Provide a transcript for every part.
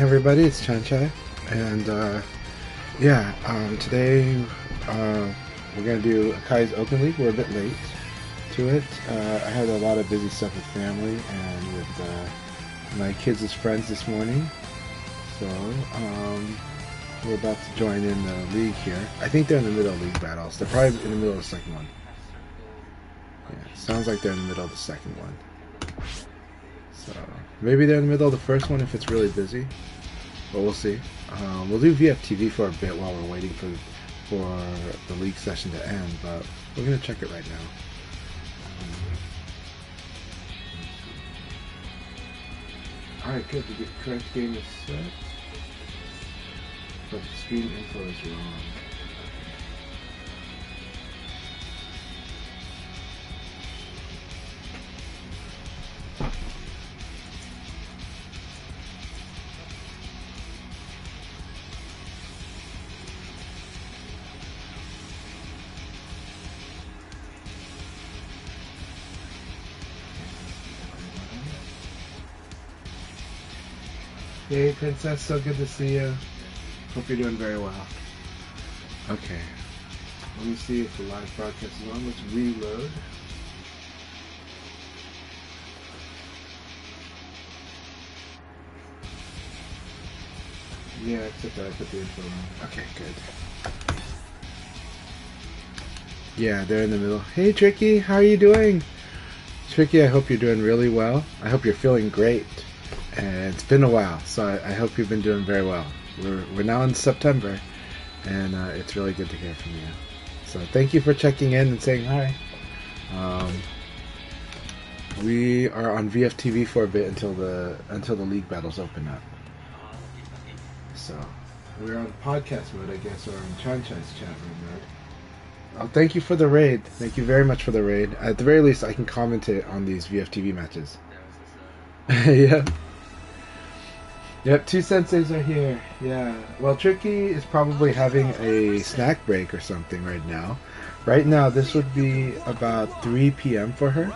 everybody, it's Chanchai, and today we're gonna do Akai's Open League. We're a bit late to it. I had a lot of busy stuff with family and with my kids' friends this morning, so we're about to join in the league here. I think they're in the middle of league battles. They're probably in the middle of the second one. Yeah, sounds like they're in the middle of the second one. So maybe they're in the middle of the first one if it's really busy, but we'll see. We'll do VFTV for a bit while we're waiting for the league session to end, but we're gonna check it right now. Alright, good. The correct game is set, but the screen info is wrong. Hey Princess, so good to see you. Hope you're doing very well. Okay, let me see if the live broadcast is on. Let's reload. Yeah, except that I put the info on. Okay, good. Yeah, they're in the middle. Hey Tricky, how are you doing? Tricky, I hope you're doing really well. I hope you're feeling great. And it's been a while, so I hope you've been doing very well. We're now in September, and it's really good to hear from you. So thank you for checking in and saying hi. We are on VFTV for a bit until the league battles open up. So we're on podcast mode, I guess, or on Chanchai's chat room mode. Oh, thank you for the raid. Thank you very much for the raid. At the very least, I can commentate on these VFTV matches. Yeah. Yep, two senseis are here. Yeah. Well, Tricky is probably having a snack break or something right now. Right now, this would be about 3 p.m. for her.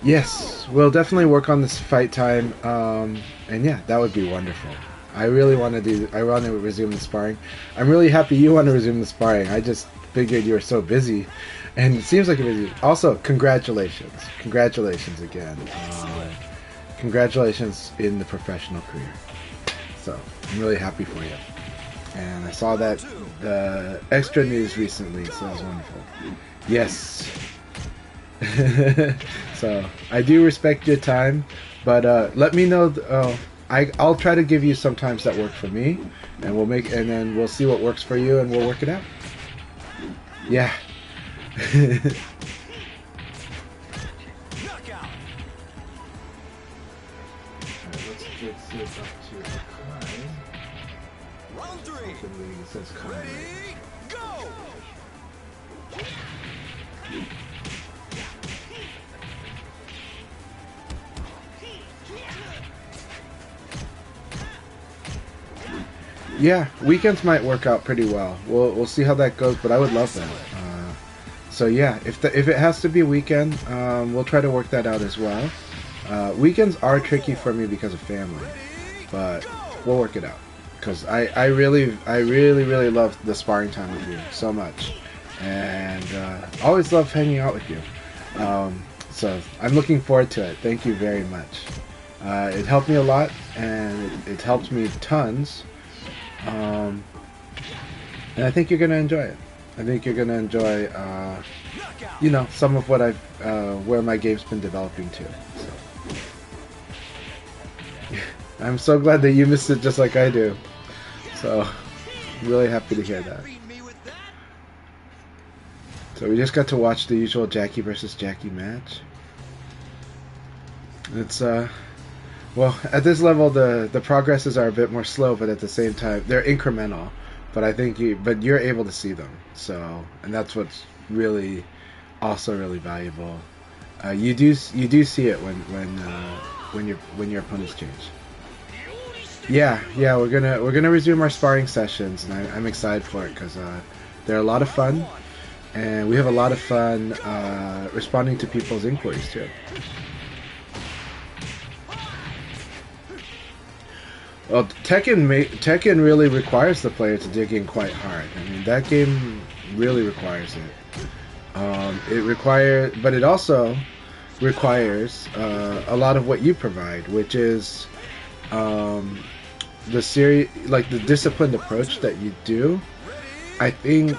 Yes, we'll definitely work on this fight time. And yeah, that would be wonderful. I want to resume the sparring. I'm really happy you want to resume the sparring. I just figured you were so busy. And it seems like you're busy. Also, congratulations. Congratulations again. Congratulations in the professional career. So, I'm really happy for you. And I saw that extra news recently, so that was wonderful. Yes. So, I do respect your time, but let me know. I'll try to give you some times that work for me, and then we'll see what works for you, and we'll work it out. Yeah. Let's get up to Akai. Round 3. It says Kai. Ready, go! Yeah, weekends might work out pretty well. We'll see how that goes, but I would love that. So yeah, if it has to be a weekend, we'll try to work that out as well. Weekends are tricky for me because of family, but we'll work it out. Because I really love the sparring time with you so much, and always love hanging out with you. So I'm looking forward to it. Thank you very much. It helped me a lot, and it helped me tons. And I think you're gonna enjoy it. I think you're gonna enjoy, some of what where my game's been developing too. So. I'm so glad that you missed it just like I do. So, I'm really happy to hear that. So we just got to watch the usual Jackie versus Jackie match. It's well, at this level the progresses are a bit more slow, but at the same time they're incremental. But I think you're able to see them. So, and that's what's really also really valuable. You do see it when your opponents change. Yeah, we're gonna resume our sparring sessions, and I'm excited for it because they're a lot of fun, and we have a lot of fun responding to people's inquiries too. Well, Tekken really requires the player to dig in quite hard. I mean, that game really requires it. But it also requires a lot of what you provide, which is the series, like the disciplined approach that you do. I think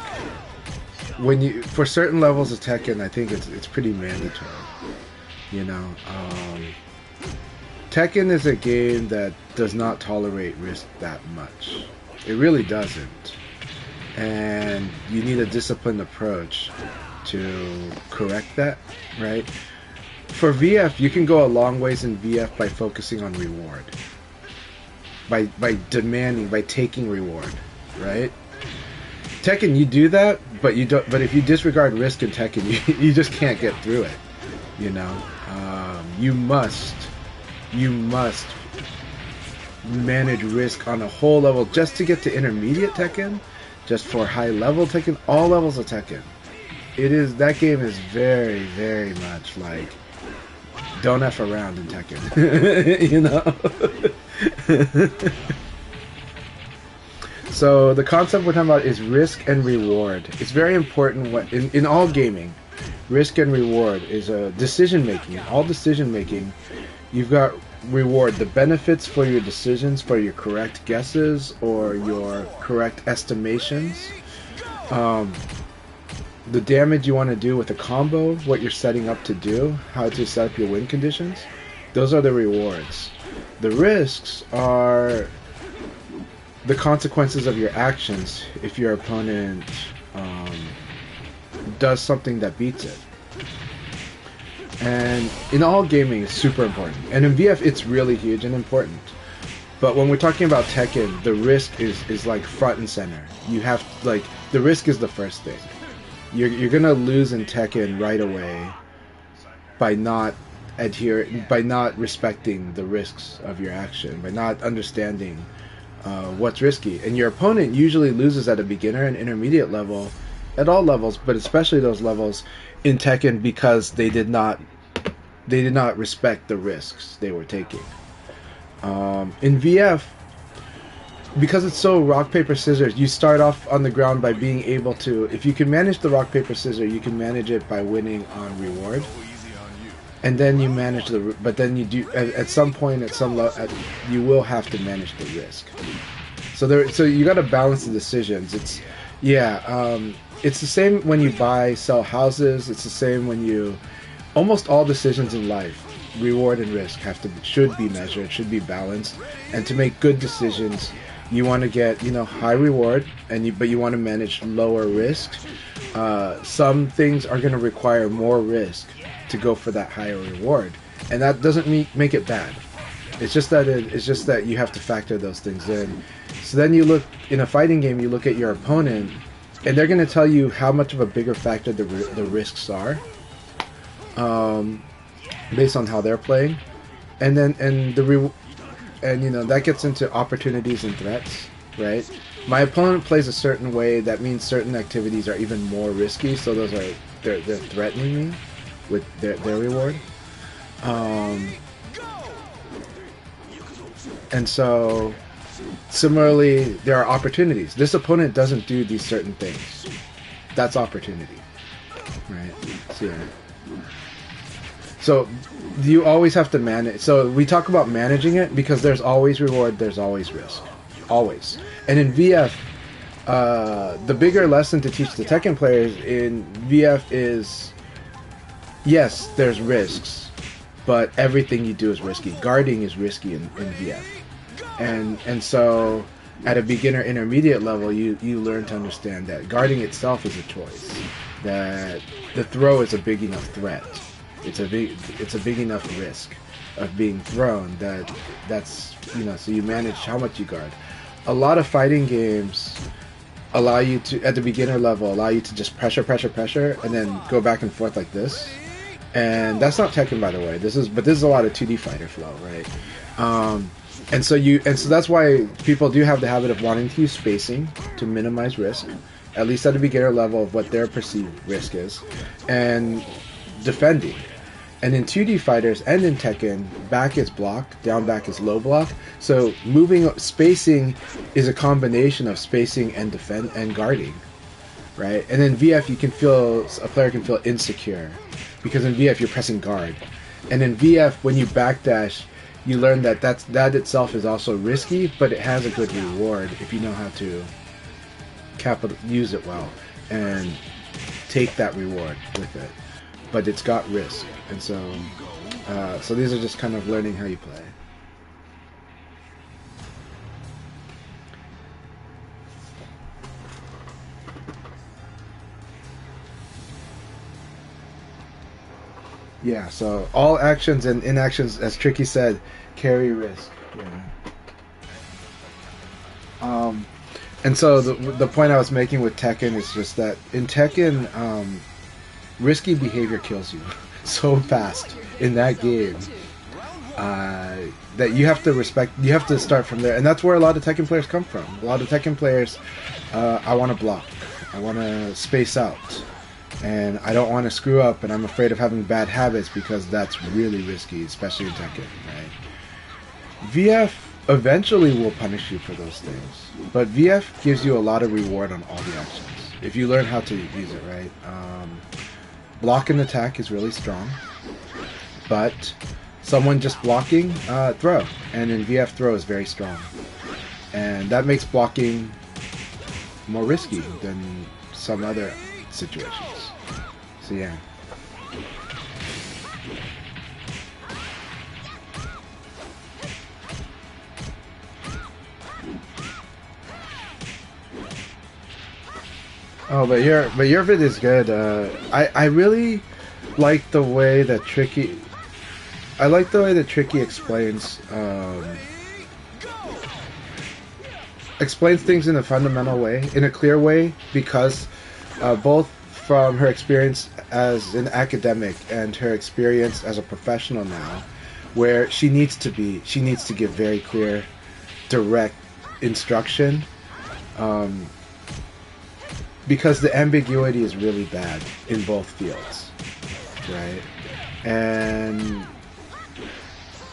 for certain levels of Tekken, I think it's pretty mandatory. You know, Tekken is a game that does not tolerate risk that much. It really doesn't. And you need a disciplined approach to correct that, right? For VF, you can go a long ways in VF by focusing on reward. By demanding, by taking reward, right? Tekken, you do that, but you don't. But if you disregard risk in Tekken, you just can't get through it. You know, you must manage risk on a whole level just to get to intermediate Tekken, just for high level Tekken, all levels of Tekken. That game is very, very much like don't F around in Tekken. You know? So the concept we're talking about is risk and reward. It's very important in all gaming. Risk and reward is a decision making. All decision making, you've got reward, the benefits for your decisions, for your correct guesses or your correct estimations. The damage you want to do with a combo, what you're setting up to do, how to set up your win conditions. Those are the rewards. The risks are the consequences of your actions if your opponent does something that beats it. And in all gaming, it's super important. And in VF, it's really huge and important. But when we're talking about Tekken, the risk is like front and center. You have, like, the risk is the first thing. You're gonna lose in Tekken right away by not respecting the risks of your action, by not understanding what's risky. And your opponent usually loses at a beginner and intermediate level, at all levels, but especially those levels in Tekken because they did not respect the risks they were taking. In VF, because it's so rock paper scissors, you start off on the ground by being able to, if you can manage the rock paper scissors, you can manage it by winning on reward. And then you manage but then you do at some point, at some level, you will have to manage the risk. So you got to balance the decisions. It's the same when you sell houses. It's the same when almost all decisions in life, reward and risk should be measured, should be balanced. And to make good decisions, you want to get high reward, but you want to manage lower risk. Some things are going to require more risk to go for that higher reward, and that doesn't make it bad. It's just that you have to factor those things in. So then you look in a fighting game, you look at your opponent, and they're going to tell you how much of a bigger factor the risks are, based on how they're playing, and that gets into opportunities and threats, right? My opponent plays a certain way, that means certain activities are even more risky, so they're threatening me with their reward. And so similarly, there are opportunities. This opponent doesn't do these certain things. That's opportunity, right? So you always have to manage. So we talk about managing it because there's always reward, there's always risk. Always. And in VF, the bigger lesson to teach the Tekken players in VF is, yes, there's risks, but everything you do is risky. Guarding is risky in VF. And so at a beginner intermediate level, you learn to understand that guarding itself is a choice. That the throw is a big enough threat. It's a big enough risk of being thrown that's so you manage how much you guard. A lot of fighting games allow you to, at the beginner level, just pressure, and then go back and forth like this. And that's not Tekken, by the way. This is a lot of 2D fighter flow, right? And so that's why people do have the habit of wanting to use spacing to minimize risk, at least at a beginner level of what their perceived risk is, and defending. And in 2D fighters and in Tekken, back is block, down back is low block. So spacing is a combination of spacing and defend and guarding, right? And in VF, a player can feel insecure because in VF you're pressing guard, and in VF when you backdash, you learn that itself is also risky, but it has a good reward if you know how to use it well and take that reward with it. But it's got risk, and so these are just kind of learning how you play. Yeah, so all actions and inactions, as Tricky said, carry risk. Yeah. And so the point I was making with Tekken is just that in Tekken, risky behavior kills you so fast in that game that you have to start from there, and that's where a lot of Tekken players come from. A lot of Tekken players, I want to block, I want to space out, and I don't want to screw up, and I'm afraid of having bad habits because that's really risky, especially in Tekken, right? VF eventually will punish you for those things, but VF gives you a lot of reward on all the actions if you learn how to use it right. Block and attack is really strong, but someone just blocking, throw, and in VF throw is very strong, and that makes blocking more risky than some other situations. So yeah. Oh, but your vid is good. I really like the way that Tricky. I like the way that Tricky explains things in a fundamental way, in a clear way, because both from her experience as an academic and her experience as a professional now, where she needs to give very clear, direct instruction. Because the ambiguity is really bad in both fields, right? And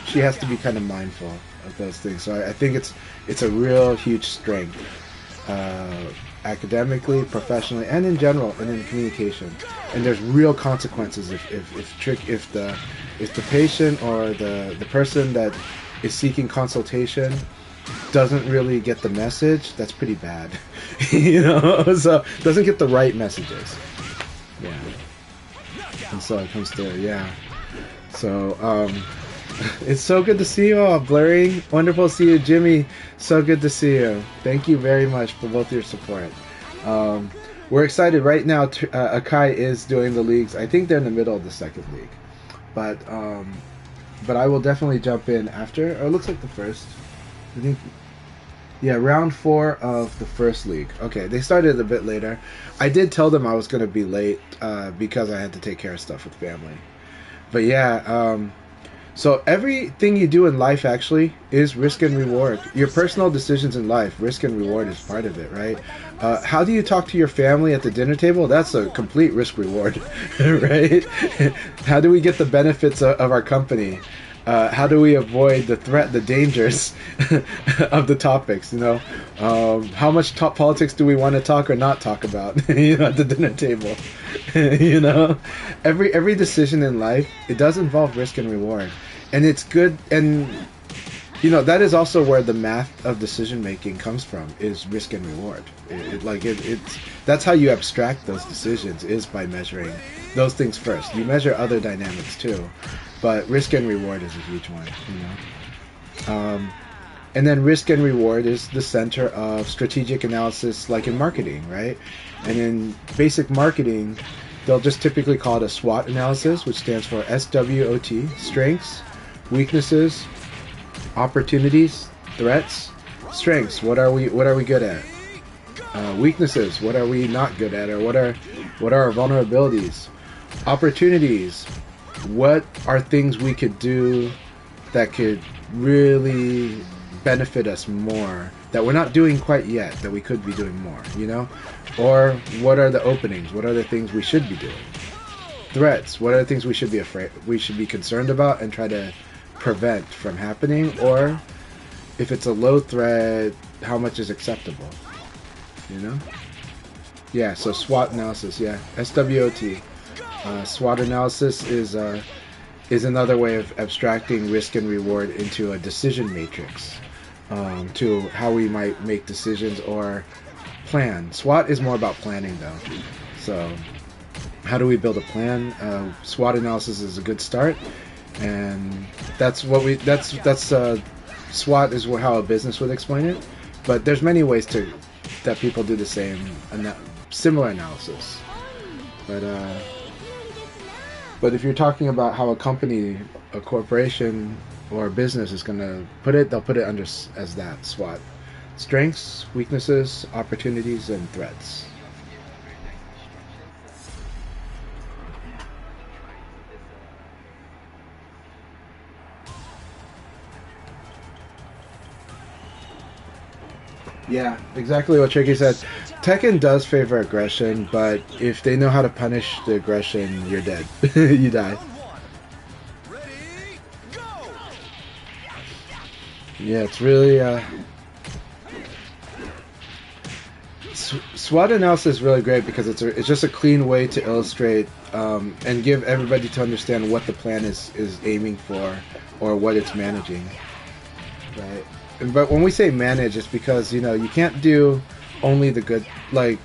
she has to be kind of mindful of those things. So I think it's a real huge strength, academically, professionally, and in general, and in communication. And there's real consequences if the patient or the person that is seeking consultation doesn't really get the message. That's pretty bad. So doesn't get the right messages. Yeah. And so it comes through, yeah. So it's so good to see you all. Blurry, wonderful to see you. Jimmy, so good to see you. Thank you very much for both your support. We're excited right now. Akai is doing the leagues. I think they're in the middle of the second league, but I will definitely jump in after. Or it looks like the first. I think, yeah, round 4 of the first league. Okay, they started a bit later. I did tell them I was going to be late because I had to take care of stuff with family. But yeah, so everything you do in life actually is risk and reward. Your personal decisions in life, risk and reward is part of it, right? How do you talk to your family at the dinner table? That's a complete risk reward, right? How do we get the benefits of our company? How do we avoid the dangers of the topics? How much top politics do we want to talk or not talk about? At the dinner table. Every decision in life, it does involve risk and reward, and it's good. And that is also where the math of decision making comes from, is risk and reward. That's how you abstract those decisions, is by measuring those things first. You measure other dynamics too. But risk and reward is a huge one, and then risk and reward is the center of strategic analysis, like in marketing, right? And in basic marketing, they'll just typically call it a SWOT analysis, which stands for SWOT: strengths, weaknesses, opportunities, threats. Strengths: what are we good at? Weaknesses: what are we not good at, or what are our vulnerabilities? Opportunities: what are things we could do that could really benefit us more, that we're not doing quite yet, that we could be doing more, Or what are the openings? What are the things we should be doing? threats. What are the things we should be afraid, we should be concerned about, and try to prevent from happening? Or if it's a low threat, how much is acceptable? You know? Yeah. So SWOT analysis. Yeah. SWOT. SWOT analysis is another way of abstracting risk and reward into a decision matrix, to how we might make decisions or plan. SWOT is more about planning, though. So, how do we build a plan? SWOT analysis is a good start, and that's what we. That's SWOT is how a business would explain it. But there's many ways that people do the same similar analysis. But if you're talking about how a company, a corporation, or a business is going to put it, they'll put it under as that, SWOT. Strengths, weaknesses, opportunities, and threats. Yeah, exactly what Tricky said. Tekken does favor aggression, but if they know how to punish the aggression, you're dead. You die. Round one. Ready, go! Yeah, it's really SWOT analysis is really great because it's just a clean way to illustrate and give everybody to understand what the plan is aiming for or what it's managing, right? But when we say manage, it's because you can't do only the good. Like,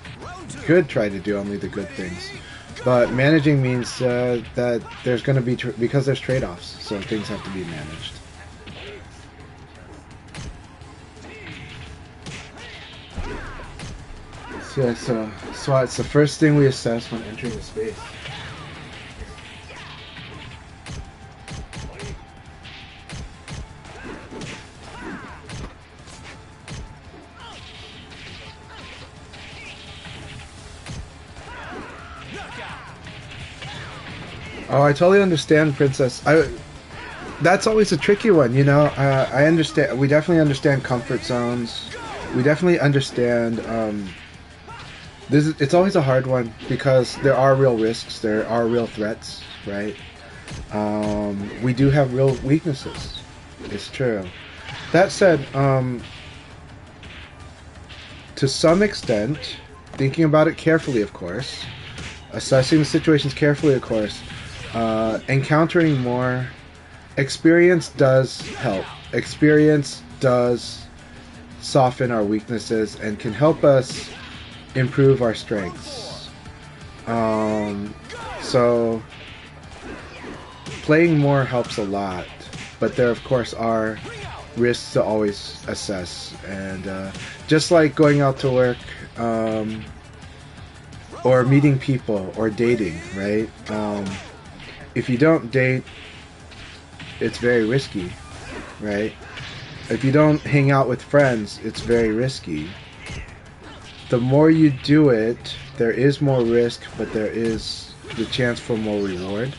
could try to do only the good things, but managing means that there's going to be because there's trade-offs, so things have to be managed. So yeah, so it's the first thing we assess when entering the space. Oh, I totally understand, Princess. That's always a tricky one, I understand. We definitely understand comfort zones. We definitely understand. It's always a hard one because there are real risks. There are real threats, right? We do have real weaknesses. It's true. That said, to some extent, thinking about it carefully, of course, assessing the situations carefully, of course. Encountering more experience does help. Experience does soften our weaknesses and can help us improve our strengths. So playing more helps a lot, but there of course are risks to always assess, and just like going out to work, or meeting people or dating, right? If you don't date, it's very risky, right? If you don't hang out with friends, it's very risky. The more you do it, there is more risk, but there is the chance for more reward,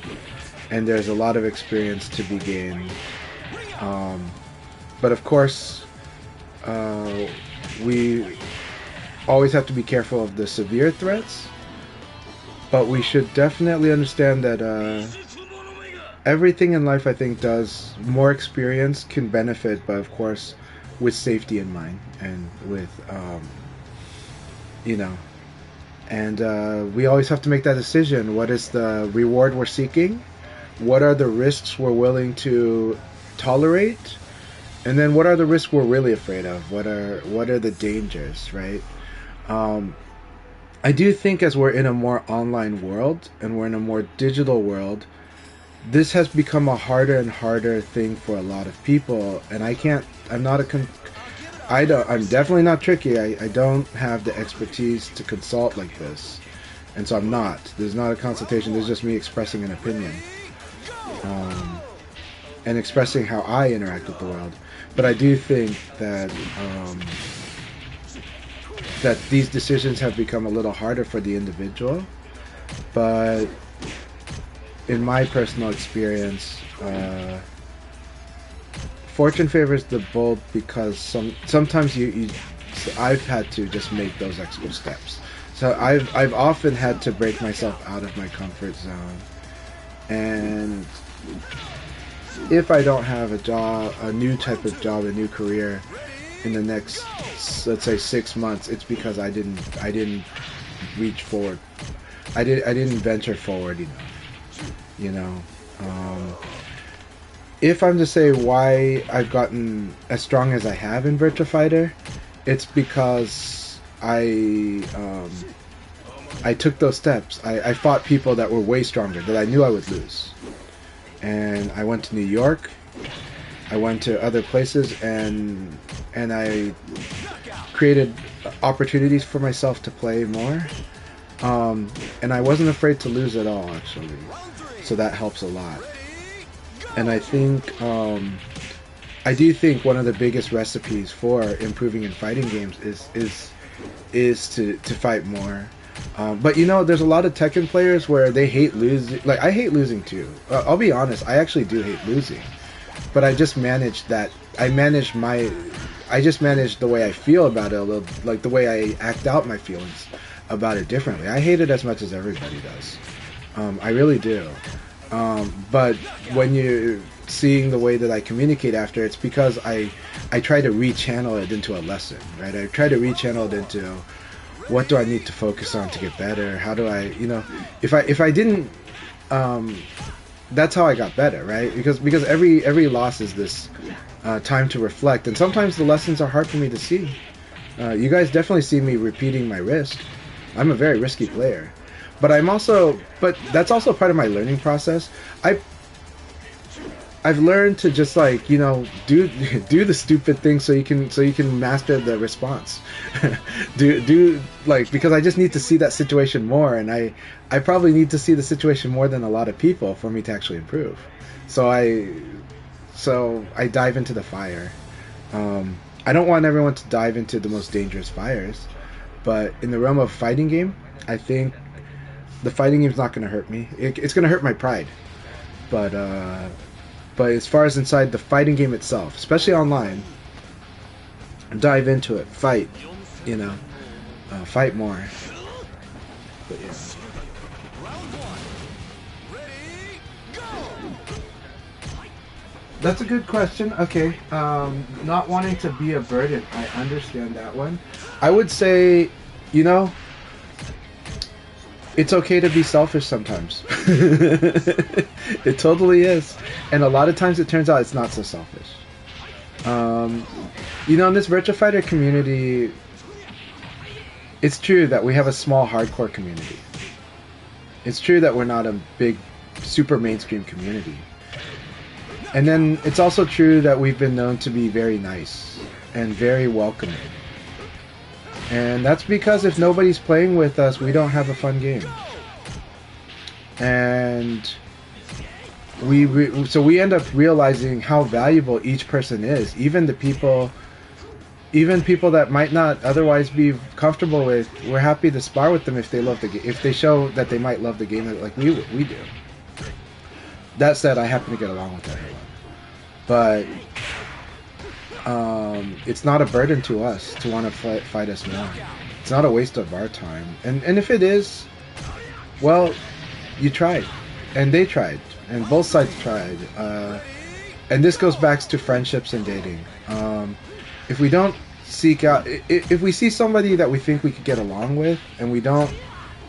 and there's a lot of experience to be gained. But of course, we always have to be careful of the severe threats, but we should definitely understand that everything in life, I think, does more experience can benefit, but of course with safety in mind and with and we always have to make that decision. What is the reward we're seeking? What are the risks we're willing to tolerate? And then what are the risks we're really afraid of? What are the dangers, right? I do think as we're in a more online world and we're in a more digital world, this has become a harder and harder thing for a lot of people, and I'm definitely not tricky. I don't have the expertise to consult like this, and so there's not a consultation. There's just me expressing an opinion, and expressing how I interact with the world. But I do think that that these decisions have become a little harder for the individual, but in my personal experience, fortune favors the bold because sometimes I've had to just make those extra steps. So I've often had to break myself out of my comfort zone And if I don't have a job, a new type of job, a new career in the next, let's say, 6 months, it's because I didn't reach forward. I didn't venture forward enough. You know. If I'm to say why I've gotten as strong as I have in Virtua Fighter, it's because I took those steps. I fought people that were way stronger, that I knew I would lose. And I went to New York. I went to other places, and I created opportunities for myself to play more. And I wasn't afraid to lose at all, actually. So that helps a lot. And I think, I do think one of the biggest recipes for improving in fighting games is to fight more. But you know, there's a lot of Tekken players where they hate losing. Like, I hate losing too. I'll be honest, I actually do hate losing. But I just manage that. I just manage the way I feel about it a little, like the way I act out my feelings about it differently. I hate it as much as everybody does. I really do. But when you're seeing the way that I communicate after, it's because I try to rechannel it into a lesson, right? I try to rechannel it into what do I need to focus on to get better? How do I, you know, if I didn't, that's how I got better, right? Because every loss is this time to reflect, and sometimes the lessons are hard for me to see. You guys definitely see me repeating my risk. I'm a very risky player. But but that's also part of my learning process. I've learned to just, like, you know, do the stupid thing so you can master the response. do like, because I just need to see that situation more, and I probably need to see the situation more than a lot of people for me to actually improve. So I dive into the fire. I don't want everyone to dive into the most dangerous fires, but in the realm of fighting game, I think the fighting game's not going to hurt me. It's going to hurt my pride, but as far as inside the fighting game itself, especially online, dive into it, fight, you know, fight more. But yeah. That's a good question. Okay, not wanting to be a burden, I understand that one. I would say, you know, it's okay to be selfish sometimes. It totally is. And a lot of times it turns out it's not so selfish. You know, in this Virtua Fighter community, it's true that we have a small hardcore community. It's true that we're not a big, super mainstream community. And then it's also true that we've been known to be very nice and very welcoming. And that's because if nobody's playing with us, we don't have a fun game. And so we end up realizing how valuable each person is. Even people that might not otherwise be comfortable with, we're happy to spar with them if they love the game, if they show that they might love the game like we do. That said, I happen to get along with everyone. But it's not a burden to us to want to fight us more. It's not a waste of our time. And if it is, well, you tried. And they tried. And both sides tried. And this goes back to friendships and dating. If we don't seek out... If we see somebody that we think we could get along with, and we don't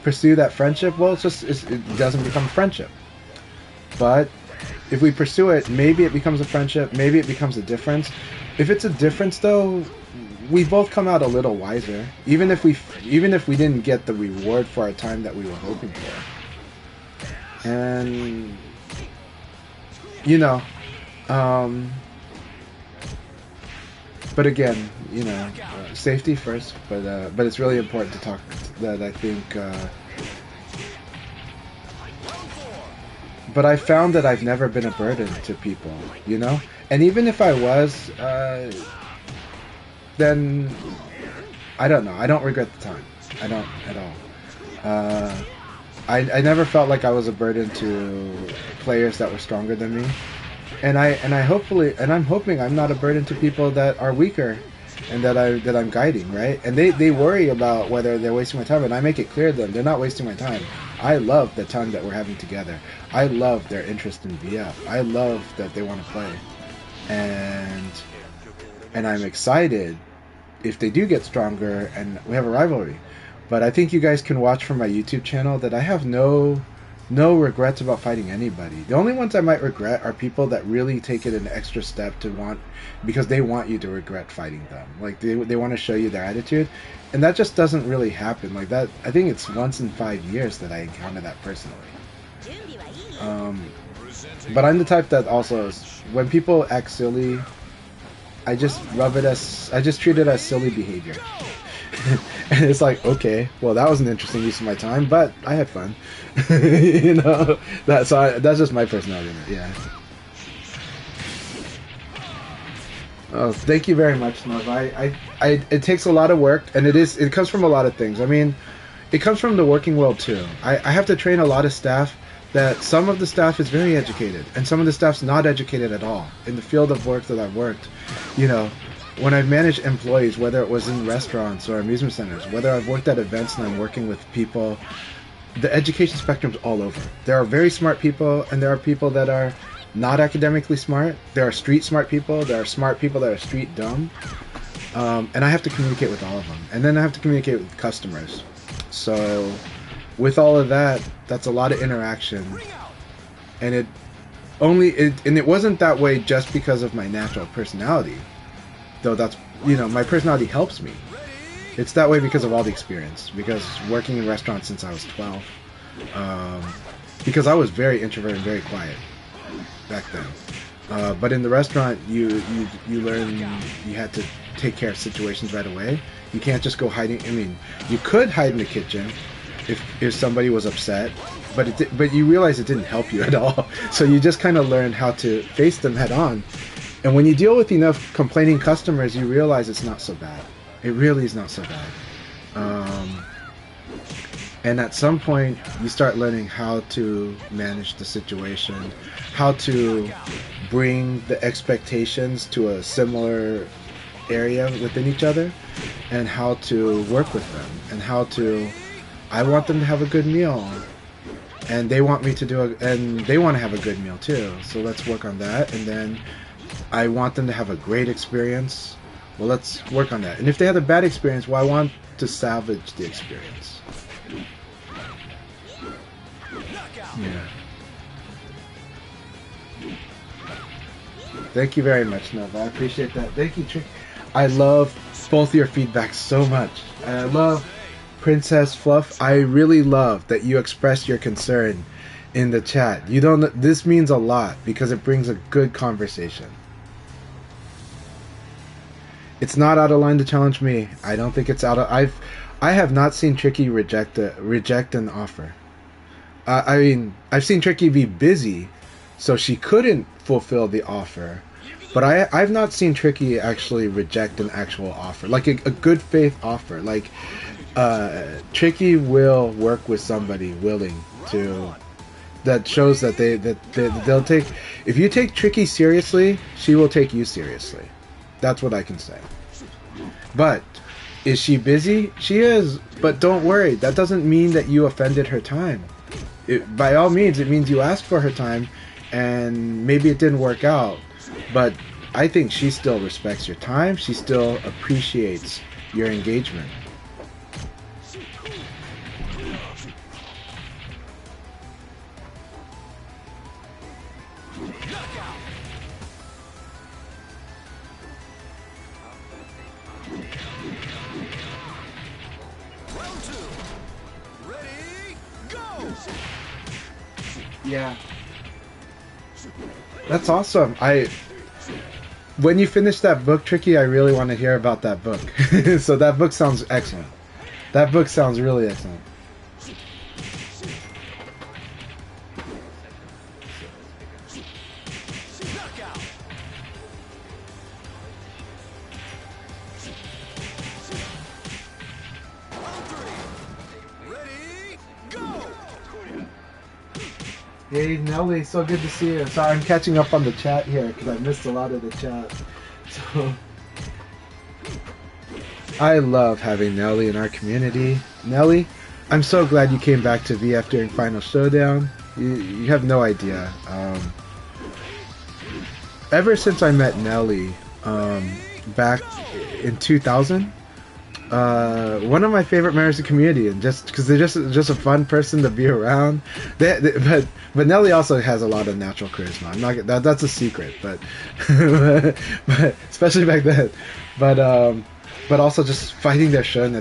pursue that friendship, well, it doesn't become a friendship. But if we pursue it, maybe it becomes a friendship, maybe it becomes a difference. If it's a difference, though, we both come out a little wiser, even if we didn't get the reward for our time that we were hoping for. And you know, but again, you know, safety first. But it's really important to talk. That I think. But I found that I've never been a burden to people, you know? And even if I was, then, I don't know. I don't regret the time. I don't at all. I never felt like I was a burden to players that were stronger than me. And I'm hoping I'm not a burden to people that are weaker and that I'm guiding, right? And they worry about whether they're wasting my time, and I make it clear to them, they're not wasting my time. I love the time that we're having together. I love their interest in VF. I love that they want to play, and I'm excited if they do get stronger and we have a rivalry. But I think you guys can watch from my YouTube channel that I have no regrets about fighting anybody. The only ones I might regret are people that really take it an extra step to want, because they want you to regret fighting them. Like they want to show you their attitude, and that just doesn't really happen. Like that, I think it's once in 5 years that I encounter that personally. But I'm the type that also is, when people act silly, I just treat it as silly behavior. And it's like, okay, well, that was an interesting use of my time, but I had fun. You know, that's just my personality. Yeah. Oh, thank you very much, Nov. It takes a lot of work, and it comes from a lot of things. I mean, it comes from the working world too. I have to train a lot of staff. That some of the staff is very educated, and some of the staff's not educated at all in the field of work that I've worked. You know, when I've managed employees, whether it was in restaurants or amusement centers, whether I've worked at events and I'm working with people, the education spectrum's all over. There are very smart people, and there are people that are not academically smart. There are street smart people. There are smart people that are street dumb. And I have to communicate with all of them. And then I have to communicate with customers. So with all of that, that's a lot of interaction. And it wasn't that way just because of my natural personality. Though that's, you know, my personality helps me. It's that way because of all the experience. Because working in restaurants since I was 12. Because I was very introverted and very quiet back then. But in the restaurant, you learn you had to take care of situations right away. You can't just go hiding. I mean, you could hide in the kitchen if somebody was upset, but you realize it didn't help you at all. So you just kind of learn how to face them head on. And when you deal with enough complaining customers, you realize it's not so bad. It really is not so bad. And at some point, you start learning how to manage the situation, how to bring the expectations to a similar area within each other, and how to work with them, and how to... I want them to have a good meal, and they want me to and they want to have a good meal too. So let's work on that. And then I want them to have a great experience. Well, let's work on that. And if they had a bad experience, well, I want to salvage the experience. Yeah. Thank you very much, Nova. I appreciate that. Thank you, Trick. I love both your feedback so much. And I love Princess Fluff. I really love that you express your concern in the chat. This means a lot because it brings a good conversation. It's not out of line to challenge me. I don't think it's out of... I have not seen Tricky reject an offer. I mean, I've seen Tricky be busy, so she couldn't fulfill the offer. But I've not seen Tricky actually reject an actual offer, like a good faith offer. Like Tricky will work with somebody willing to. That shows that they'll take. If you take Tricky seriously, she will take you seriously. That's what I can say. But is she busy? She is. But don't worry. That doesn't mean that you offended her time. By all means, it means you asked for her time, and maybe it didn't work out. But I think she still respects your time. She still appreciates your engagement. Yeah. That's awesome. When you finish that book, Tricky, I really want to hear about that book. So that book sounds excellent. That book sounds really excellent. Hey Nelly, so good to see you. Sorry, I'm catching up on the chat here because I missed a lot of the chat. So I love having Nelly in our community. Nelly, I'm so glad you came back to VF during Final Showdown. You have no idea. Ever since I met Nelly back in 2000, one of my favorite members of the community, and just because they're just a fun person to be around. But Nelly also has a lot of natural charisma. I'm not that's a secret, but but especially back then. But also just fighting their shun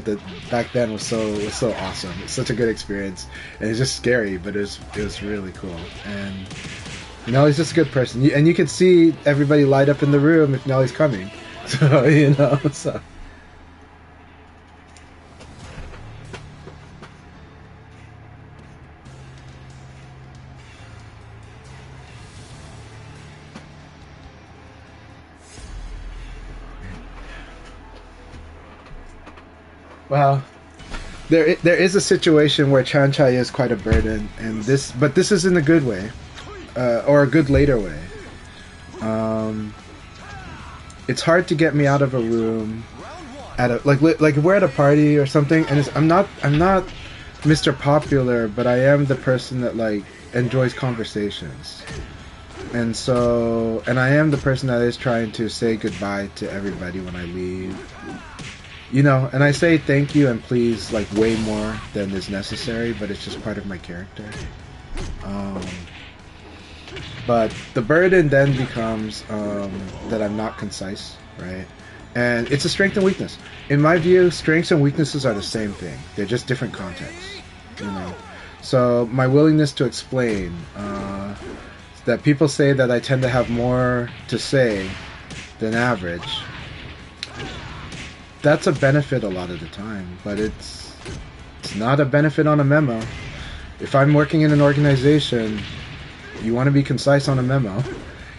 back then was so awesome. It's such a good experience, and it's just scary, but it was really cool. And Nelly's just a good person, and you can see everybody light up in the room if Nelly's coming. So so. Well, there is a situation where Chanchai is quite a burden, but this is in a good way, or a good later way. It's hard to get me out of a room at a like we're at a party or something, and I'm not Mr. Popular, but I am the person that like enjoys conversations, and I am the person that is trying to say goodbye to everybody when I leave. And I say thank you and please like way more than is necessary, but it's just part of my character. But the burden then becomes that I'm not concise, right? And it's a strength and weakness. In my view, strengths and weaknesses are the same thing. They're just different contexts, So my willingness to explain, that people say that I tend to have more to say than average. That's a benefit a lot of the time, but it's not a benefit on a memo. If I'm working in an organization, you want to be concise on a memo.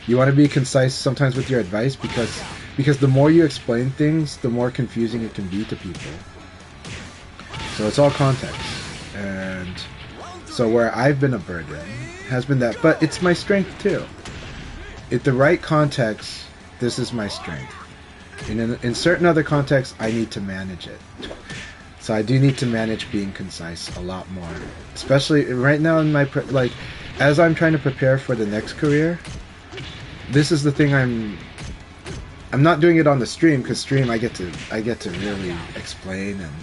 You want to be concise sometimes with your advice because the more you explain things, the more confusing it can be to people. So it's all context. And so where I've been a burden has been that, but it's my strength too. In the right context, this is my strength. In certain other contexts, I need to manage it. So I do need to manage being concise a lot more. Especially right now in my as I'm trying to prepare for the next career. This is the thing I'm not doing it on the stream, because stream I get to really explain and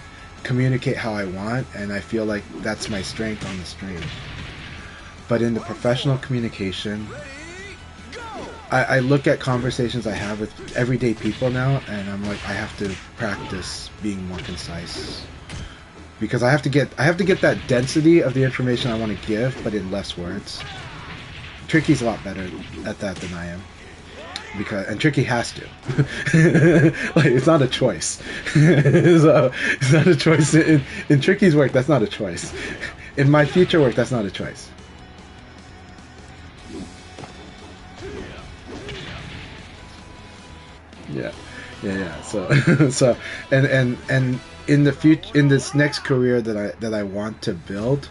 communicate how I want, and I feel like that's my strength on the stream. But in the professional communication, I look at conversations I have with everyday people now, and I'm like, I have to practice being more concise, because I have to get that density of the information I want to give, but in less words. Tricky's a lot better at that than I am, and Tricky has to. It's not a choice. So, it's not a choice in Tricky's work. That's not a choice. In my future work, that's not a choice. Yeah. So and in the future, in this next career that I want to build,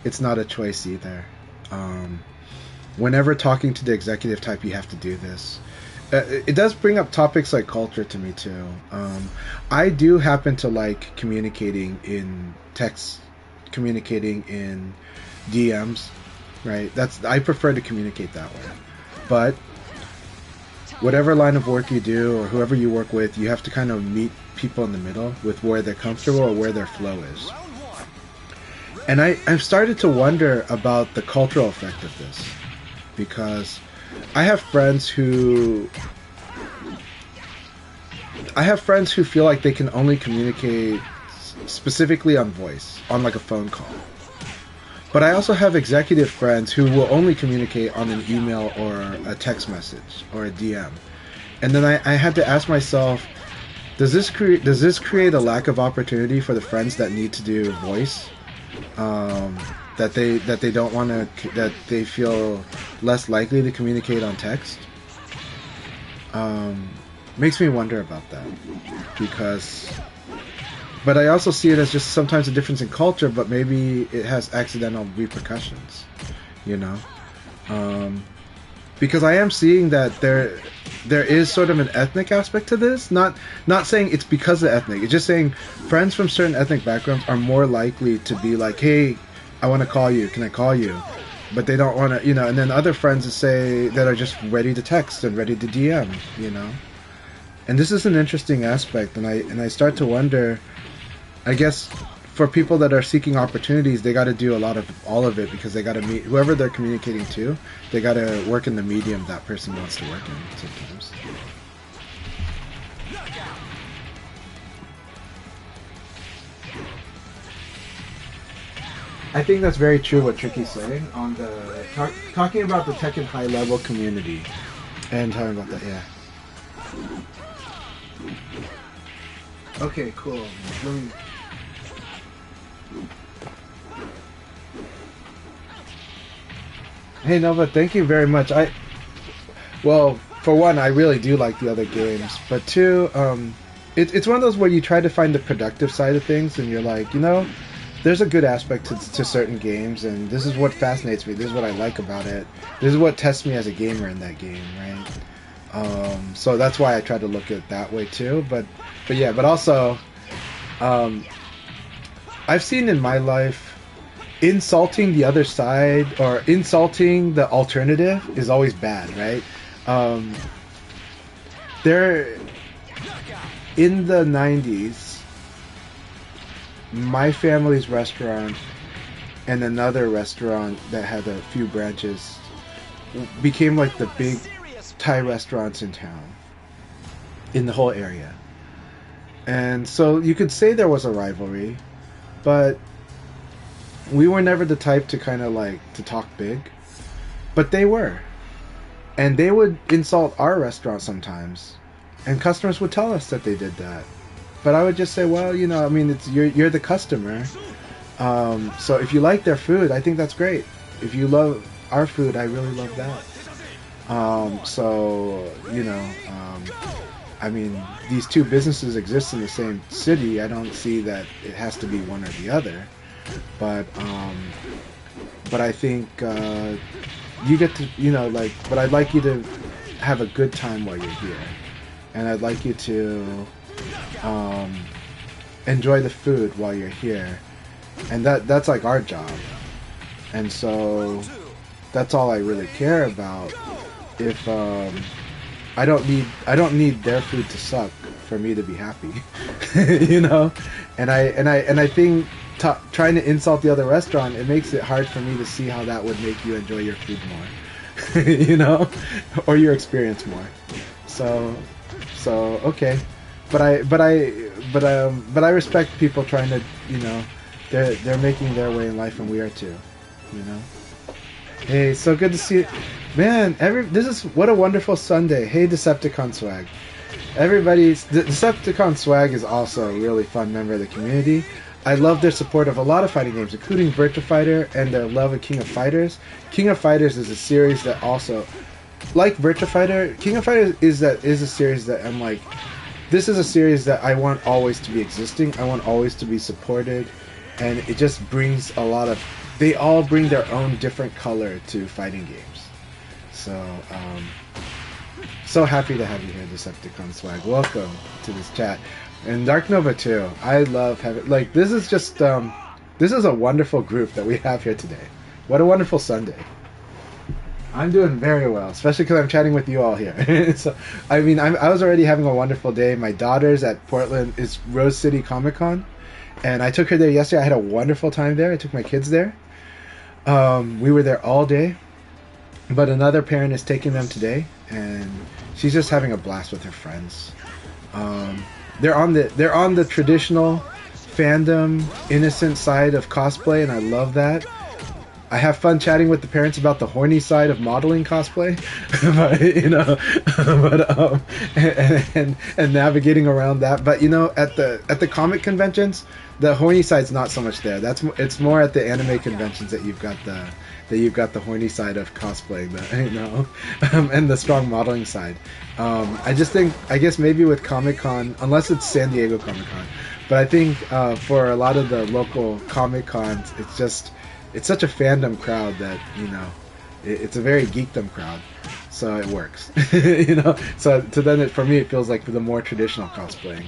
it's not a choice either. Whenever talking to the executive type, you have to do this. It does bring up topics like culture to me too. I do happen to like communicating in text, communicating in DMs, right? I prefer to communicate that way, but whatever line of work you do or whoever you work with, you have to kind of meet people in the middle with where they're comfortable or where their flow is. And I've started to wonder about the cultural effect of this, because I have friends who feel like they can only communicate specifically on voice, on like a phone call. But I also have executive friends who will only communicate on an email or a text message or a DM. And then I had to ask myself, does this create a lack of opportunity for the friends that need to do voice? That they don't want to, that they feel less likely to communicate on text? Makes me wonder about that, but I also see it as just sometimes a difference in culture, but maybe it has accidental repercussions, because I am seeing that there is sort of an ethnic aspect to this. Not saying it's because of ethnic. It's just saying friends from certain ethnic backgrounds are more likely to be like, hey, I want to call you. Can I call you? But they don't want to, you know. And then other friends that say that are just ready to text and ready to DM, you know. And this is an interesting aspect, and I start to wonder. I guess for people that are seeking opportunities, they got to do a lot of all of it because they got to meet whoever they're communicating to. They got to work in the medium that person wants to work in sometimes. I think that's very true what Tricky's saying on the talking about the Tekken high level community and talking about that. Yeah. Okay, cool. Hey Nova, thank you very much. Well, for one, I really do like the other games, but two, it's one of those where you try to find the productive side of things, and you're like, you know, there's a good aspect to certain games, and this is what fascinates me. This is what I like about it. This is what tests me as a gamer in that game, right? So that's why I try to look at it that way too. But yeah, but also, I've seen in my life, insulting the other side or insulting the alternative is always bad, right? There, in the 90s, my family's restaurant and another restaurant that had a few branches became like the big Thai restaurants in town, in the whole area. And so you could say there was a rivalry, but we were never the type to kind of like to talk big, but they were, and they would insult our restaurant sometimes, and customers would tell us that they did that. But I would just say, well, you know, I mean, it's you're the customer, so if you like their food, I think that's great. If you love our food, I really love that. So you know, I mean, these two businesses exist in the same city. I don't see that it has to be one or the other. But I think you get to, you know, like, but I'd like you to have a good time while you're here, and I'd like you to enjoy the food while you're here, and that's like our job, and so that's all I really care about. If I don't need their food to suck for me to be happy, you know, and I think. Trying to insult the other restaurant, it makes it hard for me to see how that would make you enjoy your food more, you know, or your experience more. So okay, but I respect people trying to, you know, they're making their way in life, and we are too, you know. Hey, so good to see you, man. This is what a wonderful Sunday. Hey, Decepticon Swag. Everybody's Decepticon Swag is also a really fun member of the community. I love their support of a lot of fighting games, including Virtua Fighter, and their love of King of Fighters. King of Fighters is a series that also, like Virtua Fighter, King of Fighters is a series that I'm like, this is a series that I want always to be existing. I want always to be supported, and it just brings a lot of. They all bring their own different color to fighting games. So happy to have you here, Decepticon Swag. Welcome to this chat. And Dark Nova too. I love having, like, this is just this is a wonderful group that we have here today. What a wonderful Sunday. I'm doing very well, especially because I'm chatting with you all here. So I mean, I was already having a wonderful day. My daughter's at Portland. It's Rose City Comic Con, and I took her there yesterday. I had a wonderful time there. I took my kids there. We were there all day, but another parent is taking them today, and she's just having a blast with her friends. They're on the traditional fandom innocent side of cosplay, and I love that. I have fun chatting with the parents about the horny side of modeling cosplay, but, you know, and navigating around that. But you know, at the comic conventions, the horny side's not so much there. It's more at the anime conventions that you've got the horny side of cosplaying, you know, and the strong modeling side. I guess maybe with Comic-Con, unless it's San Diego Comic-Con, but I think for a lot of the local Comic-Cons, it's such a fandom crowd that, you know, it's a very geekdom crowd. so it works. You know, so to then for me it feels like the more traditional cosplaying.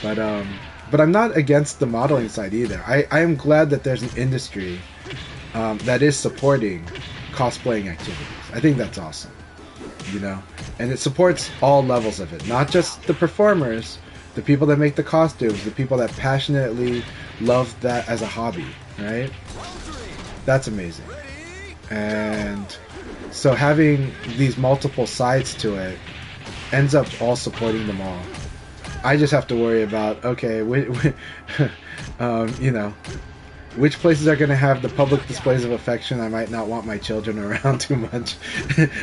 But I'm not against the modeling side either. I am glad that there's an industry that is supporting cosplaying activities. I think that's awesome. You know, and it supports all levels of it, not just the performers, the people that make the costumes, the people that passionately love that as a hobby, right? That's amazing. And so having these multiple sides to it ends up all supporting them all. I just have to worry about, okay, you know, which places are going to have the public displays of affection I might not want my children around too much,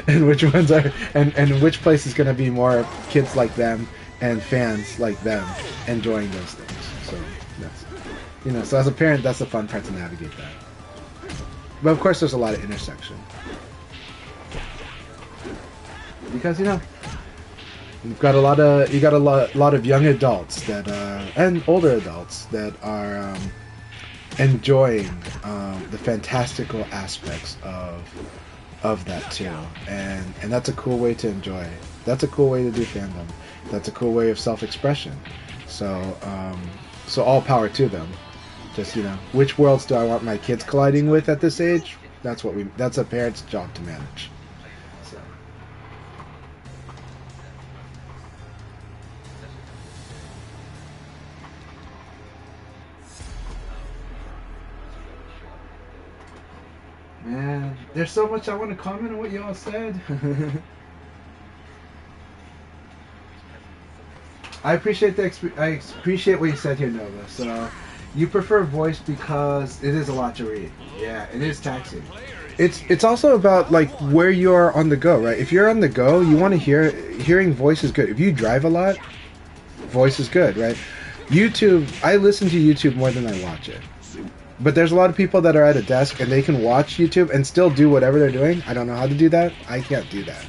and which ones are, and which place is going to be more kids like them and fans like them enjoying those things. So that's, you know, so as a parent, that's the fun part to navigate that. But of course, there's a lot of intersection because, you know, you've got a lot of young adults that and older adults that are enjoying the fantastical aspects of that too, and that's a cool way to enjoy. That's a cool way to do fandom. That's a cool way of self-expression. So so all power to them. Just, you know, which worlds do I want my kids colliding with at this age? That's a parent's job to manage. So. Man, there's so much I want to comment on what y'all said. I appreciate I appreciate what you said here, Nova. So, you prefer voice because it is a lot to read. Yeah, it is taxing. It's also about like where you are on the go, right? If you're on the go, you want to hearing voice is good. If you drive a lot, voice is good, right? YouTube, I listen to YouTube more than I watch it. But there's a lot of people that are at a desk and they can watch YouTube and still do whatever they're doing. I don't know how to do that. I can't do that.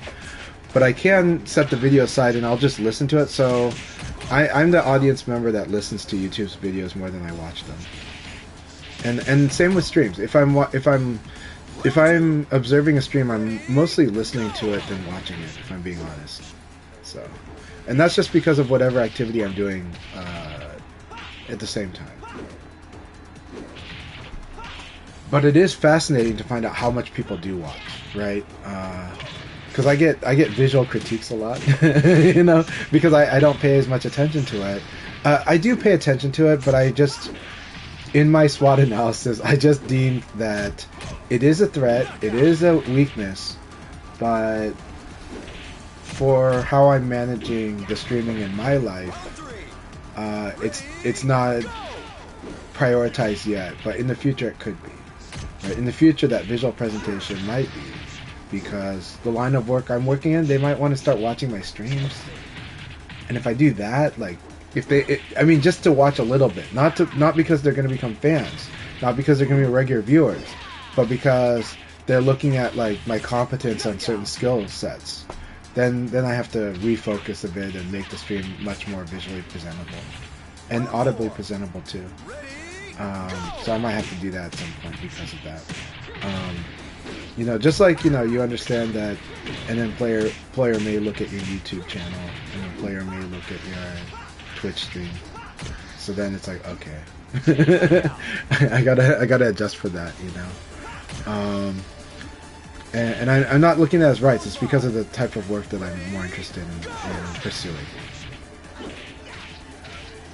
But I can set the video aside and I'll just listen to it. So I'm the audience member that listens to YouTube's videos more than I watch them. And same with streams. If I'm observing a stream, I'm mostly listening to it than watching it, if I'm being honest. So, and that's just because of whatever activity I'm doing at the same time. But it is fascinating to find out how much people do watch, right? Because I get visual critiques a lot, you know, because I don't pay as much attention to it. I do pay attention to it, but I just, in my SWOT analysis, I just deemed that it is a threat, it is a weakness, but for how I'm managing the streaming in my life, it's not prioritized yet, but in the future it could be. Right? In the future, that visual presentation might be, because the line of work I'm working in, they might want to start watching my streams, and if I do that, like, I mean, just to watch a little bit, not because they're going to become fans, not because they're going to be regular viewers, but because they're looking at like my competence on certain skill sets, then I have to refocus a bit and make the stream much more visually presentable and audibly presentable too. So I might have to do that at some point because of that. You know, just like, you know, you understand that, and then player may look at your YouTube channel, and then player may look at your Twitch stream. So then it's like, okay, I gotta adjust for that, you know. And I'm not looking at it as rights. It's because of the type of work that I'm more interested in pursuing.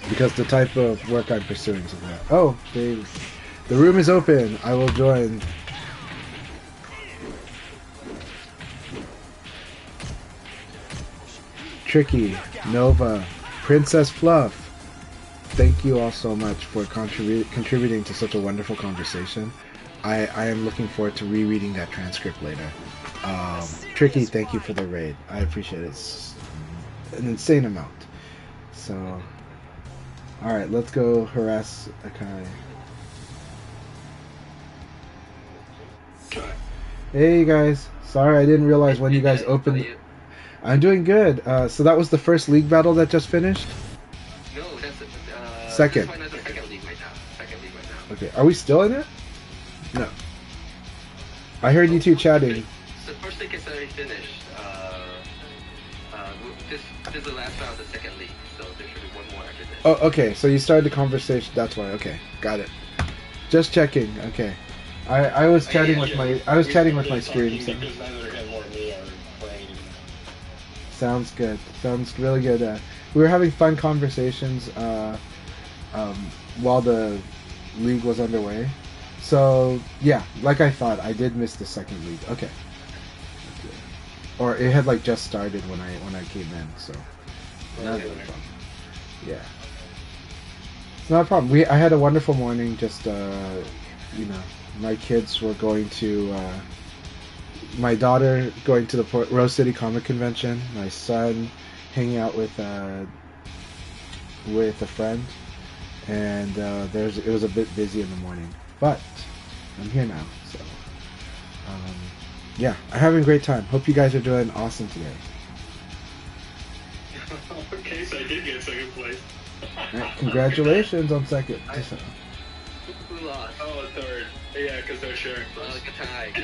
Because the type of work I'm pursuing is that. Oh, the room is open. I will join. Tricky, Nova, Princess Fluff. Thank you all so much for contributing to such a wonderful conversation. I am looking forward to rereading that transcript later. Tricky, thank you for the raid. I appreciate it. It's an insane amount. So, alright, let's go harass Akai. Hey guys, sorry I didn't realize when you guys opened. I'm doing good. So that was the first league battle that just finished? No, that's second. This one has a second league right now. Okay, are we still in it? No. I heard you two chatting. The first league is already finished. this is the last round of the second league, so there should be one more after this. Oh, okay. So you started the conversation. That's why. Okay, got it. Just checking. Okay. I was chatting with my screen. So. Because neither him or me are playing. Sounds good. Sounds really good. We were having fun conversations while the league was underway. So yeah, like I thought, I did miss the second league. Okay. Or it had like just started when I came in. So not a problem. Yeah. It's not a problem. I had a wonderful morning. Just my kids were going to. My daughter going to the Rose City Comic Convention. My son hanging out with a friend, and it was a bit busy in the morning, but I'm here now. So yeah, I'm having a great time. Hope you guys are doing awesome today. Okay, so I did get second place. Right, congratulations on second. Who lost? Oh, third. Yeah, because they're sharing Oh, first. Akai.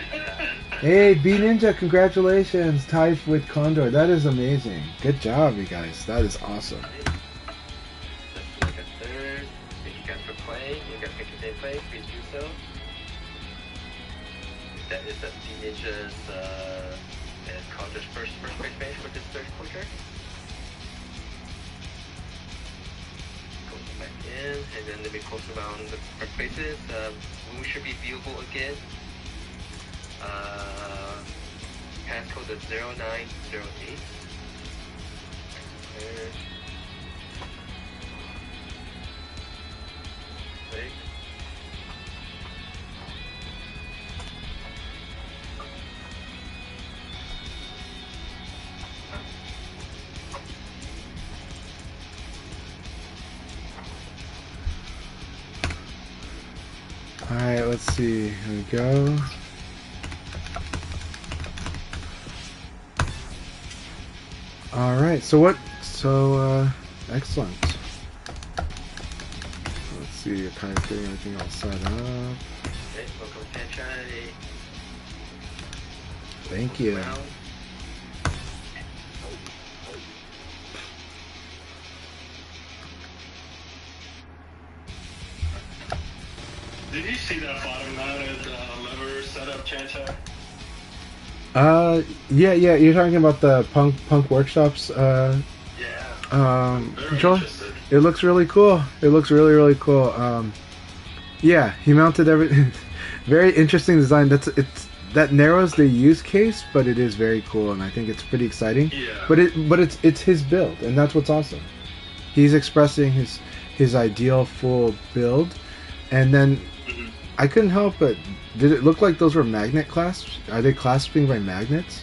Hey, B Ninja, congratulations, tied with Condor. That is amazing. Good job, you guys. That is awesome. That's like a third. Thank you guys for playing. You guys make a play. Please do so. That is the Ninja's and Contor's first place finish for this third quarter. Go back in, and then let me close around the first places. We should be viewable again. Passcode is 0908. Wait. Alright, let's see. Here we go. Alright, excellent. Let's see, you're kind of getting everything all set up. Okay, welcome to Franchise. Thank you. Round. Did you see that bottom-mounted lever setup, Chancha? Yeah, you're talking about the punk workshops, Yeah. Very controller? interested. It looks really cool. It looks really, really cool. Yeah, he mounted everything. Very interesting design. That narrows the use case, but it is very cool, and I think it's pretty exciting. Yeah. But it's his build, and that's what's awesome. He's expressing his ideal full build, and then Mhm. I couldn't help but did it look like those were magnet clasps? Are they clasping by magnets?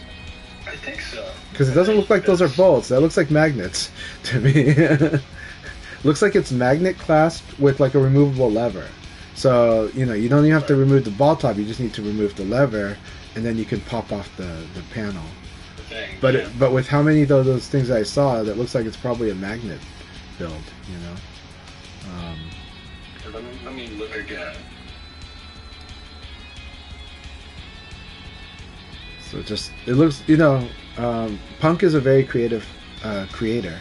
I think so. Because it doesn't look like those are bolts. That looks like magnets to me. Looks like it's magnet clasped with like a removable lever. So, you don't even have to remove the ball top. You just need to remove the lever, and then you can pop off the panel. The thing. But yeah. but with how many of those things I saw, that looks like it's probably a magnet build. Let me look again. So it looks, Punk is a very creative creator.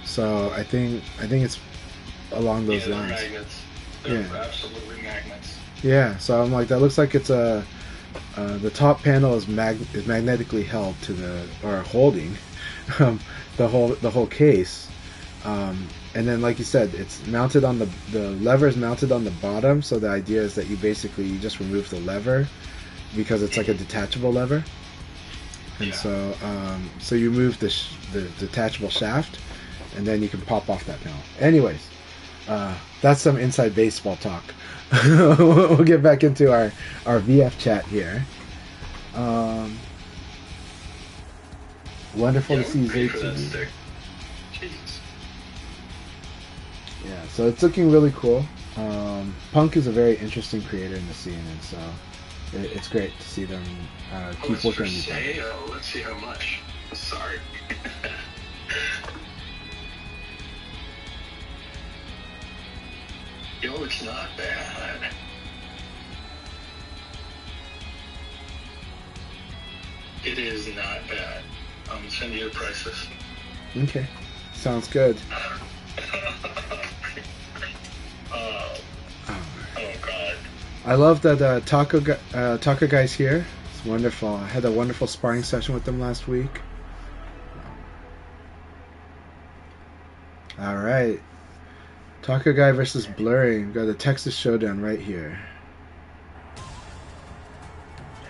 So I think it's along those They're lines. magnets. They're Yeah. absolutely magnets. Yeah, so I'm like, that looks like it's the top panel is magnetically held or holding the whole case, and then like you said, it's mounted on the lever is mounted on the bottom. So the idea is that you just remove the lever because it's like a detachable lever, and Yeah. so you move the detachable shaft, and then you can pop off that panel. Anyways, that's some inside baseball talk. We'll get back into our VF chat here. Wonderful Yeah, to see I'm ready for that Zaytini. stick. Jesus. Yeah, so it's looking really cool. Punk is a very interesting creator in the scene, and so it's great to see them keep It's working for on these things. sale. Let's see how much. Sorry. Yo, it's not bad. It is not bad. Send you the prices. Okay, sounds good. Oh, oh God. I love that Taco guy's here. It's wonderful. I had a wonderful sparring session with them last week. All right, Taco guy versus Blurring. Got a Texas showdown right here.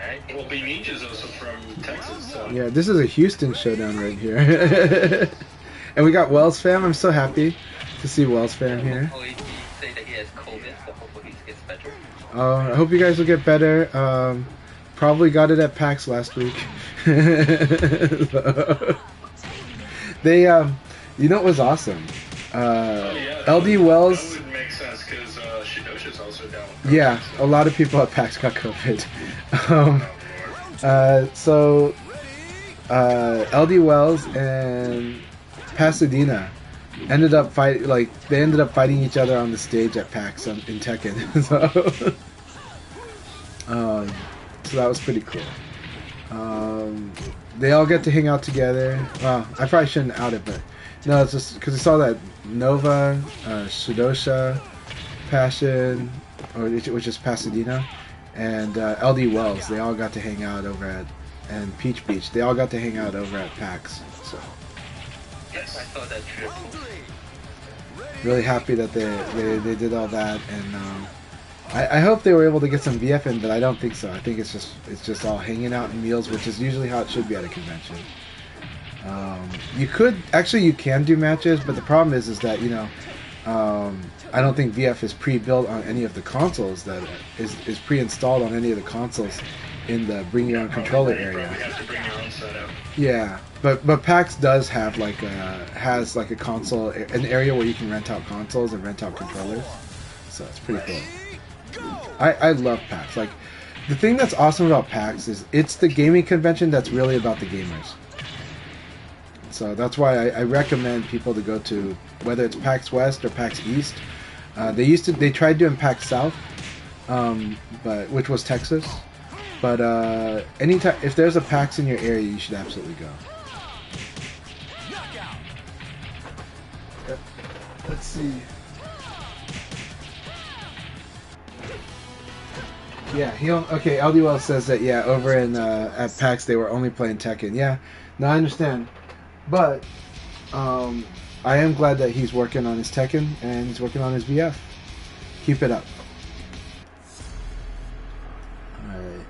Alright. Well, B Ninja's also from Texas, so. Yeah, this is a Houston showdown right here. And we got Wells fam. I'm so happy to see Wells fam here. Hopefully he say that he has COVID, so hopefully he gets better. I hope you guys will get better. Probably got it at PAX last week. They, you know what was awesome? LD Wells. That would make sense because Shidosha's also down. Yeah, a lot of people at PAX got COVID. So, LD Wells and Pasadena ended up they ended up fighting each other on the stage at PAX in Tekken. So that was pretty cool. They all get to hang out together. Well, I probably shouldn't out it, but no, it's just because I saw that Nova, Shidosha, Passion, which is Pasadena, and LD Wells. They all got to hang out and Peach Beach. They all got to hang out over at PAX. So Yes, I saw that trip. really happy that they did all that, and I hope they were able to get some VF in, but I don't think so. I think it's just all hanging out and meals, which is usually how it should be at a convention. You can do matches, but the problem is that I don't think VF is pre-built on any of the consoles that is pre-installed on any of the consoles in the bring your own controller area. You have to bring your own setup. Yeah, but PAX does have has a console, an area where you can rent out consoles and rent out controllers, so it's pretty cool. I love PAX. Like, the thing that's awesome about PAX is it's the gaming convention that's really about the gamers. So that's why I recommend people to go to, whether it's PAX West or PAX East. They tried doing PAX South, which was Texas. But anytime, if there's a PAX in your area, you should absolutely go. Let's see. Yeah, okay, LDWell says that, yeah, over at PAX they were only playing Tekken. Yeah, no, I understand. But I am glad that he's working on his Tekken and he's working on his VF. Keep it up. Alright.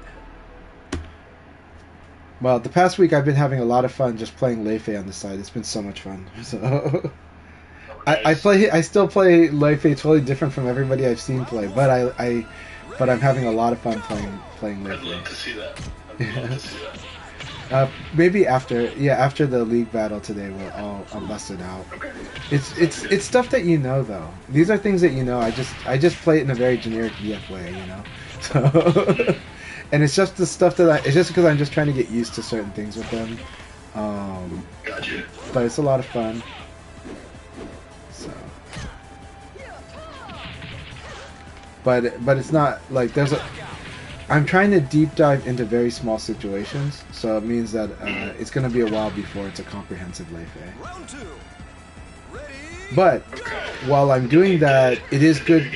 Well, the past week I've been having a lot of fun just playing Lei Fei on the side. It's been so much fun. So I still play Lei Fei totally different from everybody I've seen play, but I'm having a lot of fun playing Lei I'd Fei. love to see that. I'd love to see that. Maybe after the league battle today, I'll bust it out. Okay. It's stuff that you know though. These are things that you know. I just play it in a very generic VF way, you know. So, and it's just the stuff that it's just because I'm just trying to get used to certain things with them. Gotcha. But it's a lot of fun. So, but it's not like I'm trying to deep dive into very small situations, so it means that it's going to be a while before it's a comprehensive Lei Fei. Round two. Ready? But while I'm doing that, it is good.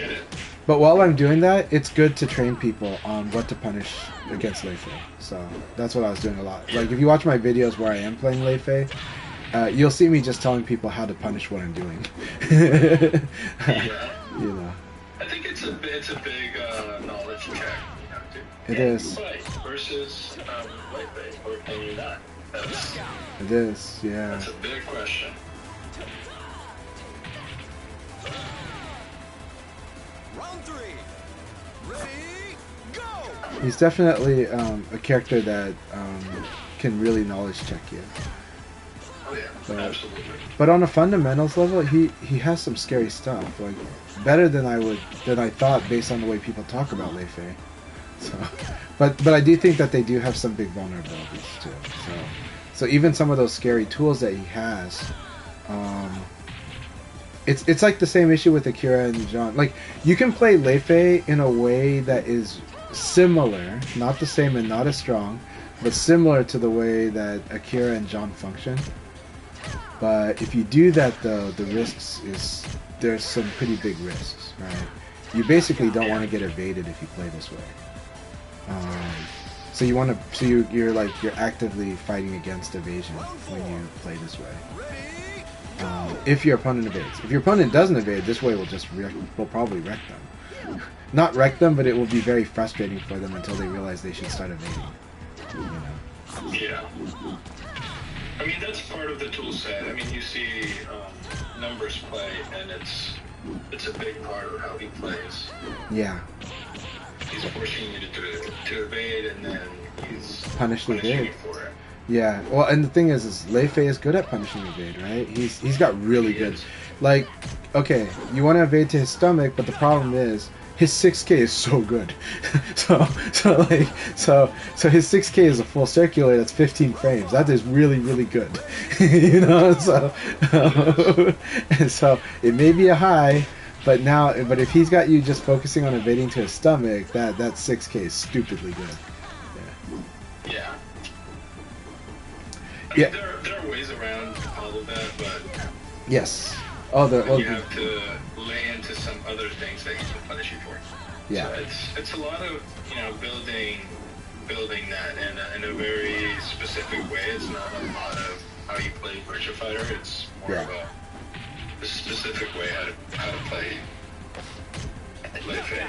But while I'm doing that, it's good to train people on what to punish against Lei Fei. So that's what I was doing a lot. Like if you watch my videos where I am playing Lei Fei, you'll see me just telling people how to punish what I'm doing. Yeah. You know. I think it's a big knowledge check. It is. Play versus Lei Fei, or can you not? It is. Yeah. That's a big question. Round three. Ready? Go! He's definitely a character that can really knowledge check you. Oh yeah, But- absolutely. But on a fundamentals level, he has some scary stuff. Like better than I thought based on the way people talk about Lei Fei. So, but I do think that they do have some big vulnerabilities too. So even some of those scary tools that he has, it's like the same issue with Akira and John. Like you can play Lei Fei in a way that is similar, not the same and not as strong, but similar to the way that Akira and John function. But if you do that though, the risks is there's some pretty big risks, right? You basically don't want to get evaded if you play this way. So you want to, so you're actively fighting against evasion when you play this way. If your opponent evades. If your opponent doesn't evade, this way will probably wreck them. Not wreck them, but it will be very frustrating for them until they realize they should start evading. You know? Yeah. I mean, that's part of the tool set. I mean, you see numbers play, and it's a big part of how he plays. Yeah. He's forcing you to evade, and then he's Punish the punishing evade. you for it. Yeah, well, and the thing is Lei Fei is good at punishing evade, right? He's got really He good, is. like, okay, you want to evade to his stomach, but the problem is his 6K is so good. so his 6K is a full circular that's 15 frames. That is really, really good. You know, and so it may be a high, but if he's got you just focusing on evading to his stomach, that 6K is stupidly good. Yeah. I Yeah. mean, there are ways around all of that, but Yes. you have to lay into some other things that he can punish you for. Yeah. So it's a lot of building that in a very specific way. It's not a lot of how you play Virtua Fighter. It's more of a specific way how to play Lei Fei.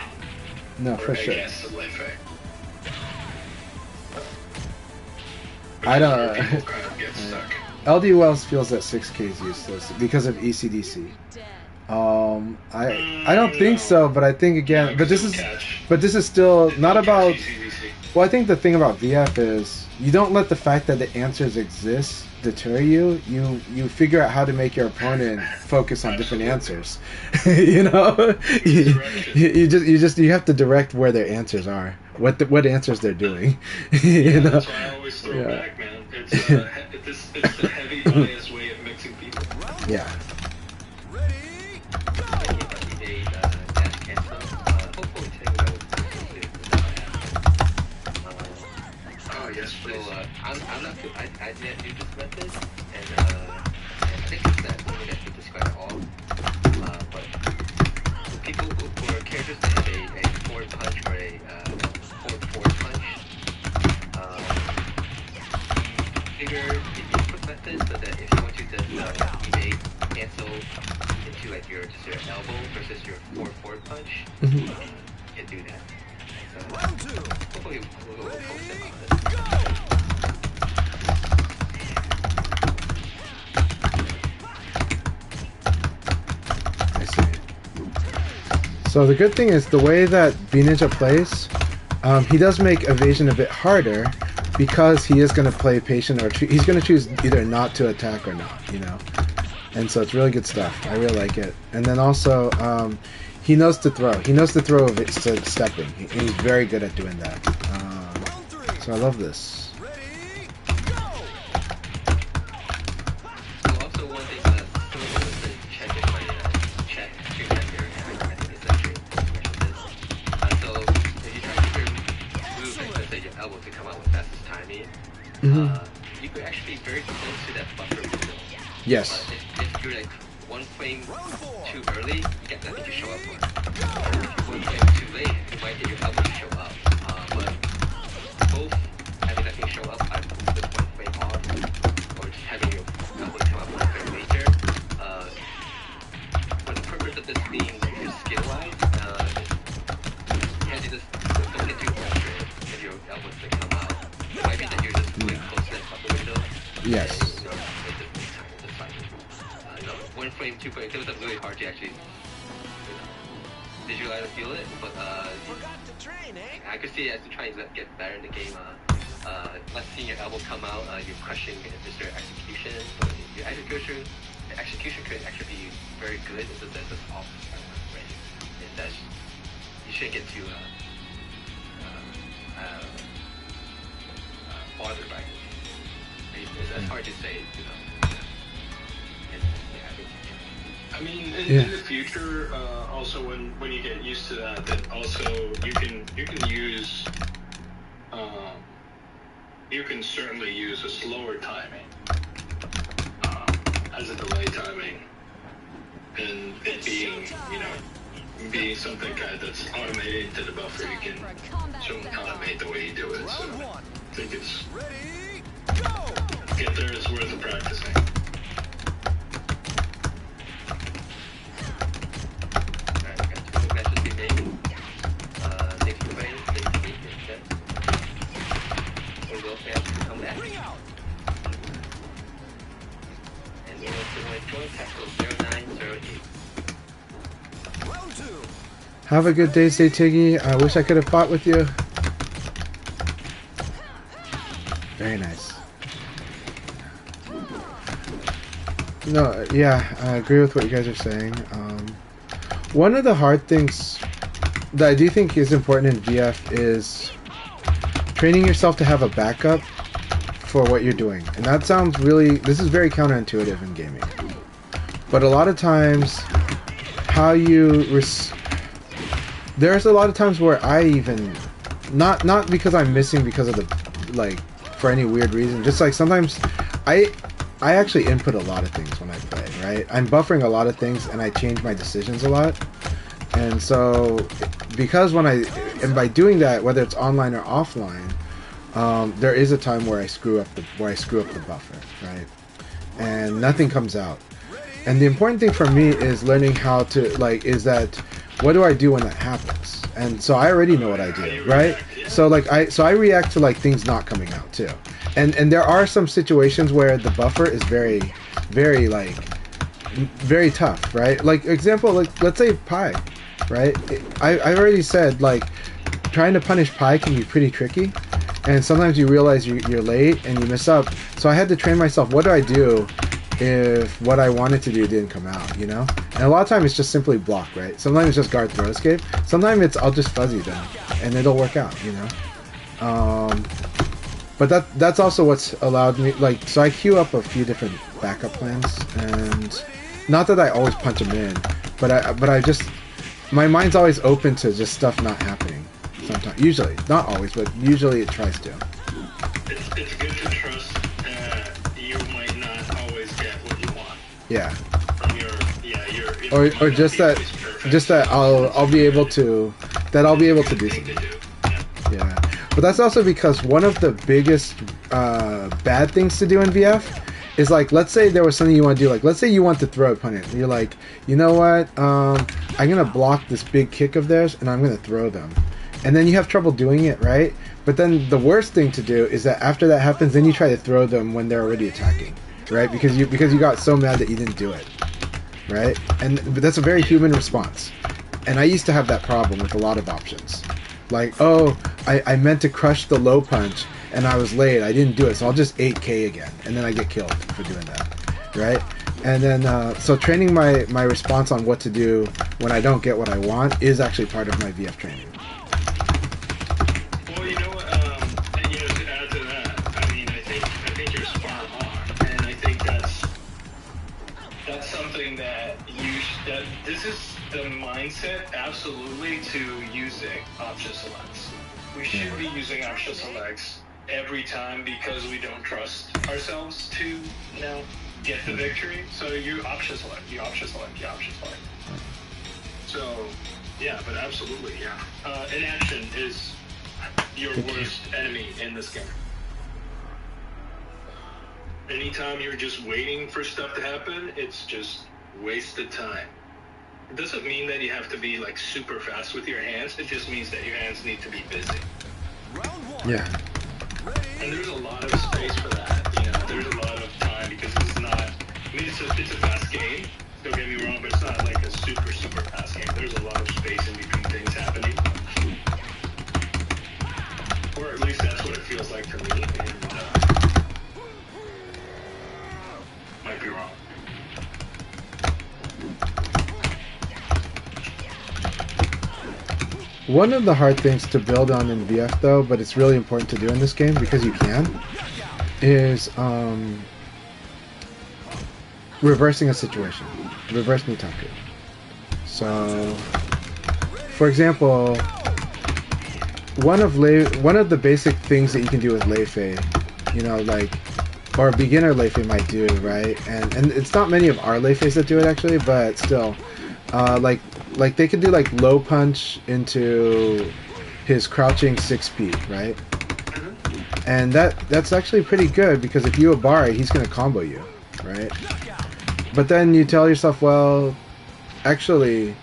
No, Or for sure. against the Lei Fei. I don't. Where people kind of get stuck. LD Wells feels that 6K is useless because of ECDC. I don't think so, but I think again, Yeah, but this is catch. still not about. CCDC. Well, I think the thing about VF is you don't let the fact that the answers exist deter you. You figure out how to make your opponent focus on different answers. You know, you have to direct where their answers are, what answers they're doing. You know, That's why I always throw back, man. It's the heavy bias way of mixing people. yeah. Ready, go! Oh yes, So please. I'm not too, I didn't do this method, and I think it's that something that should describe all. But people for characters that have a forward punch or a forward punch, figure the input method so that if you want to just evade, cancel into like your elbow versus your forward punch, you can do that. So Round two, hopefully we'll post them on this. go! I see. So the good thing is the way that B Ninja plays, he does make evasion a bit harder because he is going to play patient or he's going to choose either not to attack or not, you know. And so it's really good stuff. I really like it. And then also, he knows to throw. He knows to throw stepping. He's very good at doing that. Round three, So I love this. ready, go! So also one thing, someone wants to check if my chat stream back here, and I think it's actually so if you try to keep your movement, let's say your elbow to come out with fastest timing, you could actually be very close to that buffer window. Yes. But if you're like one frame Round four, too early, you get nothing to show up for. go! If you're one frame too late, you might get your elbow to show up. But both having nothing show up and with one frame off, or just having your elbow come up one frame later, for the purpose of this being your skill-wise, you just don't get too frustrated if your elbows to come out. It might be that you're just really close to that buffer window. Yes. And, it just takes time to fight. One frame, 2 frame, it's really hard to actually visualize and feel it, but Forgot to train, eh? I could see it as you try to get better in the game. Let's see your elbow come out, you're crushing just your execution. But your execution could actually be very good. It's just that it's off right? And that's, you shouldn't get too bothered by it. It's hard to say, you know. I mean, in Yeah. the future, also when you get used to that also you can use, you can certainly use a slower timing has a delay timing, and it being, being something that's automated to the buffer, you can sort of automate the way you do it. So I think it's Ready, go! get there is worth the practicing. Alright, got 2 more matches remaining. Thank you very much. We will have to come back. Bring out! And we will do a joint tackle 0908. Round 2. Have a good day, Stay Tiggy. I wish I could have fought with you. Very nice. No, yeah, I agree with what you guys are saying. One of the hard things that I do think is important in VF is training yourself to have a backup for what you're doing. And that sounds really, this is very counterintuitive in gaming. But a lot of times, how you, there's a lot of times where I even, not because I'm missing because of the, like, for any weird reason, just like sometimes I actually input a lot of things when I play, right? I'm buffering a lot of things and I change my decisions a lot. And so, because and by doing that, whether it's online or offline, there is a time where I screw up the buffer, right? And nothing comes out. And the important thing for me is learning how to, is that, what do I do when that happens? And so I already know what I do, right? So I react to things not coming out too. And there are some situations where the buffer is very, very very tough, right? Example, let's say Pi, right? I already said trying to punish Pi can be pretty tricky, and sometimes you realize you're late and you mess up. So I had to train myself. What do I do if what I wanted to do didn't come out, And a lot of times it's just simply block, right? Sometimes it's just guard throw escape. Sometimes I'll just fuzzy them, and it'll work out, But that's also what's allowed me, so I queue up a few different backup plans, and not that I always punch them in, but I just, my mind's always open to just stuff not happening. Sometimes, usually, not always, but usually it tries to. It's good to trust that you might not always get what you want. Yeah. From your Or just that I'll be able to do something. Yeah. But that's also because one of the biggest bad things to do in VF is let's say there was something you want to do, let's say you want to throw a opponent. You're like, you know what? I'm gonna block this big kick of theirs and I'm gonna throw them. And then you have trouble doing it, right? But then the worst thing to do is that after that happens, then you try to throw them when they're already attacking, right? Because you got so mad that you didn't do it, right? But that's a very human response. And I used to have that problem with a lot of options. I meant to crush the low punch and I was late. I didn't do it, so I'll just 8K again, and then I get killed for doing that, right? And then so training my response on what to do when I don't get what I want is actually part of my VF training. Well, you know what? And, to add to that, I mean, I think you're spot on, and I think that's something that this is the mindset absolutely to using option selects. We should be using option selects every time because we don't trust ourselves to get the victory. So you option select, you option select, you option select. So yeah, but absolutely, yeah. Inaction is your worst enemy in this game. Anytime you're just waiting for stuff to happen, it's just wasted time. It doesn't mean that you have to be super fast with your hands. It just means that your hands need to be busy. Round 1. Yeah. And there's a lot of space for that. There's a lot of time because it's not. I mean, it's a fast game. Don't get me wrong, but it's not a super fast game. There's a lot of space in between things happening, or at least that's what it feels like to me. And might be wrong. One of the hard things to build on in VF though, but it's really important to do in this game because you can, is reversing a situation. Reverse Mitaku. So, for example, one of the basic things that you can do with Lei Fei, or a beginner Leifei might do, right? And it's not many of our Leifeis that do it actually, but still, like they could do like low punch into his crouching 6P, right? And that's actually pretty good because if you Abari, he's gonna combo you, right? But then you tell yourself, well, actually,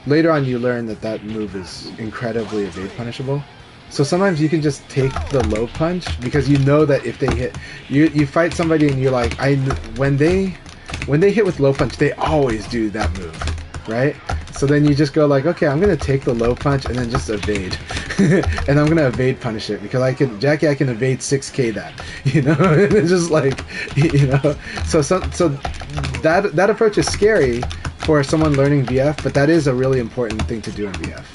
later on you learn that that move is incredibly evade punishable. So sometimes you can just take the low punch because you know that if they hit, you fight somebody and you're like, when they hit with low punch, they always do that move, right? So then you just go like, okay, I'm gonna take the low punch and then just evade, and I'm gonna evade punish it because I can evade 6K that, you know. It's just like, you know, so that approach is scary for someone learning VF, but that is a really important thing to do in VF.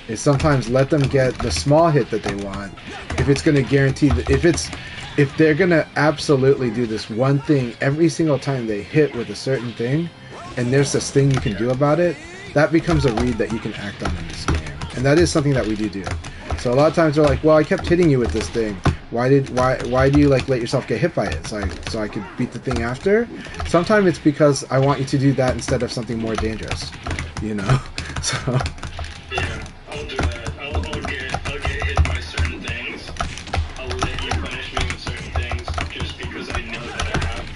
Is sometimes let them get the small hit that they want if it's going to guarantee that if they're going to absolutely do this one thing every single time they hit with a certain thing and there's this thing you can do about it, that becomes a read that you can act on in this game. And that is something that we do. So a lot of times they're like, well, I kept hitting you with this thing. Why do you like let yourself get hit by it? So I could beat the thing after? Sometimes it's because I want you to do that instead of something more dangerous, you know? So Yeah, I'll do that. I'll get hit by certain things. I'll let you punish me with certain things just because I know that I have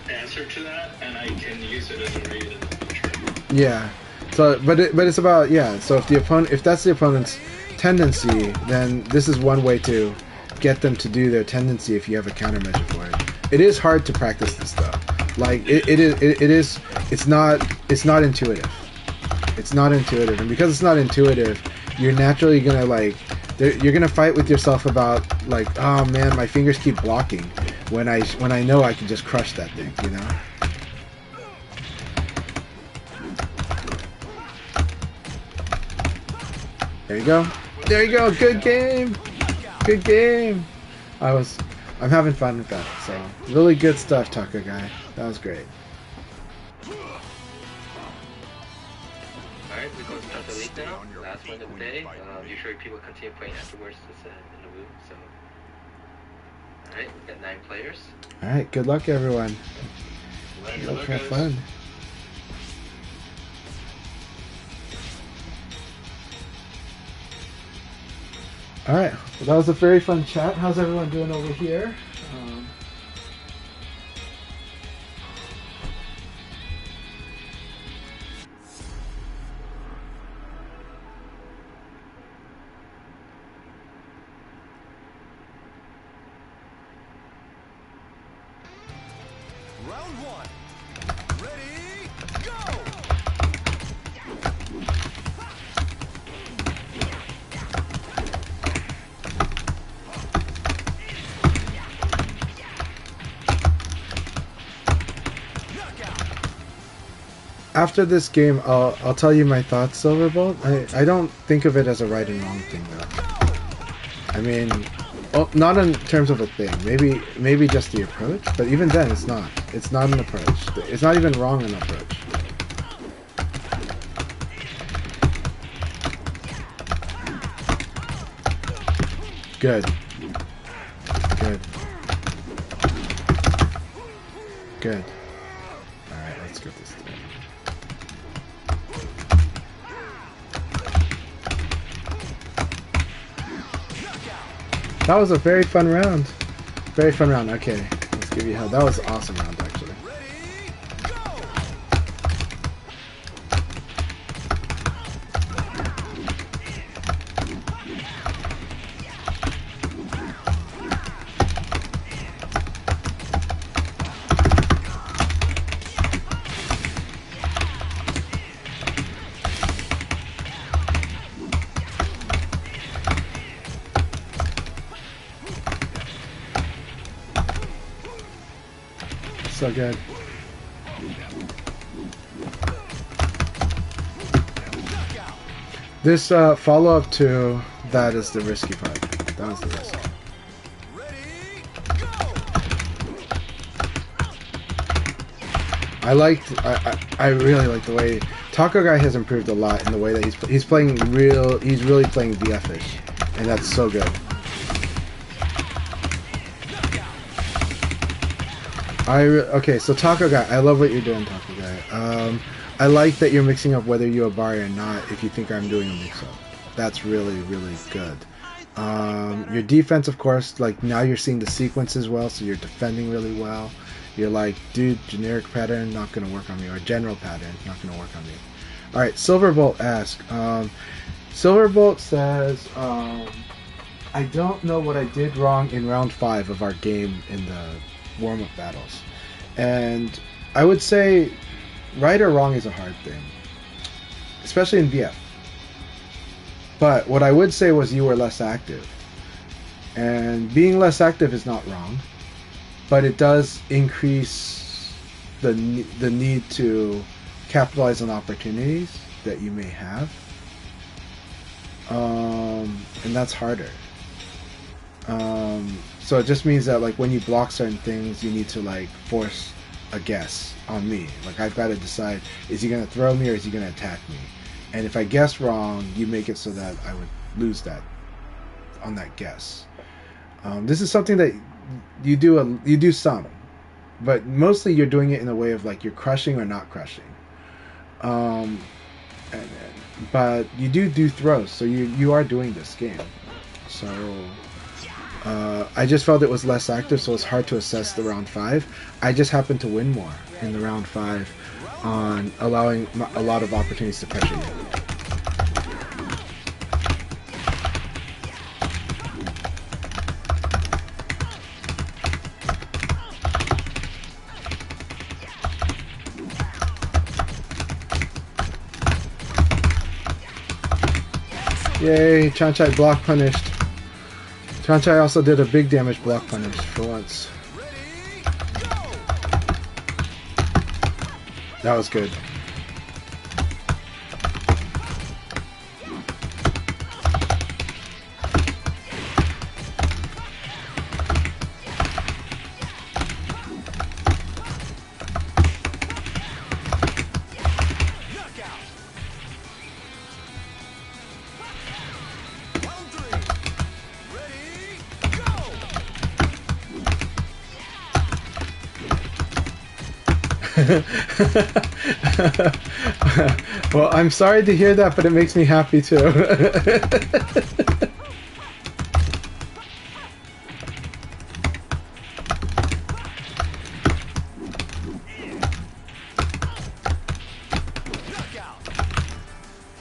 the answer to that and I can use it as a read in the future. yeah. So but it's about, yeah, so if that's the opponent's tendency, then this is one way to get them to do their tendency if you have a countermeasure for it. It is hard to practice this though. Like it's not intuitive. It's not intuitive, and because it's not intuitive, you're naturally gonna you're gonna fight with yourself about like, oh man, my fingers keep blocking when I know I can just crush that thing, you know. There you go. There you go. Good game. Good game. I'm having fun with that. So really good stuff, Tucker guy. That was great. Alright, we're going to start the league now. Last one of the day. Usually people continue playing afterwards in the room, so. Alright, we got 9 players. Alright, good luck everyone. Good Let's luck, have guys. fun. Alright, well, that was a very fun chat. How's everyone doing over here? Round 1. Ready, go! After this game, I'll tell you my thoughts, Silverbolt. I don't think of it as a right and wrong thing though. I mean, not in terms of a thing. Maybe just the approach, but even then, it's not. It's not an approach. It's not even wrong an approach. Good. Good. Good. Alright, let's get this thing. That was a very fun round. Very fun round. Okay, let's give you hell. That was an awesome round, actually. Ready, go! So good. This follow-up to that is the risky part. That was the risk. Ready, go! I really like the way Taco Guy has improved a lot in the way that he's playing he's really playing VF-ish, and that's so good. Okay, so Taco Guy, I love what you're doing, Taco Guy. I like that you're mixing up whether you Abari or not if you think I'm doing a mix-up. That's really, really good. Your defense, of course, like now you're seeing the sequence as well, so you're defending really well. You're like, dude, generic pattern, not going to work on me, or general pattern, not going to work on me. Alright, Silverbolt asks, Silverbolt says, I don't know what I did wrong in round 5 of our game in the warm-up battles. And I would say right or wrong is a hard thing, especially in VF. But what I would say was you were less active. And being less active is not wrong, but it does increase the need to capitalize on opportunities that you may have. And that's harder. So it just means that like when you block certain things, you need to like force a guess on me. Like I've got to decide, is he going to throw me or is he going to attack me? And if I guess wrong, you make it so that I would lose that on that guess. This is something that you do some, but mostly you're doing it in a way of like you're crushing or not crushing. But you do throws, so you are doing this game. So I just felt it was less active, so it's hard to assess the round 5. I just happened to win more in the round 5 on allowing a lot of opportunities to pressure you. Yay, Chanchai block punished. Chanchai also did a big damage block punish for once. That was good. Well, I'm sorry to hear that, but it makes me happy too.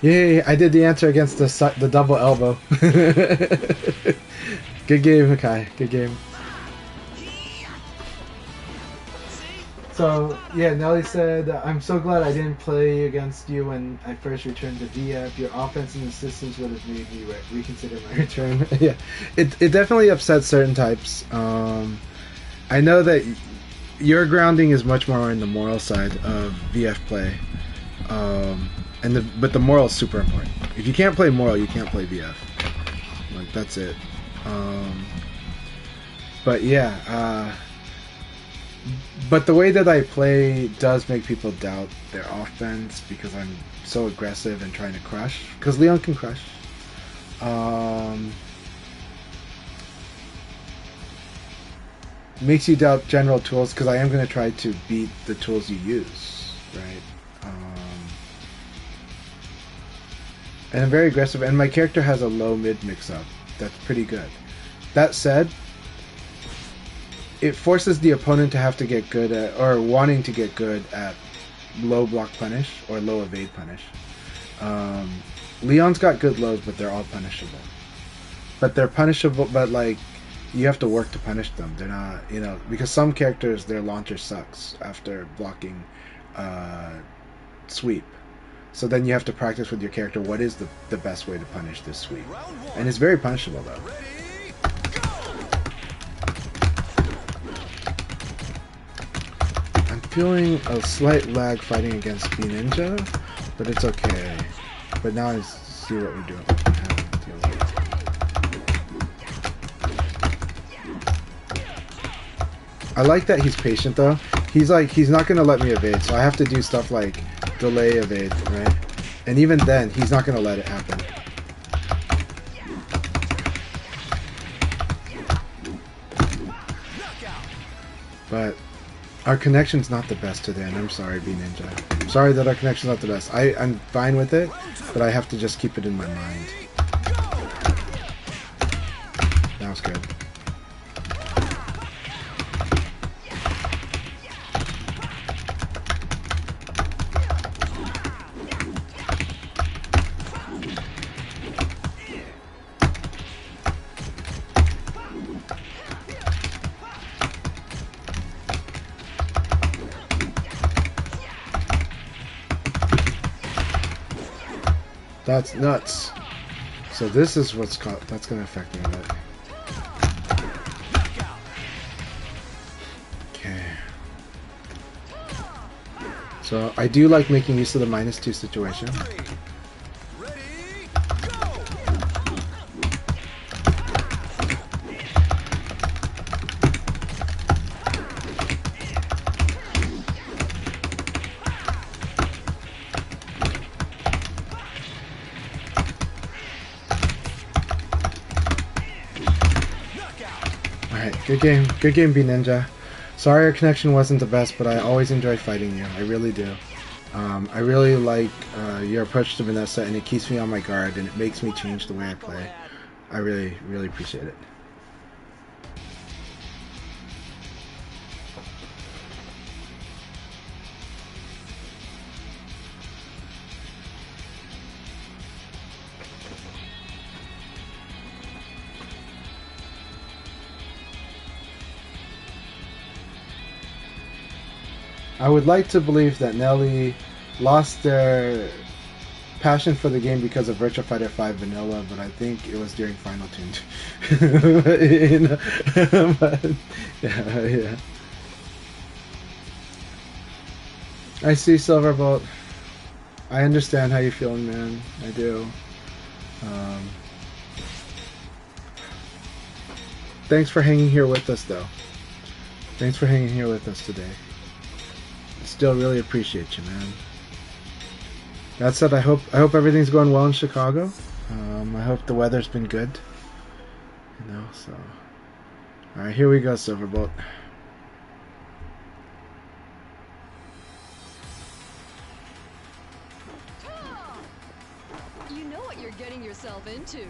Yay, I did the answer against the double elbow. Good game, Akai. Good game. So, yeah, Nelly said, I'm so glad I didn't play against you when I first returned to VF. Your offense and assistance would have made me reconsider my return. Yeah, it definitely upsets certain types. I know that your grounding is much more in the moral side of VF play. But the moral is super important. If you can't play moral, you can't play VF. Like, that's it. But yeah, but the way that I play does make people doubt their offense because I'm so aggressive and trying to crush. Because Leon can crush. Makes you doubt general tools because I am going to try to beat the tools you use, right? And I'm very aggressive, and my character has a low mid mix-up. That's pretty good. That said, it forces the opponent to have to get good at, or wanting to get good at, low block punish or low evade punish. Leon's got good lows, but they're all punishable. But they're punishable, but like, you have to work to punish them. They're not, because some characters, their launcher sucks after blocking sweep. So then you have to practice with your character what is the best way to punish this sweep. And it's very punishable though. I'm feeling a slight lag fighting against B Ninja, but it's okay. But now I see what we're doing. I like that he's patient though. He's not gonna let me evade, so I have to do stuff like delay evade, right? And even then, he's not gonna let it happen. But Our connection's not the best today, and I'm sorry, B Ninja. I'm sorry that our connection's not the best. I'm fine with it, but I have to just keep it in my mind. That was good. That's nuts. So this is what's that's going to affect me a bit. Okay. So I do like making use of the -2 situation. Ready, Alright, good game. Good game, B Ninja. Sorry our connection wasn't the best, but I always enjoy fighting you. I really do. I really like your approach to Vanessa, and it keeps me on my guard, and it makes me change the way I play. I really, really appreciate it. I would like to believe that Nelly lost their passion for the game because of Virtua Fighter 5 Vanilla, but I think it was during Final Tune. But, yeah. I see, Silverbolt. I understand how you're feeling, man. I do. Thanks for hanging here with us, though. Thanks for hanging here with us today. Still really appreciate you, man. That said, I hope everything's going well in Chicago. I hope the weather's been good. You know, so. Alright, here we go, Silverbolt. You know what you're getting yourself into.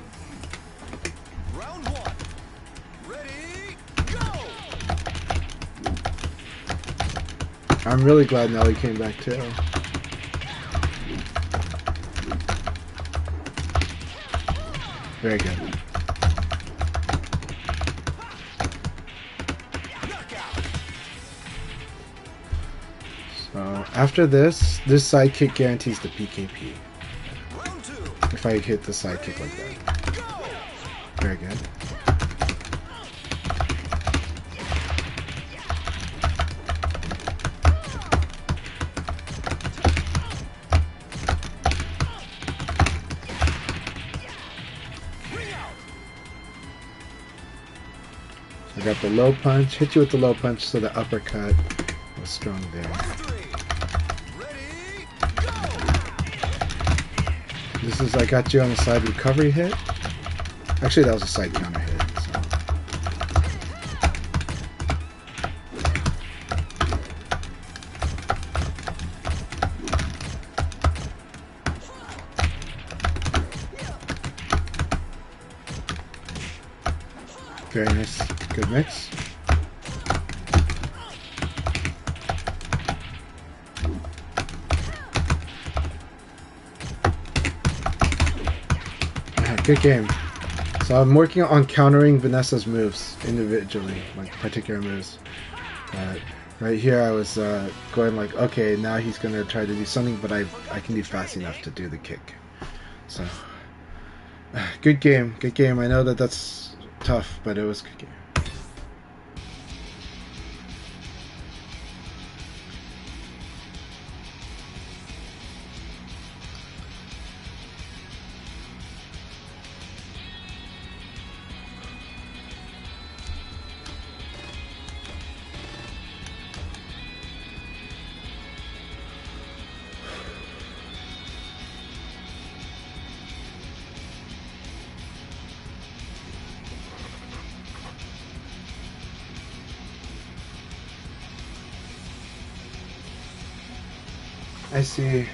round one. Ready, go! I'm really glad Nelly came back too. Very good. So after this sidekick guarantees the PKP. Round two. If I hit the sidekick like that. Go! Very good. I got the low punch, hit you with the low punch, so the uppercut was strong there. Round three. Ready, go! This is, I got you on the side recovery hit. Actually, that was a side counter hit. So. Very nice. Good mix. Good game. So I'm working on countering Vanessa's moves individually, like particular moves. But right here I was going like, okay, now he's going to try to do something, but I can do fast enough to do the kick. So, good game. Good game. I know that that's tough, but it was a good game. I see.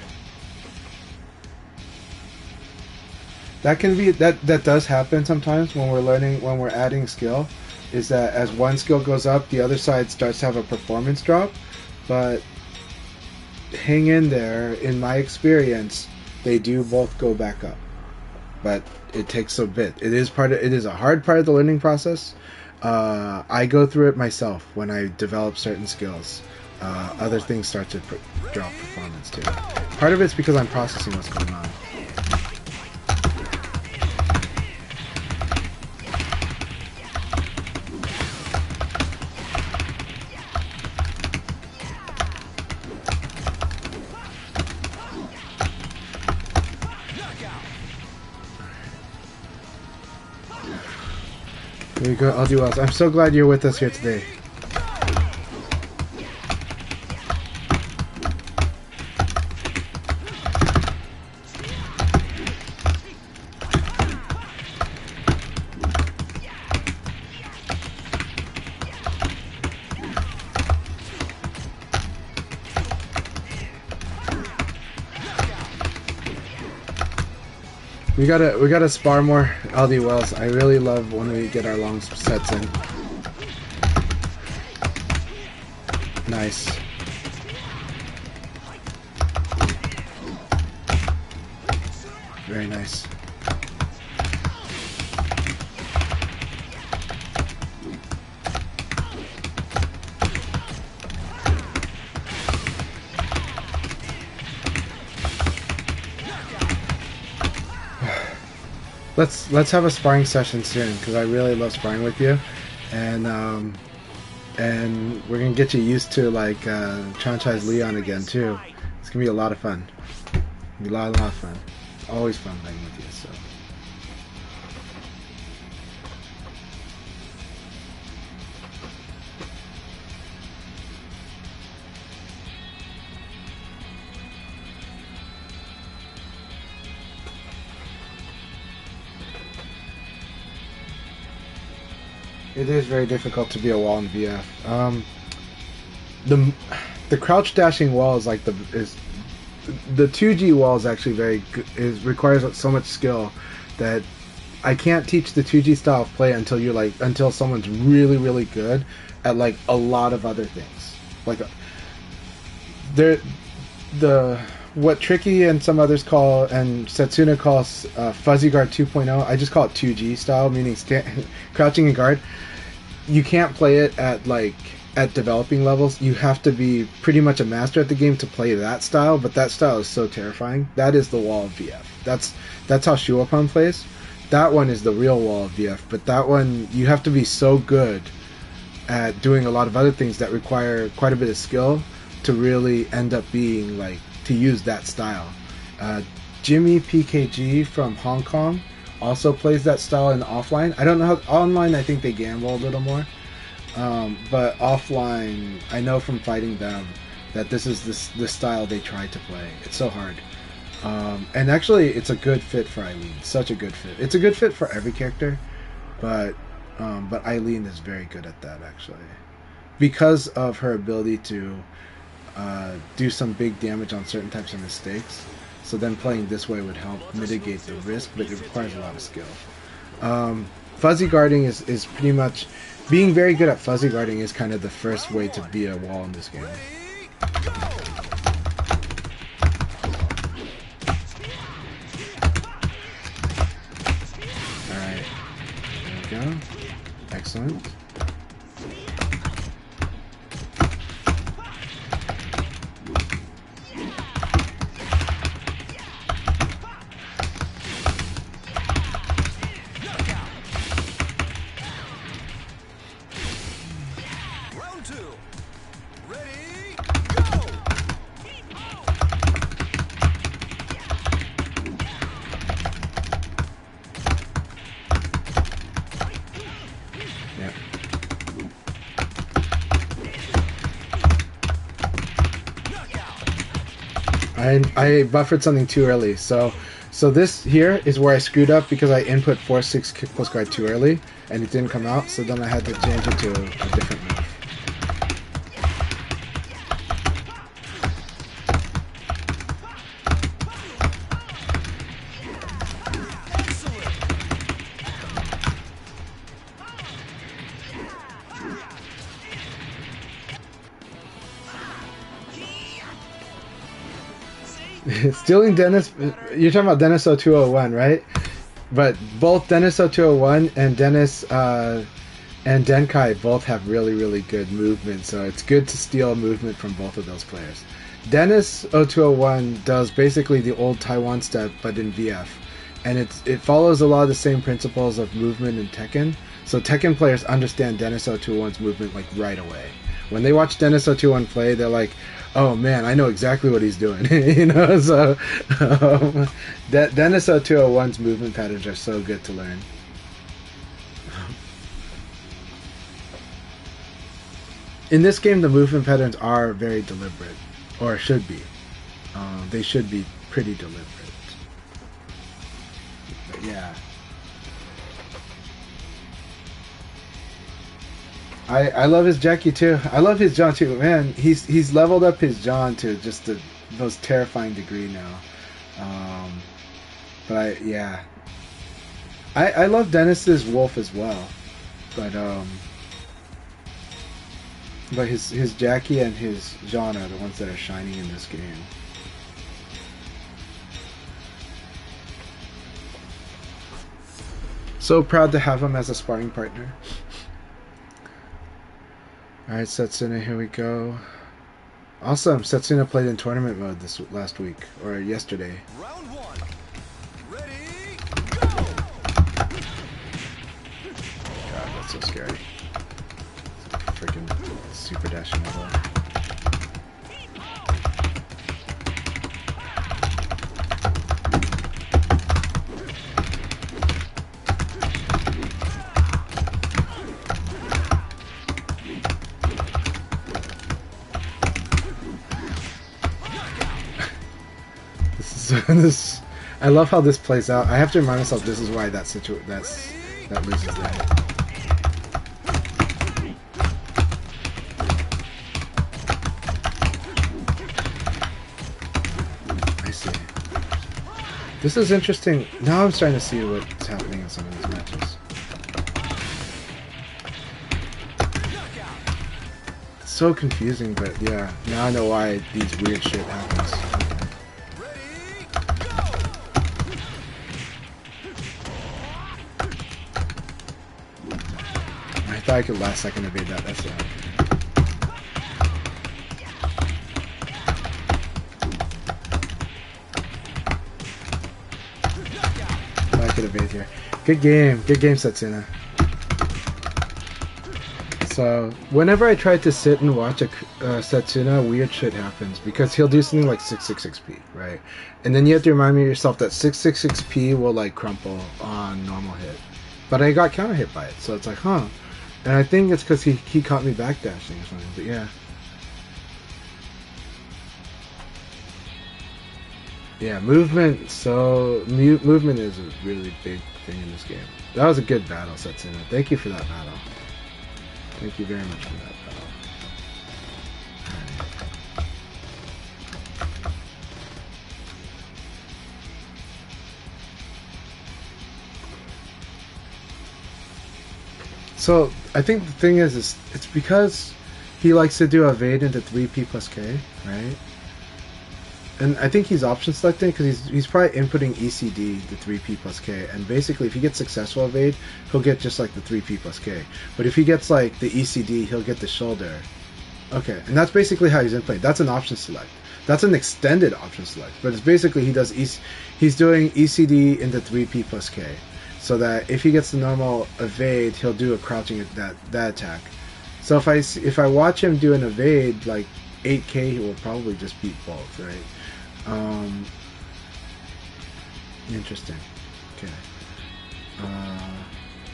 That can be that does happen sometimes when we're adding skill, is that as one skill goes up, the other side starts to have a performance drop. But hang in there. In my experience, they do both go back up. But it takes a bit. It is a hard part of the learning process. I go through it myself when I develop certain skills. Other things start to drop performance too. Part of it's because I'm processing what's going on. There you go, I'll do well. I'm so glad you're with us here today. We gotta spar more LD Wells. I really love when we get our long sets in. Nice. Very nice. Let's have a sparring session soon, because I really love sparring with you, and we're gonna get you used to like Chanchai's Leon again too. It's gonna be a lot of fun. It'll be a lot of fun. Always fun playing with you. So. It is very difficult to be a wall in VF. The crouch dashing wall is like the 2G wall is actually very good. It requires so much skill that I can't teach the 2G style of play until someone's really good at like a lot of other things. Like what Tricky and some others call, and Setsuna calls Fuzzy Guard 2.0. I just call it 2G style, meaning crouching and guard. You can't play it at developing levels. You have to be pretty much a master at the game to play that style, but that style is so terrifying. That is the wall of VF. That's how Shuopan plays. That one is the real wall of VF, but that one you have to be so good at doing a lot of other things that require quite a bit of skill to really end up being like to use that style. Jimmy PKG from Hong Kong also plays that style in offline. I don't know how online. I think they gamble a little more, but offline, I know from fighting them that this is the style they try to play. It's so hard, and actually, it's a good fit for Eileen. Such a good fit. It's a good fit for every character, but Eileen is very good at that actually, because of her ability to do some big damage on certain types of mistakes. So then playing this way would help mitigate the risk, but it requires a lot of skill. Fuzzy guarding is pretty much... Being very good at fuzzy guarding is kind of the first way to be a wall in this game. Alright. There we go. Excellent. I buffered something too early, so this here is where I screwed up because I input 4-6 kick plus guard too early and it didn't come out, so then I had to change it to a different move. Stealing Dennis, you're talking about Dennis 0201, right? But both Dennis 0201 and Dennis and Denkai both have really, really good movement, so it's good to steal movement from both of those players. Dennis 0201 does basically the old Taiwan step, but in VF, and it follows a lot of the same principles of movement in Tekken. So Tekken players understand Dennis 0201's movement like right away. When they watch Dennis 021 play, they're like, "Oh man, I know exactly what he's doing." You know, so Dennis 0201's movement patterns are so good to learn. In this game, the movement patterns are very deliberate, or should be. They should be pretty deliberate. But yeah. I love his Jackie too. I love his John too. Man, he's leveled up his John to just the most terrifying degree now. But I love Dennis's Wolf as well. But his Jackie and his John are the ones that are shining in this game. So proud to have him as a sparring partner. Alright, Setsuna, here we go. Awesome, Setsuna played in tournament mode this last week, or yesterday. Round one. Ready, go! God, that's so scary. Freaking super dashing level. This, I love how this plays out. I have to remind myself this is why that loses there. I see. This is interesting. Now I'm starting to see what's happening in some of these matches. It's so confusing, but yeah, now I know why these weird shit happens. I thought I could last second evade that. That's sad. I could evade here. Good game, Setsuna. So whenever I try to sit and watch a Setsuna, weird shit happens because he'll do something like 666p, right? And then you have to remind me yourself that 666p will like crumple on normal hit, but I got counter hit by it, so it's like, huh. And I think it's because he caught me backdashing or something, but yeah. Yeah, movement, so movement is a really big thing in this game. That was a good battle, Setsuna. Thank you for that battle. Thank you very much for that battle. So I think the thing is it's because he likes to do evade into 3p plus k, right? And I think he's option selecting because he's probably inputting ECD, the 3p plus k, and basically if he gets successful evade, he'll get just like the 3p plus k. But if he gets like the ECD, he'll get the shoulder. Okay, and that's basically how he's inputting. That's an option select. That's an extended option select, but it's basically he's doing ECD into 3p plus k. So that if he gets the normal evade, he'll do a crouching that attack. So if I watch him do an evade like 8k, he will probably just beat both, right? Interesting. Okay.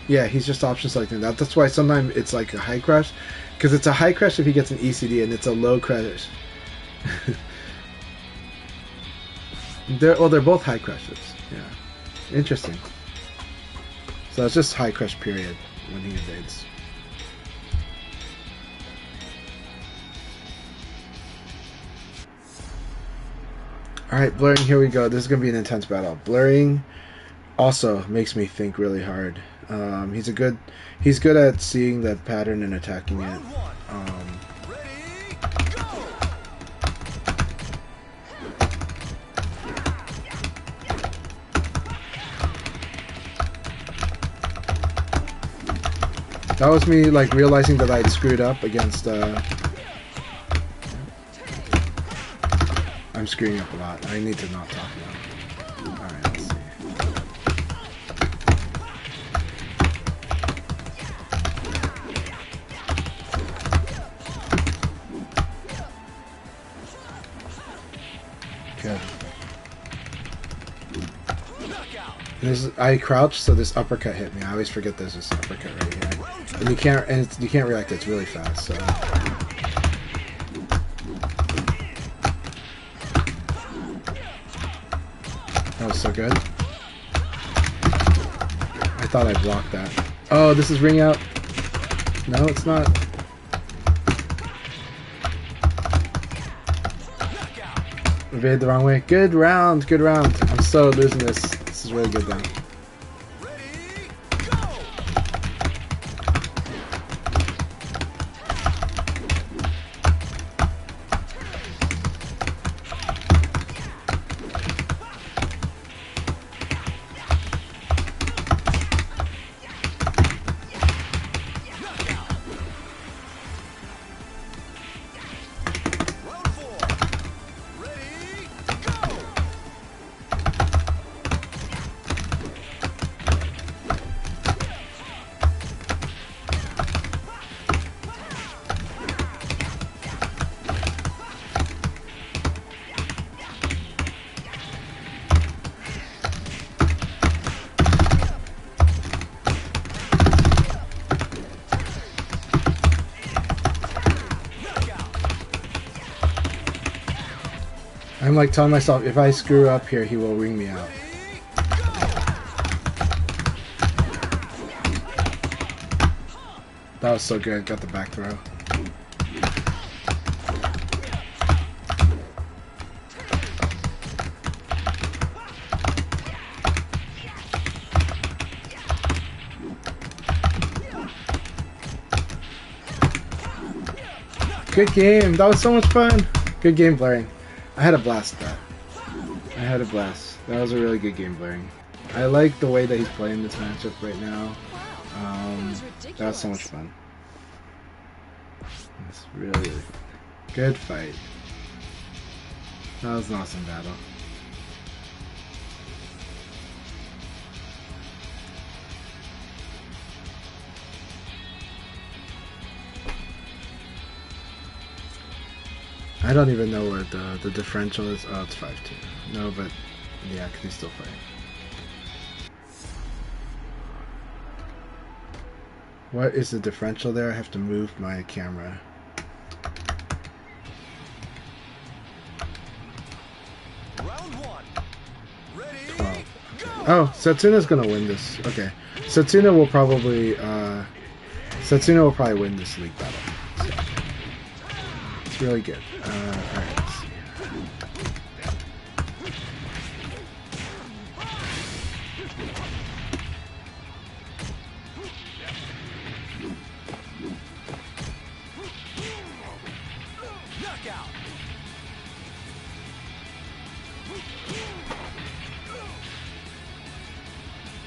Yeah, he's just option selecting that. That's why sometimes it's like a high crash, because it's a high crash if he gets an ECD, and it's a low crash. They're both high crashes. Yeah. Interesting. So it's just high crash period when he evades. Alright, blurring, here we go. This is going to be an intense battle. Blurring also makes me think really hard. He's good at seeing the pattern and attacking it. That was me like realizing that I'd screwed up against. I'm screwing up a lot. I need to not talk now. All right, let's see. Good. I crouched, so this uppercut hit me. I always forget there's this uppercut right here, and you can't react. It's really fast. So that was so good. I thought I blocked that. Oh, this is ring out. No, it's not. Evade the wrong way. Good round. Good round. I'm so losing this. This is really good now. I'm like telling myself, if I screw up here, he will ring me out. That was so good. Got the back throw. Good game. That was so much fun. Good game, Blaring. I had a blast with that. I had a blast. That was a really good game, Blaring. I like the way that he's playing this matchup right now. That was so much fun. It's really, really fun. Good fight. That was an awesome battle. I don't even know what the differential is. Oh, it's 5-2. No, but yeah, because he's still fighting. What is the differential there? I have to move my camera. Round one. Ready? 12. Okay. Oh, Setsuna's gonna win this. Okay, Setsuna will probably win this league battle. So, it's really good. Alright, let's see. Knockout.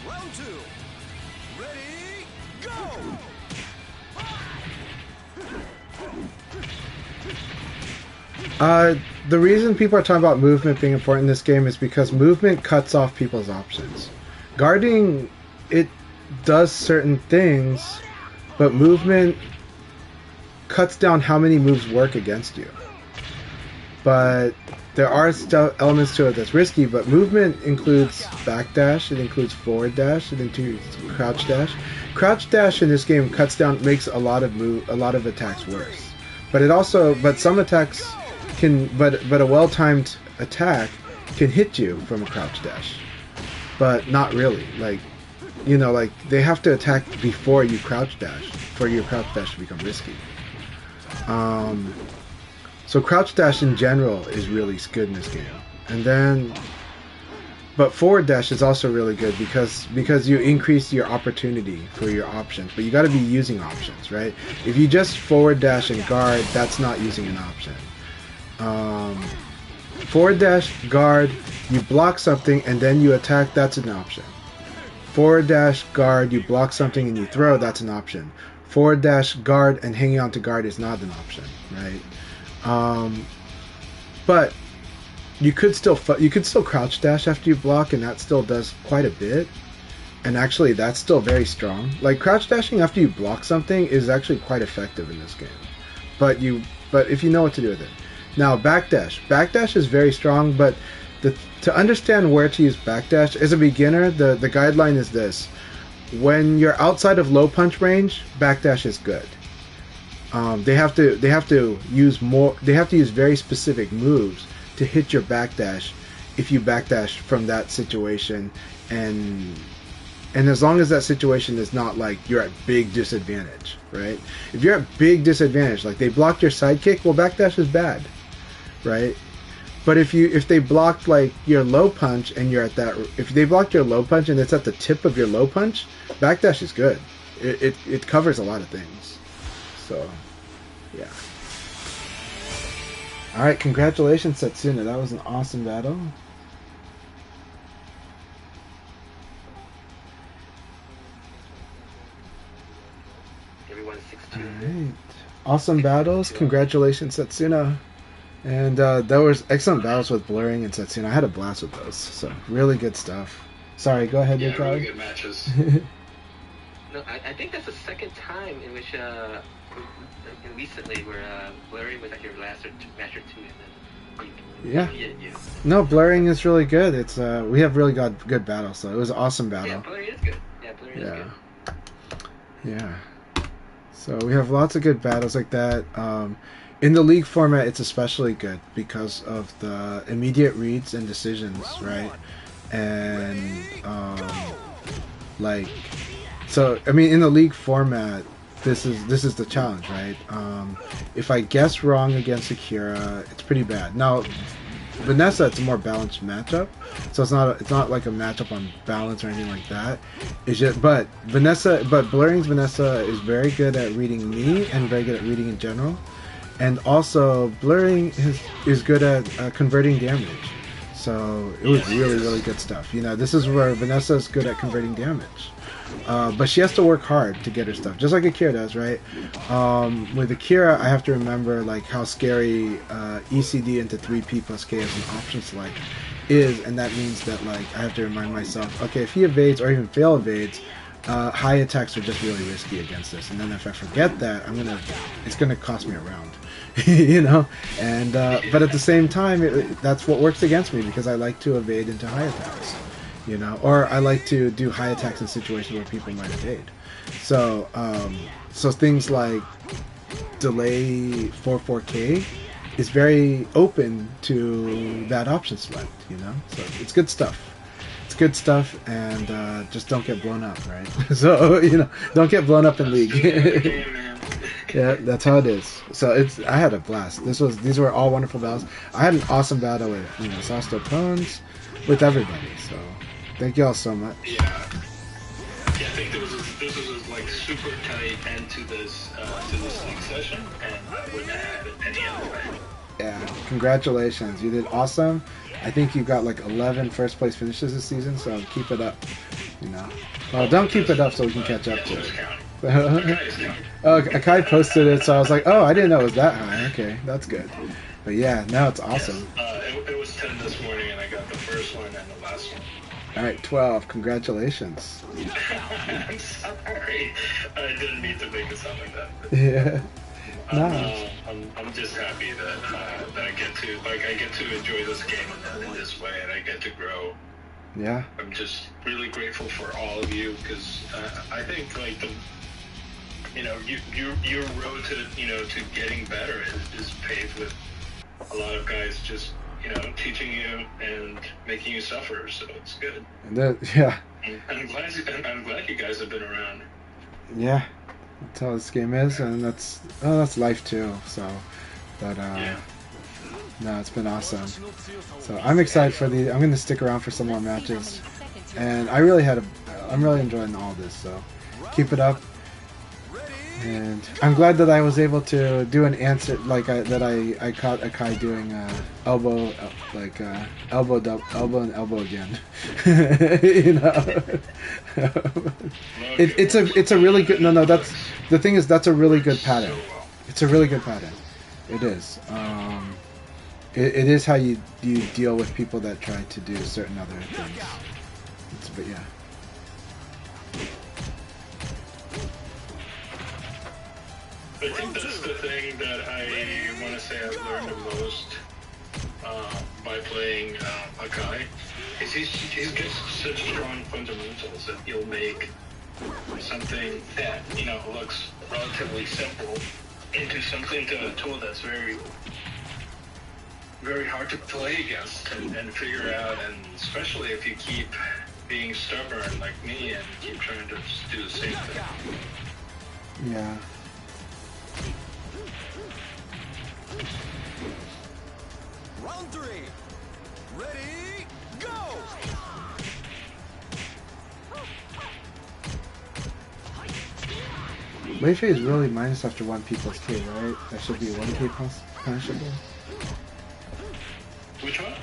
Round two. Ready? Go! The reason people are talking about movement being important in this game is because movement cuts off people's options. Guarding, it does certain things, but movement cuts down how many moves work against you. But there are still elements to it that's risky, but movement includes backdash, it includes forward dash, it includes crouch dash. Crouch dash in this game cuts down, makes a lot of attacks worse. But some attacks but a well-timed attack can hit you from a crouch dash, but not really. Like they have to attack before you crouch dash for your crouch dash to become risky. So crouch dash in general is really good in this game, but forward dash is also really good because you increase your opportunity for your options, but you got to be using options, right? If you just forward dash and guard, that's not using an option. Forward dash, guard, you block something and then you attack, that's an option. Forward dash, guard, you block something and you throw, that's an option. forward dash guard and hanging on to guard is not an option, right? But you could still crouch dash after you block, and that still does quite a bit. And actually, that's still very strong. Like crouch dashing after you block something is actually quite effective in this game. But if you know what to do with it. Now backdash is very strong, but to understand where to use backdash as a beginner, the guideline is this: when you're outside of low punch range, backdash is good. They have to use very specific moves to hit your backdash if you backdash from that situation, and as long as that situation is not like you're at big disadvantage, right? If you're at big disadvantage, like they blocked your sidekick, well, backdash is bad, right? But if they blocked like your low punch and you're at that, if they blocked your low punch and it's at the tip of your low punch, backdash is good. It covers a lot of things. So, yeah. All right, congratulations, Setsuna. That was an awesome battle. Everyone's 6-2. All right. Awesome battles. Congratulations, Setsuna. And there was excellent battles with Blurring and Setsuna. I had a blast with those. So, really good stuff. Sorry, go ahead, Yeah, Akai. really good matches. No, I think that's the second time in which recently where Blurring was at your last match or two, and then Yeah. defeated you. No, Blurring is really good. It's we have really got good battles, so it was an awesome battle. Yeah, Blurring is good. Yeah, Blurring is Yeah. good. Yeah. So we have lots of good battles like that. In the league format, it's especially good because of the immediate reads and decisions, right? And so I mean, in the league format, this is the challenge, right? If I guess wrong against Akira, it's pretty bad. Now, Vanessa, it's a more balanced matchup, so it's not like a matchup on balance or anything like that. It's just but Blurring's Vanessa is very good at reading me and very good at reading in general, and also Blurring is good at converting damage. So it was really good stuff. You know, this is where Vanessa is good at converting damage. But she has to work hard to get her stuff, just like Akira does, right? With Akira, I have to remember like how scary ECD into 3P plus K as an option select is, and that means that like I have to remind myself, okay, if he evades or even fail evades, high attacks are just really risky against this, and then if I forget that, it's gonna cost me a round, you know. And but at the same time, that's what works against me because I like to evade into high attacks. You know, or I like to do high attacks in situations where people might evade. So, so things like delay 4-4K is very open to that option select. You know, so it's good stuff. It's good stuff, and just don't get blown up, right? So you know, don't get blown up in league. Yeah, that's how it is. So I had a blast. These were all wonderful battles. I had an awesome battle with Sasto Pons, with everybody. So. Thank you all so much. Yeah, I think this was like super tight end to this league session, and I wouldn't have had it any other way. Yeah, congratulations. You did awesome. I think you got like 11 first place finishes this season, so keep it up. You know, well, don't keep it up so we can catch up to it. Oh, Akai posted it, so I was like, oh, I didn't know it was that high. Okay, that's good. But yeah, now it's awesome. Yes, it was 10 this morning, and I got the first one and the last one. All right, 12. Congratulations. I'm sorry. I didn't mean to make it sound like that. Yeah. I'm just happy that I get to enjoy this game in this way, and I get to grow. Yeah. I'm just really grateful for all of you because I think like your road to getting better is paved with a lot of guys just teaching you and making you suffer, so it's good. And yeah. I'm glad you guys have been around. Yeah, that's how this game is, and that's life too. So, but no, it's been awesome. So I'm excited for I'm going to stick around for some more matches, and I'm really enjoying all this. So keep it up. And I'm glad that I was able to do an answer that I caught Akai doing elbow elbow and elbow again. You know, it's a really good that's the thing is that's a really good pattern. It's a really good pattern. It is. It is how you deal with people that try to do certain other things. But yeah. I think that's the thing that I want to say I've learned the most by playing Akai. Is he's got such strong fundamentals that he'll make something that looks relatively simple into something to a tool that's very very hard to play against and figure out, and especially if you keep being stubborn like me and keep trying to do the same thing. Yeah. Round 3. Ready, go! Wave Fade is really minus after 1P plus K, right? That should be 1K plus punishable. Which one?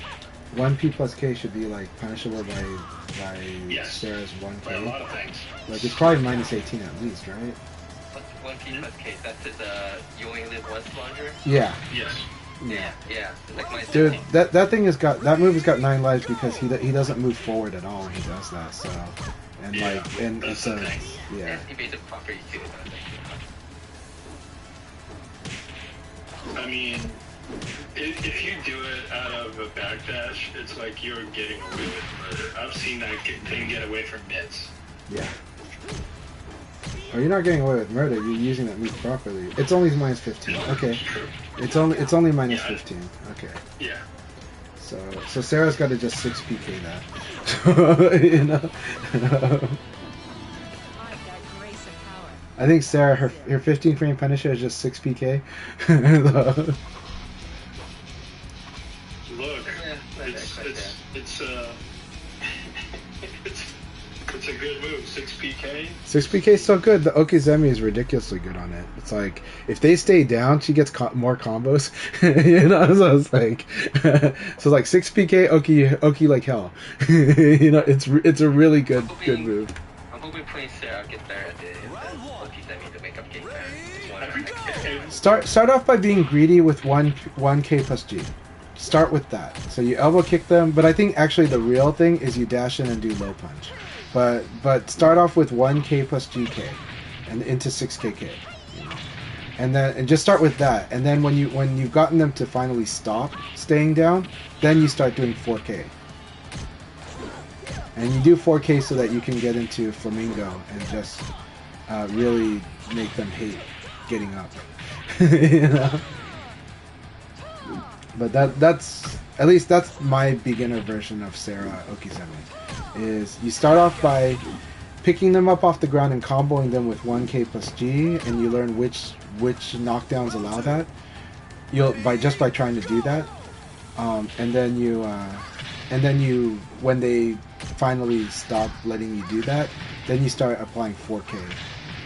1P plus K should be like punishable by Yes. Sarah's By a 1K. lot of things. Like it's probably minus 18 at least, right? What's 1P plus K? That's his, you only live once longer? Yeah. Yes. Yeah. It's like my Dude, 15. that thing has got that move has got 9 lives because he doesn't move forward at all when he does that. So, and Yeah, like and that's it's the a thing. yeah. He made the property too. I mean, if you do it out of a backdash, it's like you're getting away with murder. I've seen that thing get away from mitts. Yeah. Oh, you're not getting away with murder. You're using that move properly. It's only minus 15. Okay. True. It's only minus Yeah. 15. Okay. Yeah. So Sarah's got to just 6 PK that. You know. I think Sarah her 15 frame Punisher is just 6 PK. Look, That's it's it's a good move. 6 PK. 6 PK is so good. The Okizemi is ridiculously good on it. It's like if they stay down, she gets more combos. You know, so it's like so like 6 PK Oki like hell. You know, it's a really good move. I'm hoping playing Sarah get better at the Okizemi to make up game better. Just one Every, next Start off by being greedy with 1K plus G. Start with that. So you elbow kick them, but I think actually the real thing is you dash in and do low punch. But start off with 1K plus GK and into 6KK. You know? And just start with that. And then when you've gotten them to finally stop staying down, then you start doing 4K. And you do 4K so that you can get into Flamingo and just really make them hate getting up. You know? But that's at least that's my beginner version of Sarah Okizemi. Is you start off by picking them up off the ground and comboing them with 1K plus G, and you learn which knockdowns allow that. By trying to do that, and then you when they finally stop letting you do that, then you start applying 4K,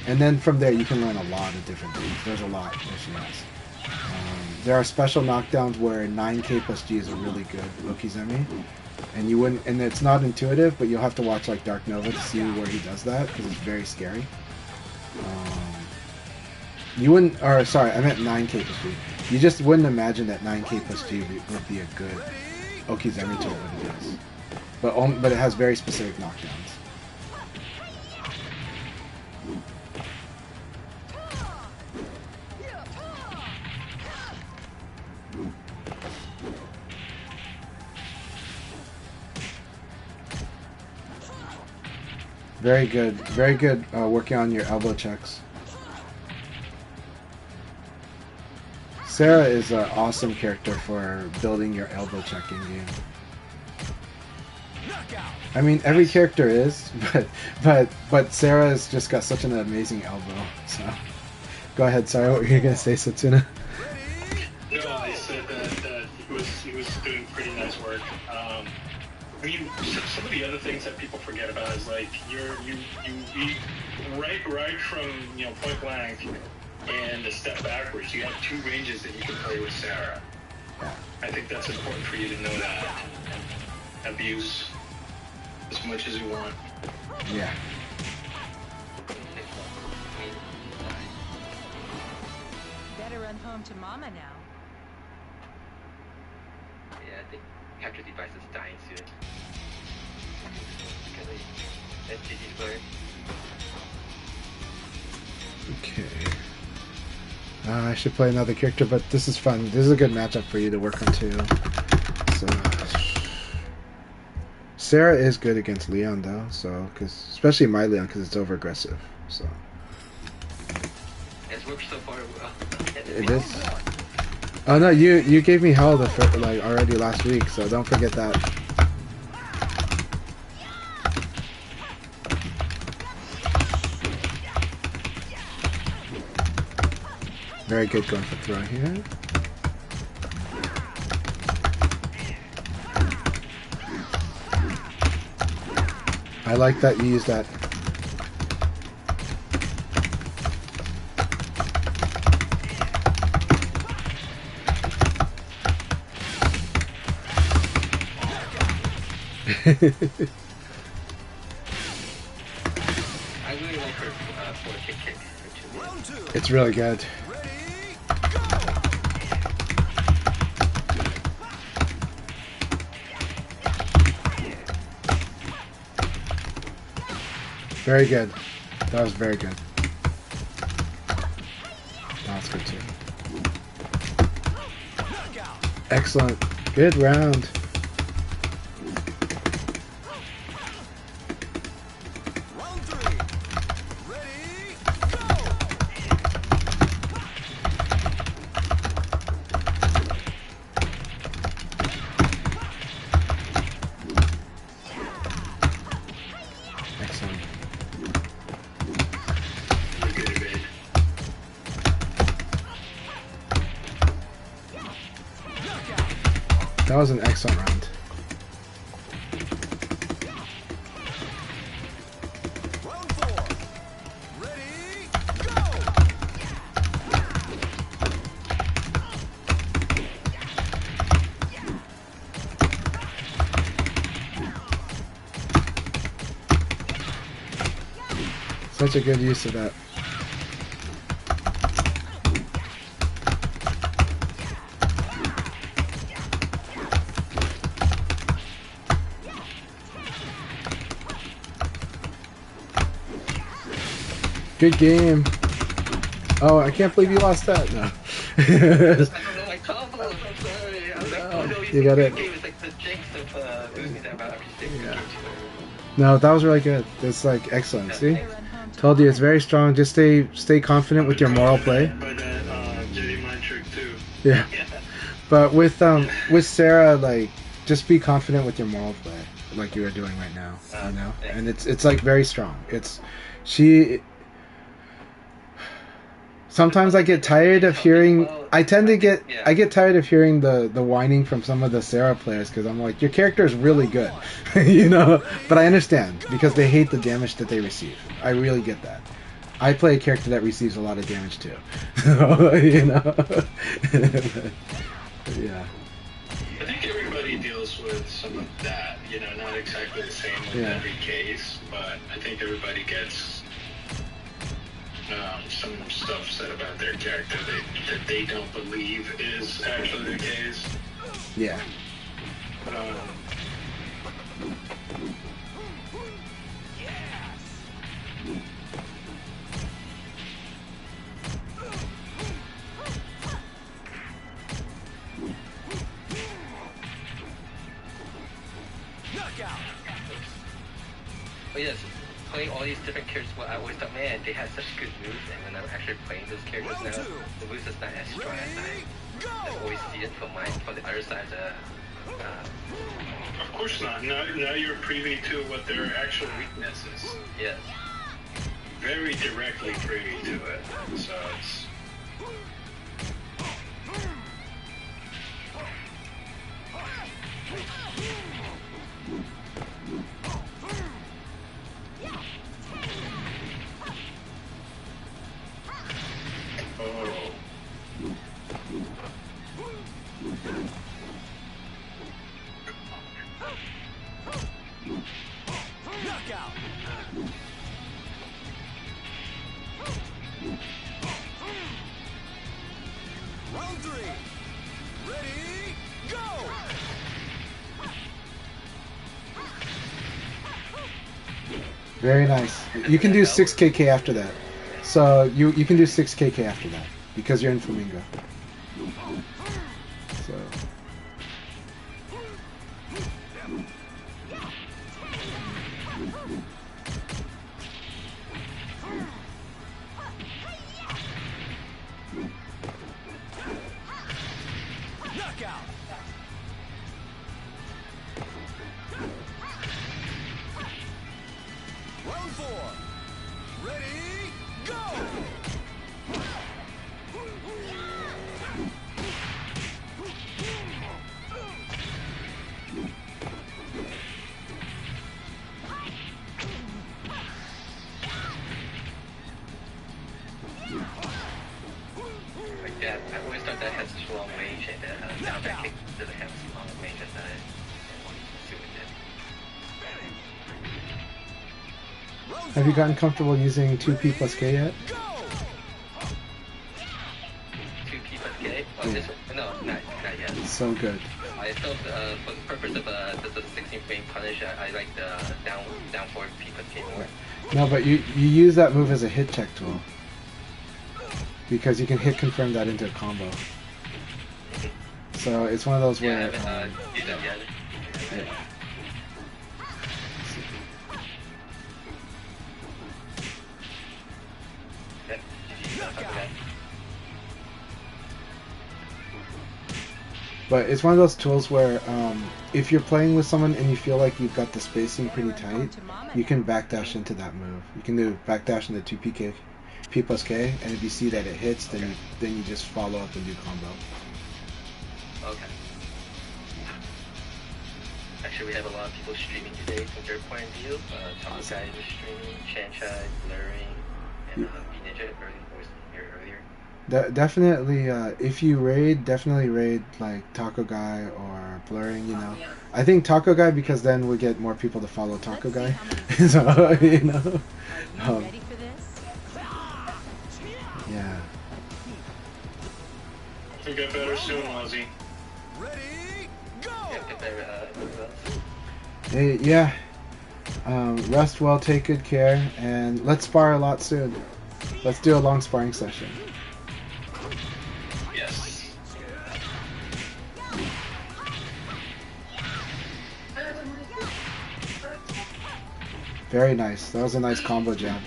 and then from there you can learn a lot of different things. There's a lot that she has. There are special knockdowns where 9K plus G is a really good Okizemi, and it's not intuitive, but you'll have to watch like Dark Nova to see where he does that because it's very scary. You wouldn't, or sorry, I meant 9K plus G. You just wouldn't imagine that 9K plus G would be a good Okizemi tool, but it is. But it has very specific knockdowns. Very good working on your elbow checks. Sarah is an awesome character for building your elbow checking game. I mean, every character is, but Sarah's just got such an amazing elbow. So, go ahead. Sorry, what were you gonna say, Satsuna? No, I said that he was doing pretty nice work. I mean, some of the other things that people forget about is like you eat right from point blank and a step backwards. You have two ranges that you can play with Sarah. I think that's important for you to know that. Abuse as much as you want. Yeah. Better run home to Mama now. Yeah, I think capture device is dying soon. Because that's GG's player. Okay. I should play another character, but this is fun. This is a good matchup for you to work on too. So Sarah is good against Leon though, so especially my Leon because it's over aggressive. So It's worked so far well. it is. Oh no, you gave me hell like already last week, so don't forget that. Very good going for throw here. I like that you use that. I really like her for kick too. Round 2. It's really good. Ready, Very good. That was very good. That's good too. Excellent. Good round. Round 3. Ready, go! Excellent. You're good, babe. That was an excellent round. Round 4. Ready, go! Such a good use of that. Good game. Oh, I can't believe you lost that. No. I don't know my combo. I'm sorry. I was like, oh no, You got it. Game is like the jinx of losing that round. No, that was really good. It's like excellent. See? Told you it's very strong. Just stay confident with your moral play. By that Jedi mind trick too. Yeah. But with Sarah, like, just be confident with your moral play, like you are doing right now. You know? And it's like very strong. She. Sometimes I get tired of hearing. I get tired of hearing the whining from some of the Sarah players because I'm like, your character is really good, you know. But I understand because they hate the damage that they receive. I really get that. I play a character that receives a lot of damage too, you know. Yeah. I think everybody deals with some of that. Not exactly the same with every case, but I think everybody gets some stuff said about their character that they don't believe is actually the case. Yeah. Knockout. But yes, playing all these different characters, I always thought, man, they had such good moves, and when I'm actually playing those characters now, the moves is not as strong as I always see it from the other side of the... Of course not. Now you're privy to what their actual weakness is. Yes. Very directly privy to it. So it's... Very nice. You can do 6KK after that. So you can do 6KK after that because you're in Flamingo. So Knockout. Round 4. Ready, go! Like, yeah, I always thought that had such long range, and now that kick doesn't have as long range as I wanted to see with it. Round have you 5. gotten comfortable using 2P plus K yet? Go! 2P plus K? Oh, this one? No, not yet. So good. I felt for the purpose of the 16 frame punish, I like the down forward P plus K more. No, but you use that move as a hit check tool because you can hit confirm that into a combo. So it's one of those Yeah, I where haven't used that yet. yeah. Okay. But it's one of those tools where if you're playing with someone and you feel like you've got the spacing pretty tight, you can backdash into that move. You can do backdash into 2PK, P plus K, and if you see that it hits, then you just follow up and do combo. Okay. Actually, we have a lot of people streaming today from their point of view. Tom Guy was streaming, Chanchai, Blurring, and B-Ninja was here earlier. Definitely, if you raid, definitely raid like Taco Guy or Blurring, you know. I think Taco Guy because then we get more people to follow Taco Guy. So, you know. Are you ready for this? Yeah. You'll get better soon, Ozzy. Ready, go! Yeah, get better results. Hey, yeah. Rest well, take good care, and let's spar a lot soon. Let's do a long sparring session. Yes. Very nice. That was a nice combo jab.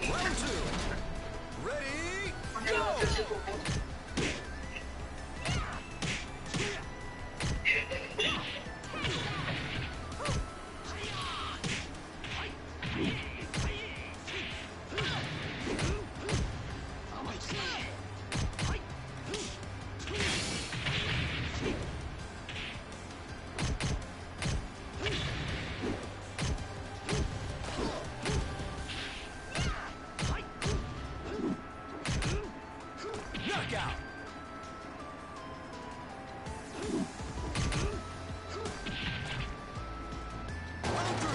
Round 2. Ready, go! Knockout.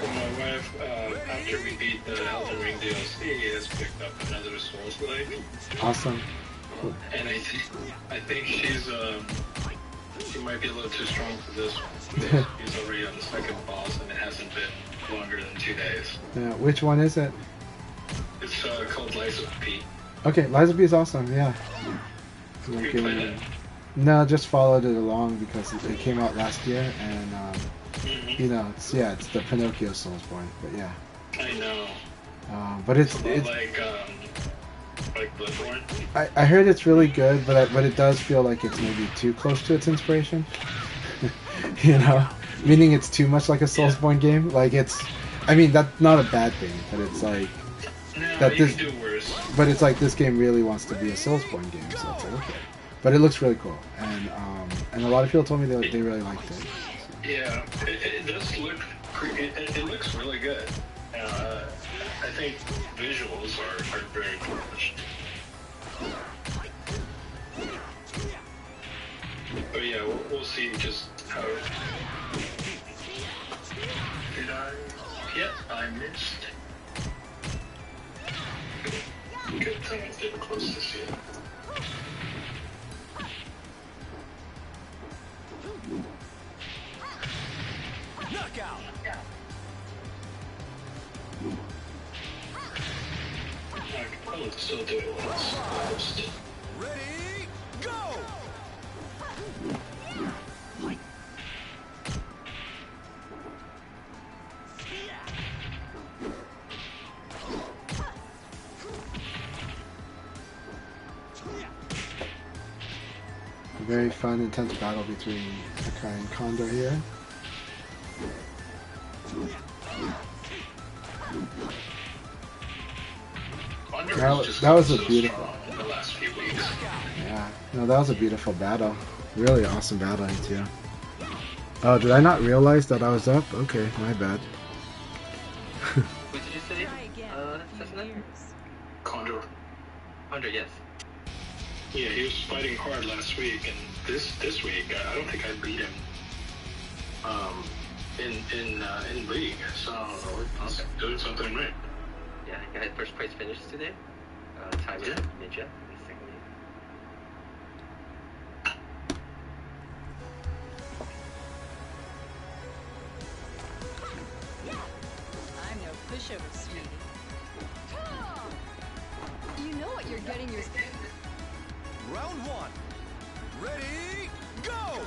My wife, after we beat the Elden Ring DLC, has picked up another Souls-like, Awesome. and I think she might be a little too strong for this one. He's already on the second boss, and it hasn't been longer than 2 days. Which one is it? It's called Lies of P. Okay, Liza B is awesome, yeah. You Okay. played it? No, just followed it along because it came out last year, and Mhm. you know, it's the Pinocchio Soulsborne, but yeah. I know. But it's Like Bloodborne. I heard it's really good, but it does feel like it's maybe too close to its inspiration. You know, meaning it's too much like a Soulsborne game. Like I mean that's not a bad thing, but it's like No, that you this, can do worse. but it's like this game really wants to be a Soulsborne game, so it's like okay. But it looks really cool, and a lot of people told me they really liked it. Yeah, it does look. It looks really good. I think visuals are very polished. But yeah, we'll see just how. Did I? Yep, I missed. Good thing it's getting close to see it. Knockout. I could probably still do it once. Almost. Ready, go! A very fun, intense battle between Akai and Condor here. Thunder That has was- just that was been a so beautiful- strong the last few weeks. Yeah, no, that was a beautiful battle. Really awesome battling too. Oh, did I not realize that I was up? Okay, my bad. Who did you say? Try again in a few Cessna? years. Condor. 100, yes. Yeah, he was fighting hard last week, and this week I don't think I beat him. In league, so he's doing something right. Yeah, I had first place finish today. Tied with Yeah. Ninja in the second league. I'm no pushover, sweetie. You know what you're getting yourself. Round one. Ready, go!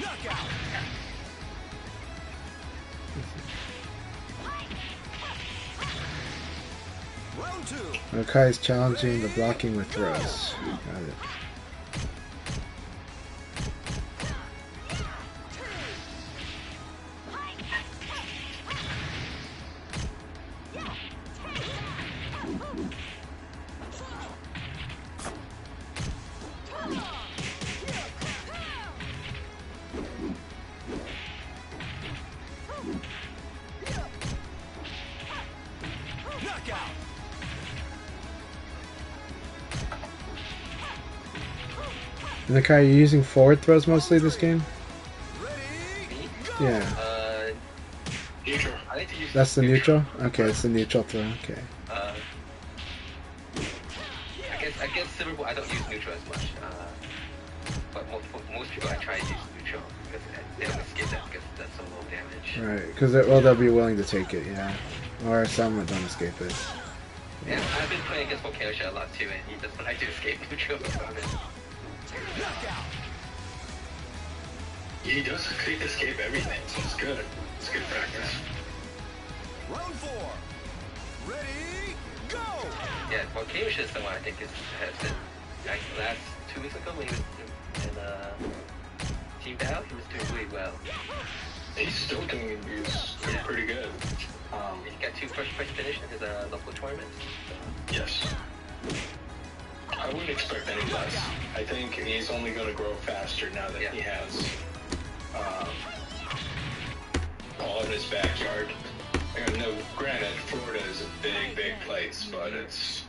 Knockout. Round two. Akai is challenging the blocking with throws. Got it. Knockout. And Akai, you using forward throws mostly this game? Ready, go! Yeah, Neutral. I like to use that's the neutral? Okay, it's the neutral throw, okay. I guess Silverbolt I don't use neutral as much. But most people I try to use neutral because they don't escape that because that's so low damage. Right, because they'll be willing to take it, yeah. Or some that don't escape it. And I've been playing against Volcano a lot too, and he doesn't like to escape neutral. Knockout. He does escape everything, so it's good. It's good practice. Round four. Ready, go! Yeah, Volcano is the one I think has been like last 2 weeks ago when he was in team battle, he was doing really well. He's still doing pretty good. He got 2 first place finish in his local tournaments. Yes. I wouldn't expect any less. I think he's only going to grow faster now that he has all in his backyard. And no, granted, Florida is a big place, but it's...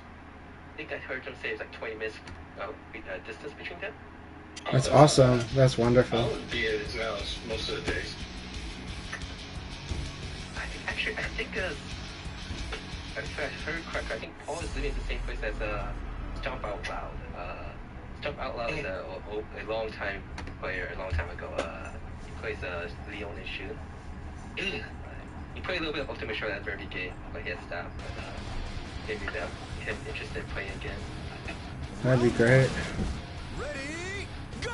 I think I heard him say it's like 20 minutes distance between them. That's awesome. That's wonderful. I would be at his house most of the days. I think if I heard correctly, I think Paul is living in the same place as Stomp Out Loud. Stomp Out Loud is a long time player, a long time ago. He plays Leon and Shun. He played a little bit of Ultimate Short at every game, but he has stopped. Maybe him interested in playing again. That'd be great. Ready, go!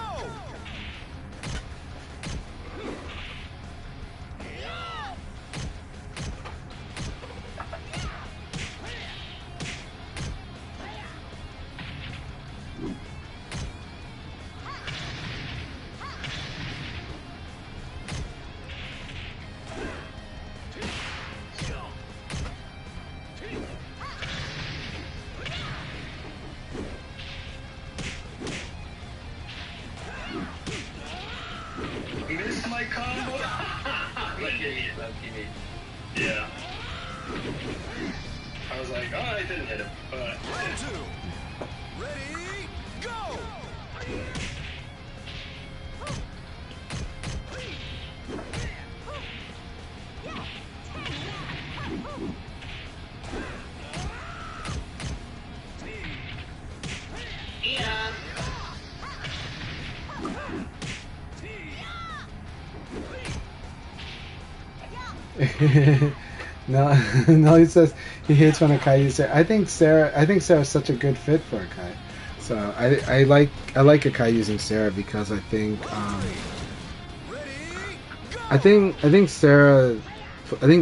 missed my combo. Lucky, lucky me. Yeah. I was like, oh, I didn't hit him, but Round two. Ready, go! Yeah. No, no, he says he hates when Akai uses Sarah. I think Sarah's such a good fit for Akai. So I like Akai using Sarah because I think I think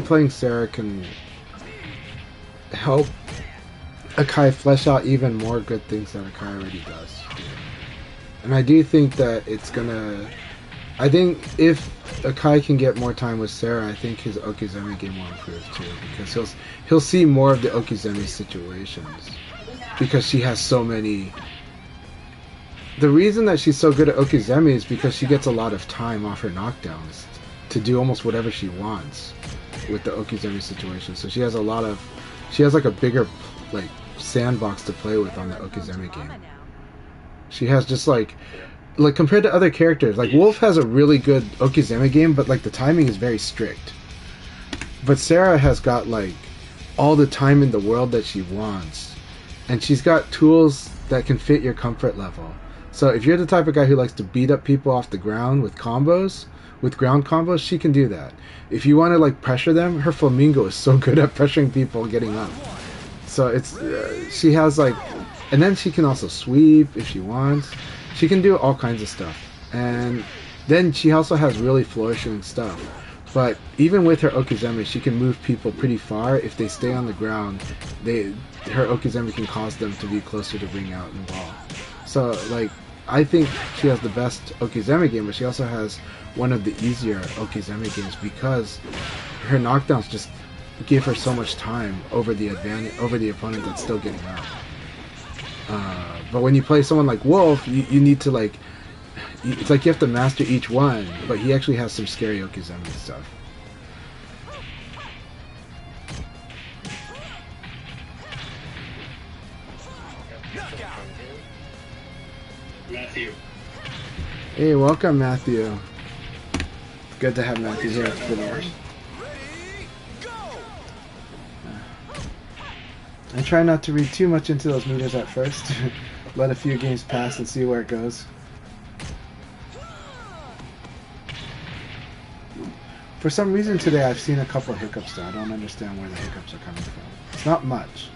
playing Sarah can help Akai flesh out even more good things that Akai already does. And I do think that it's gonna. I think if Akai can get more time with Sarah, I think his Okizeme game will improve too, because he'll see more of the Okizeme situations, because she has so many. The reason that she's so good at Okizeme is because she gets a lot of time off her knockdowns to do almost whatever she wants with the Okizeme situation. So she has like a bigger like sandbox to play with on the Okizeme game. She has just like compared to other characters, like Wolf has a really good Okizeme game, but like the timing is very strict. But Sarah has got like all the time in the world that she wants, and she's got tools that can fit your comfort level. So if you're the type of guy who likes to beat up people off the ground with combos, with ground combos, she can do that. If you want to like pressure them, her Flamingo is so good at pressuring people getting up. So it's she has like, and then she can also sweep if she wants. She can do all kinds of stuff, and then she also has really flourishing stuff. But even with her Okizeme, she can move people pretty far. If they stay on the ground, her Okizeme can cause them to be closer to ring out and ball. So like, I think she has the best Okizeme game, but she also has one of the easier Okizeme games because her knockdowns just give her so much time over the opponent that's still getting up. But when you play someone like Wolf, you need to like, it's like you have to master each one, but he actually has some scary Okizeme stuff. Matthew. Hey, welcome Matthew. Good to have Matthew here. It's been hours. I try not to read too much into those meters at first. Let a few games pass and see where it goes. For some reason today I've seen a couple of hiccups though. I don't understand where the hiccups are coming from. It's not much.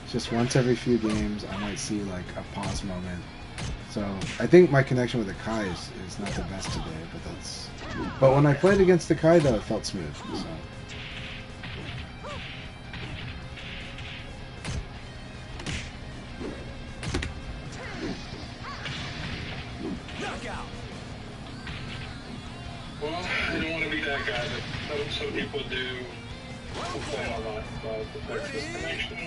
It's just once every few games I might see like a pause moment. So I think my connection with Akai is not the best today, but when I played against Akai though, it felt smooth. So. Well, I don't want to be that guy, but some people do complain a lot about the Texas connection.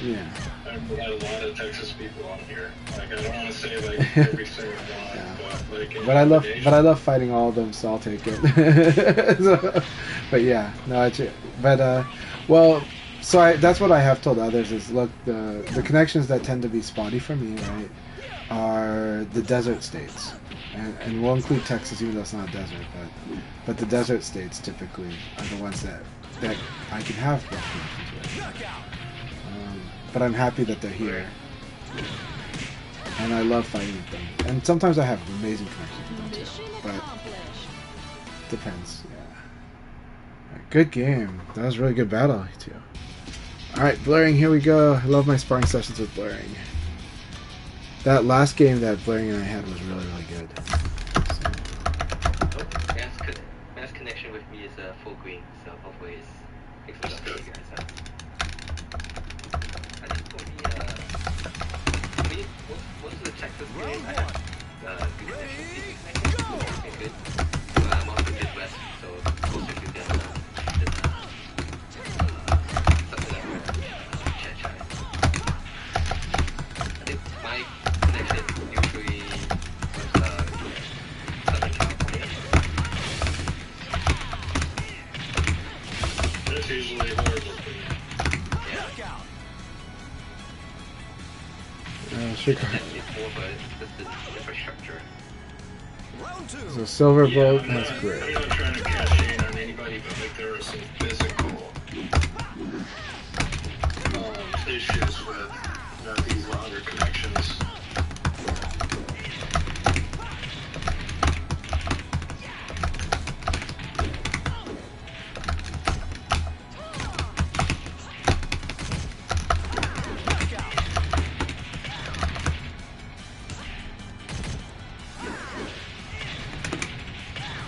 Yeah. I've had a lot of Texas people on here. Like, I don't want to say like every single one, Yeah. but like. in But I love fighting all of them, so I'll take it. But yeah, no, well, so that's what I have told others is, look, the connections that tend to be spotty for me, right, are the desert states, and we'll include Texas even though it's not a desert, but the desert states typically are the ones that I can have rough connections with. But I'm happy that they're here, and I love fighting with them. And sometimes I have amazing connections with them too, but depends. Yeah. Good game. That was a really good battle too. All right, Blurring. Here we go. I love my sparring sessions with Blurring. That last game that Blurring and I had was really good. Mass connection with me is full green, so hopefully it's good for you guys out. I think for me, most of the Texas games I have good connection. Okay, good. But I'm also Midwest, so closer to them. Something like chat. I think my connection usually was usually horrible for me. Sure. It's more of a system infrastructure. Round two. So Silver Yeah, Bolt, I'm that's not, great. I'm not trying to cash in on anybody, but like there are some physical issues with these longer connections.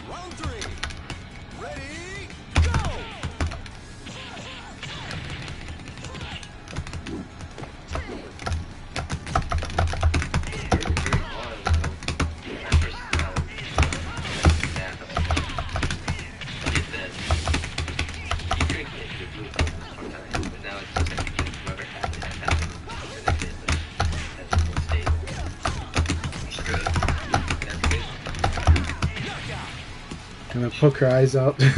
Round three. Ready, go! Gonna poke her eyes out. Yeah.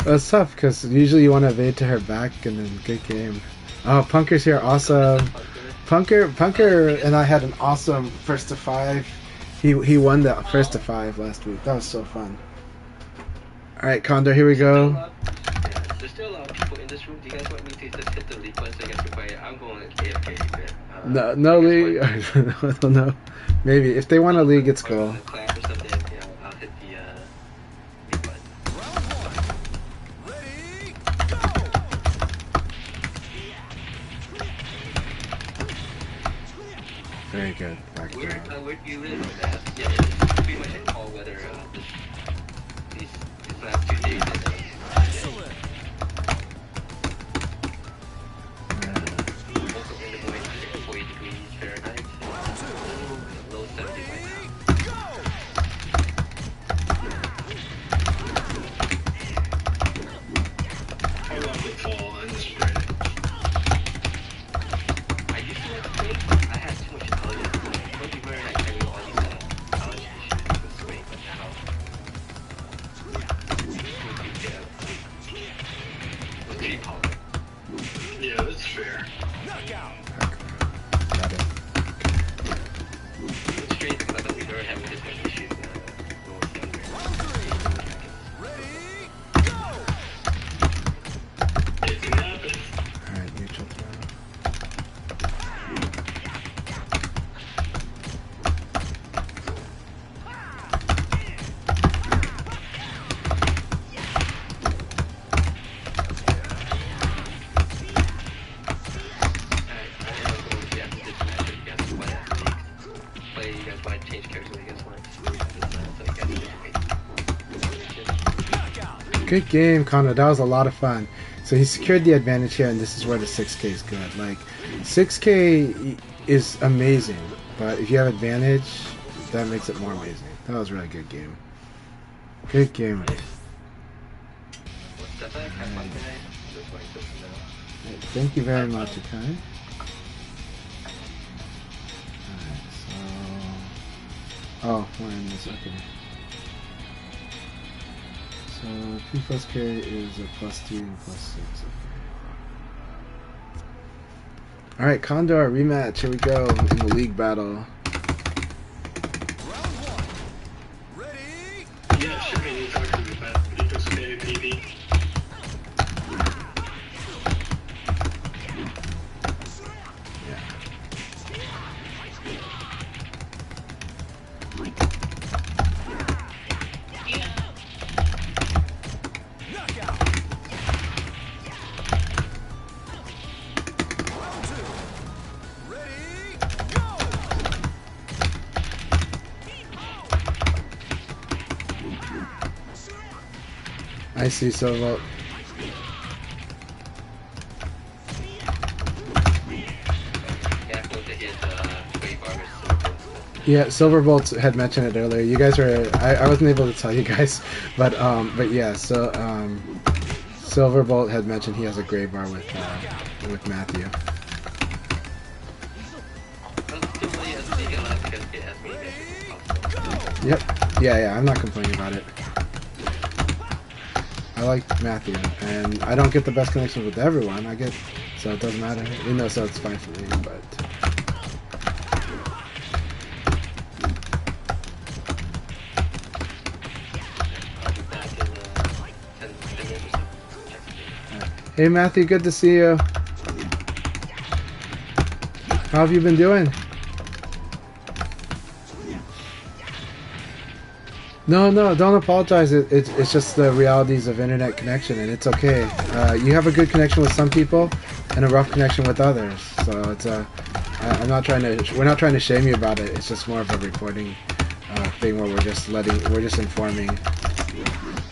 Well, it's tough because usually you want to evade to her back and then good game. Oh, Punker's here, awesome. Punker and I had an awesome first to five. He won the first to five last week. That was so fun. All right, Condor, here we go. There's still a lot of people in this room. Do you guys want me to just hit the lead button so you guys can play? I'm going AFK a bit. No league. I don't know. Maybe if they want a league, it's cool. Class or something, you know, I'll hit the lead button. Round one. Ready, go! Very good. Back Where down. do you live, man? Yeah, it's pretty much a call whether these last 2 days. Excellent. Woke up in the morning, 40 degrees Fahrenheit. Low 70 right now. Go! I love the fall and the spring. I used to like to swing. I had too much allergies. Don't be very like having all these allergy issues with swing, but now with tree pollen. Yeah, that's fair. Knockout. Got it. It's strange because I thought we were having this much issues when I was younger. Round three. Ready, go! It can happen. All right, neutral throw. Good game, Connor. That was a lot of fun. So he secured the advantage here, and this is where the 6K is good. Like, 6K is amazing, but if you have advantage, that makes it more amazing. That was a really good game. Good game. Thank you very much, Akai. Alright, so... Oh, we're in this, okay. So P plus K is a +2 and +6. Okay. Alright, Condor rematch. Here we go in the league battle. Round one. Ready, Yeah, sure. You talking about Lucas PV. Yeah. knockout. Round two. Ready, go! I see Silverbolt. Yeah, Silverbolt had mentioned it earlier. You guys were I wasn't able to tell you guys, but yeah, so Silverbolt had mentioned he has a gray bar with Matthew. Yep. Yeah, I'm not complaining about it. I like Matthew, and I don't get the best connections with everyone. So it doesn't matter. So it's fine for me, but... I'll be back in 10 minutes or so. Hey Matthew, good to see you. How have you been doing? No, don't apologize. It's just the realities of internet connection, and it's okay. You have a good connection with some people, and a rough connection with others. So it's I'm not trying to. We're not trying to shame you about it. It's just more of a reporting thing where we're just informing.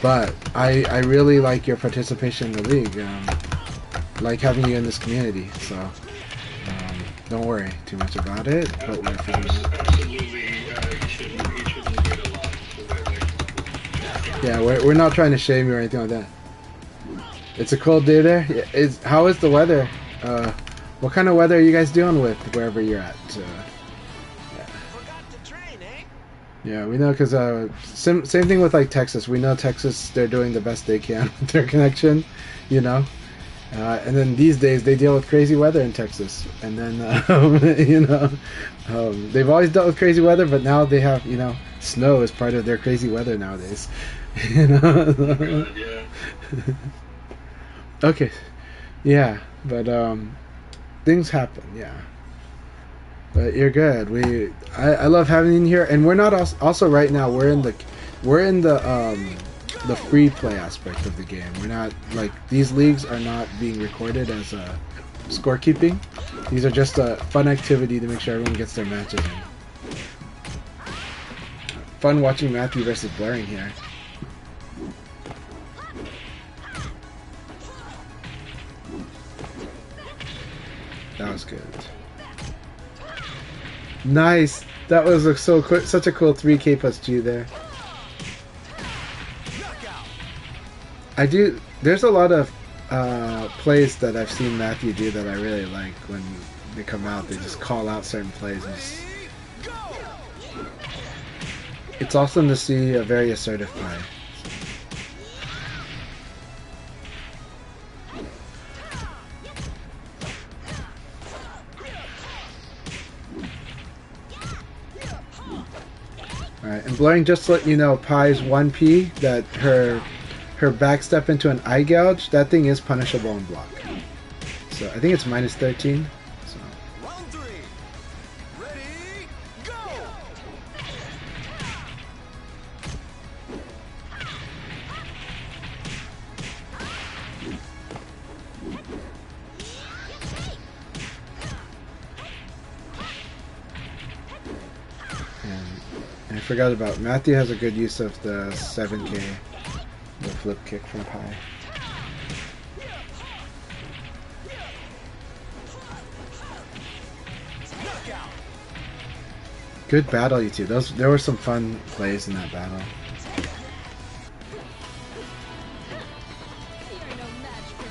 But I really like your participation in the league. Like having you in this community. So don't worry too much about it. But we're figuring it out. Absolutely, you shouldn't wait a lot for the next level. Yeah, we're not trying to shame you or anything like that. It's a cold day there. Yeah, how is the weather? What kind of weather are you guys dealing with wherever you're at? Yeah, we know because same thing with like Texas. We know Texas, they're doing the best they can with their connection, and then these days they deal with crazy weather in Texas. And then they've always dealt with crazy weather, but now they have snow as part of their crazy weather nowadays. God, yeah. Okay, yeah, but things happen, yeah. But you're good. I love having you in here, and we're not also right now. We're in the free play aspect of the game. We're not like these leagues are not being recorded as scorekeeping. These are just a fun activity to make sure everyone gets their matches in. Fun watching Matthew versus Blaring here. That was good. Nice. That was such a cool 3K plus G there. There's a lot of plays that I've seen Matthew do that I really like when they come out. They just call out certain plays. It's awesome to see a very assertive play. Alright, and Blaring, just to let you know, Pie's 1P, that her backstep into an eye gouge, that thing is punishable on block. So I think it's minus 13. So. Round 3. Ready, go! And I forgot about Matthew has a good use of the 7K, the flip kick from Pie. Good battle, you two. There were some fun plays in that battle. You're no match for me.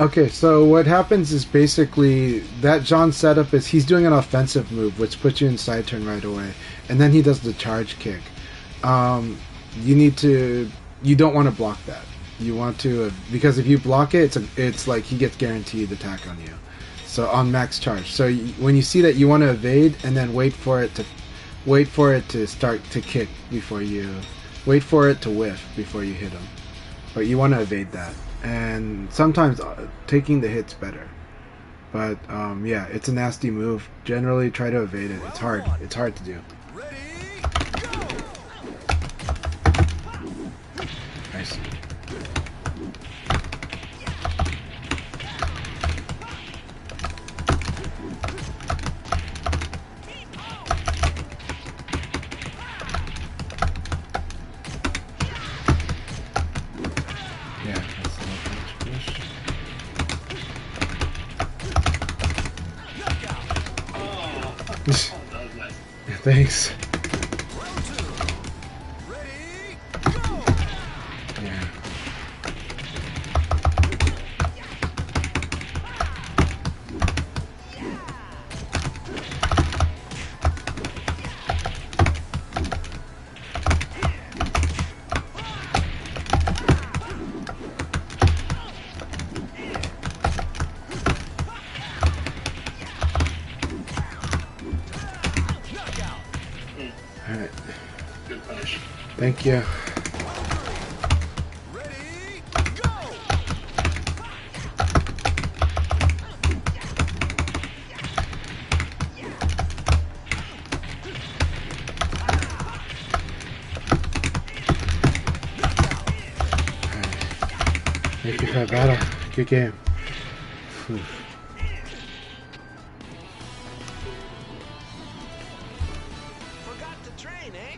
Okay, so what happens is basically that John setup is he's doing an offensive move, which puts you in side turn right away, and then he does the charge kick. You don't want to block that. You want to because if you block it, it's like he gets guaranteed attack on you. So on max charge. So when you see that, you want to evade and then wait for it to start to kick before you wait for it to whiff before you hit him. But you want to evade that. And sometimes taking the hit's better, but yeah, it's a nasty move. Generally try to evade it. It's hard to do. Ready, go! Nice. Oh, that was nice. Thanks. Round two. Ready, go! Yeah. Knockout. Alright. Good punish. Thank you. Ready, go! Thank you for that battle. Good game. Whew. Forgot to train, eh?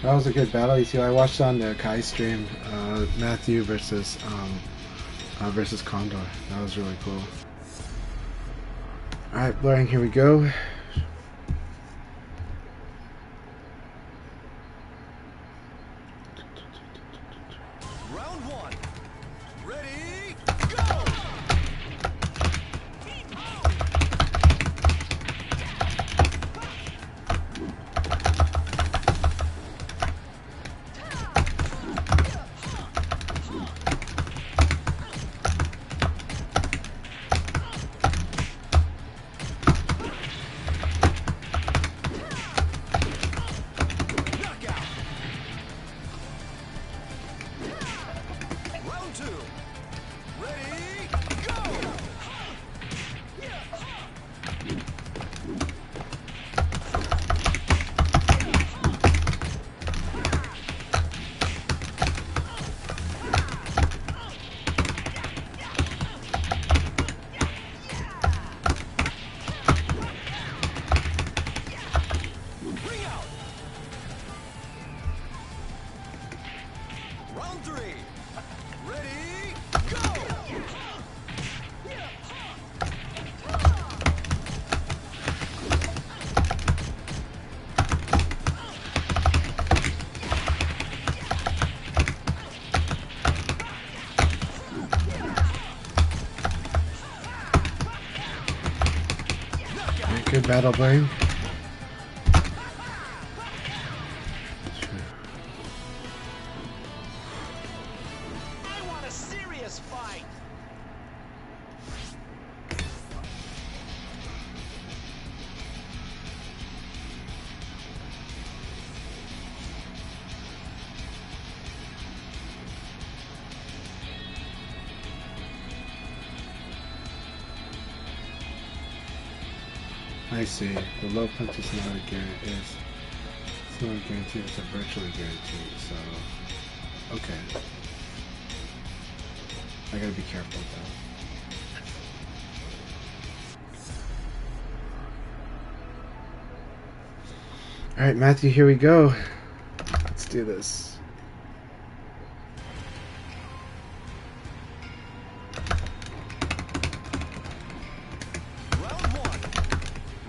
That was a good battle. You see, I watched on the Akai stream, Matthew versus Condor. That was really cool. All right, Blurring, here we go. Round one. Ready, go! Knockout. Round two. Ready, go! Ring out. Round three. Ready, go! Good battle, Blurring. I want a serious fight. I see. The low punch is not a guarantee. It's not a guarantee. It's a virtually guaranteed. So, okay. I gotta be careful with that. Alright, Matthew, here we go. Let's do this. Round one.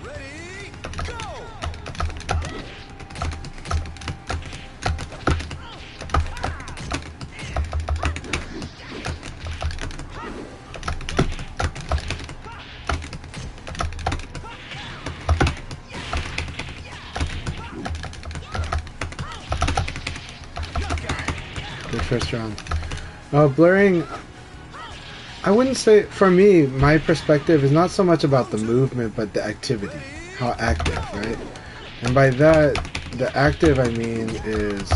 Ready, go! Good first round. Blurring, I wouldn't say, for me, my perspective is not so much about the movement, but the activity. How active, right? And by that, the active I mean is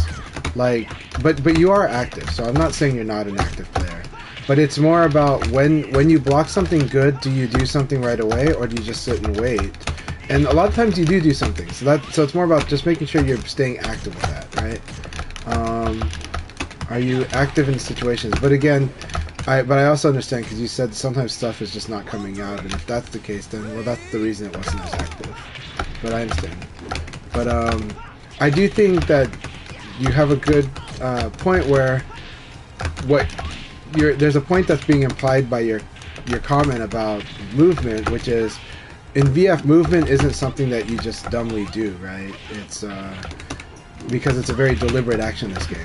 like, but you are active, so I'm not saying you're not an active player. But it's more about when you block something good, do you do something right away, or do you just sit and wait? And a lot of times you do something. So it's more about just making sure you're staying active with that, right? Are you active in situations? But again, I also understand, because you said sometimes stuff is just not coming out, and if that's the case, then well, that's the reason it wasn't as active. But I understand. But I do think that you have a good point where there's a point that's being implied by your comment about movement, which is in VF, movement isn't something that you just dumbly do, right? It's because it's a very deliberate action in this game.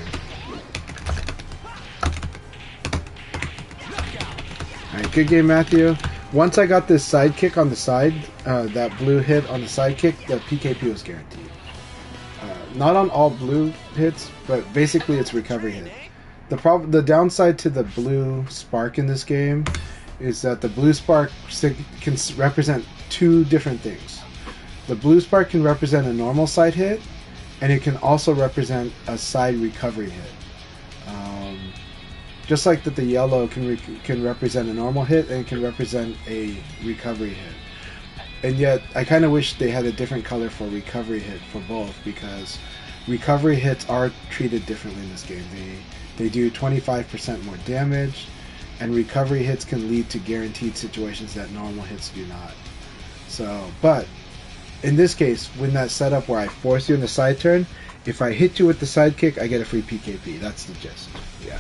Alright, good game, Matthew. Once I got this sidekick on the side, that blue hit on the sidekick, the PKP was guaranteed. Not on all blue hits, but basically it's recovery hit. The downside to the blue spark in this game is that the blue spark can represent two different things. The blue spark can represent a normal side hit, and it can also represent a side recovery hit. Just like that, the yellow can represent a normal hit and it can represent a recovery hit. And yet, I kind of wish they had a different color for recovery hit for both, because recovery hits are treated differently in this game. They do 25% more damage, and recovery hits can lead to guaranteed situations that normal hits do not. So, but in this case, when that setup where I force you in the side turn, if I hit you with the side kick, I get a free PKP. That's the gist. Yeah.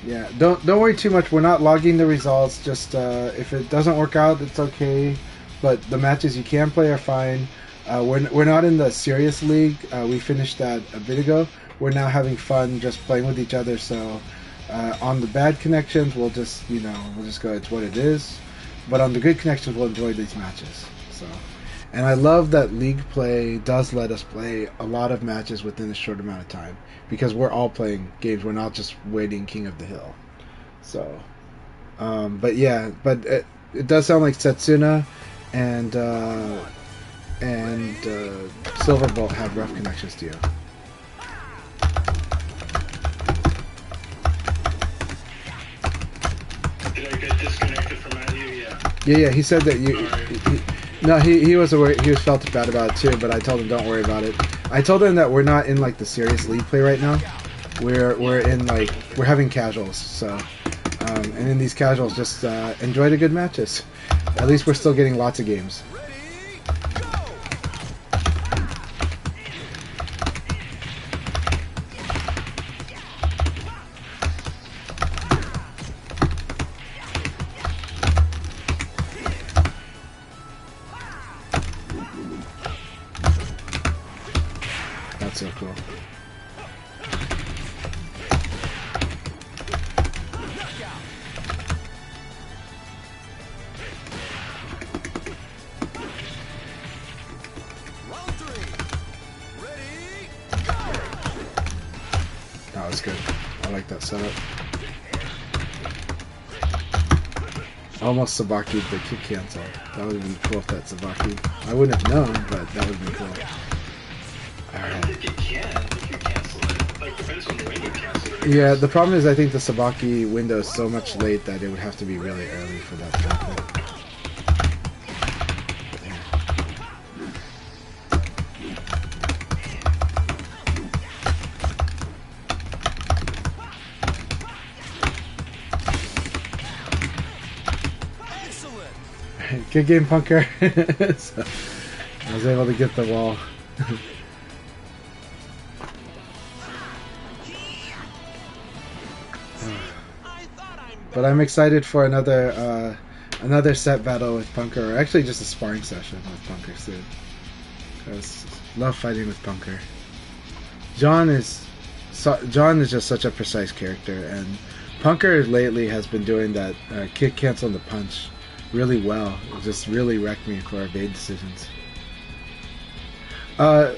Yeah, don't worry too much. We're not logging the results. Just if it doesn't work out, it's okay. But the matches you can play are fine. We're not in the serious league. We finished that a bit ago. We're now having fun just playing with each other. So on the bad connections, we'll just go. It's what it is. But on the good connections, we'll enjoy these matches. So, and I love that League Play does let us play a lot of matches within a short amount of time, because we're all playing games. We're not just waiting King of the Hill. So, but yeah, but it does sound like Setsuna and Silverbolt have rough connections to you. Did I get disconnected from Matthew? Yeah. Yeah. He said that you. No, he was aware. He was felt bad about it too. But I told him don't worry about it. I told him that we're not in like the serious league play right now. We're in like we're having casuals. So, and in these casuals, just enjoy the good matches. At least we're still getting lots of games. That's so cool. That was good. I like that setup. Almost Sabaki, but kick cancel. That would have been cool if that's Sabaki. I wouldn't have known, but that would have been cool. I don't think you can if you cancel it. Like, depends on when you cancel it. Yeah, the problem is I think the Sabaki window is so much late that it would have to be really early for that to happen. Good game, Punker. So, I was able to get the wall. But I'm excited for another set battle with Punker, or actually just a sparring session with Punker soon. Cause love fighting with Punker. John is just such a precise character, and Punker lately has been doing that kick cancel and the punch really well. It just really wrecked me for evade decisions.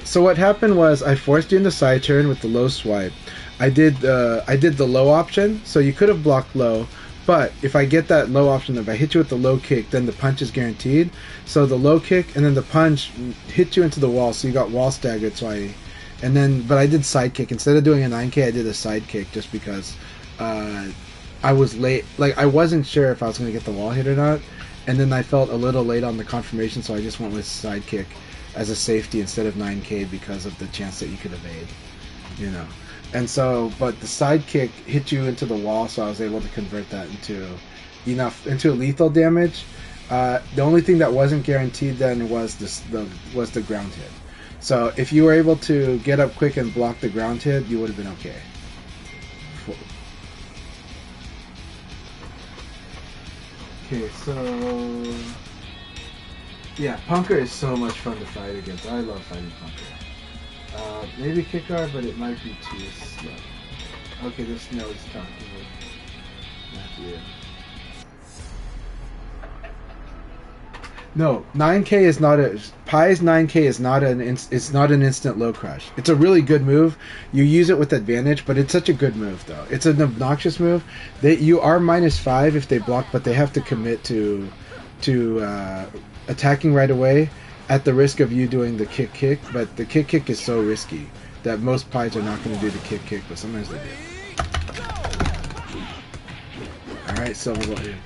So what happened was I forced you into side turn with the low swipe. I did the low option, so you could have blocked low, but if I get that low option, if I hit you with the low kick, then the punch is guaranteed. So the low kick and then the punch hit you into the wall, so you got wall staggered. So but I did side kick instead of doing a 9K. I did a side kick just because I was late. Like I wasn't sure if I was going to get the wall hit or not, and then I felt a little late on the confirmation, so I just went with side kick as a safety instead of 9K because of the chance that you could evade, you know. And so, but the side kick hit you into the wall, so I was able to convert that into lethal damage. The only thing that wasn't guaranteed then was the ground hit. So if you were able to get up quick and block the ground hit, you would have been okay. Okay, so yeah, Punker is so much fun to fight against. I love fighting Punker. Maybe kick guard, but it might be too slow. Okay, this note is talking with Matthew. No, 9K is not a Pi's 9K is not it's not an instant low crush. It's a really good move. You use it with advantage, but it's such a good move though. It's an obnoxious move. You are -5 if they block, but they have to commit to attacking right away at the risk of you doing the kick. But the kick is so risky that most Pies are not going to do the kick, but sometimes they do. All right, Silver Ball. Here we go.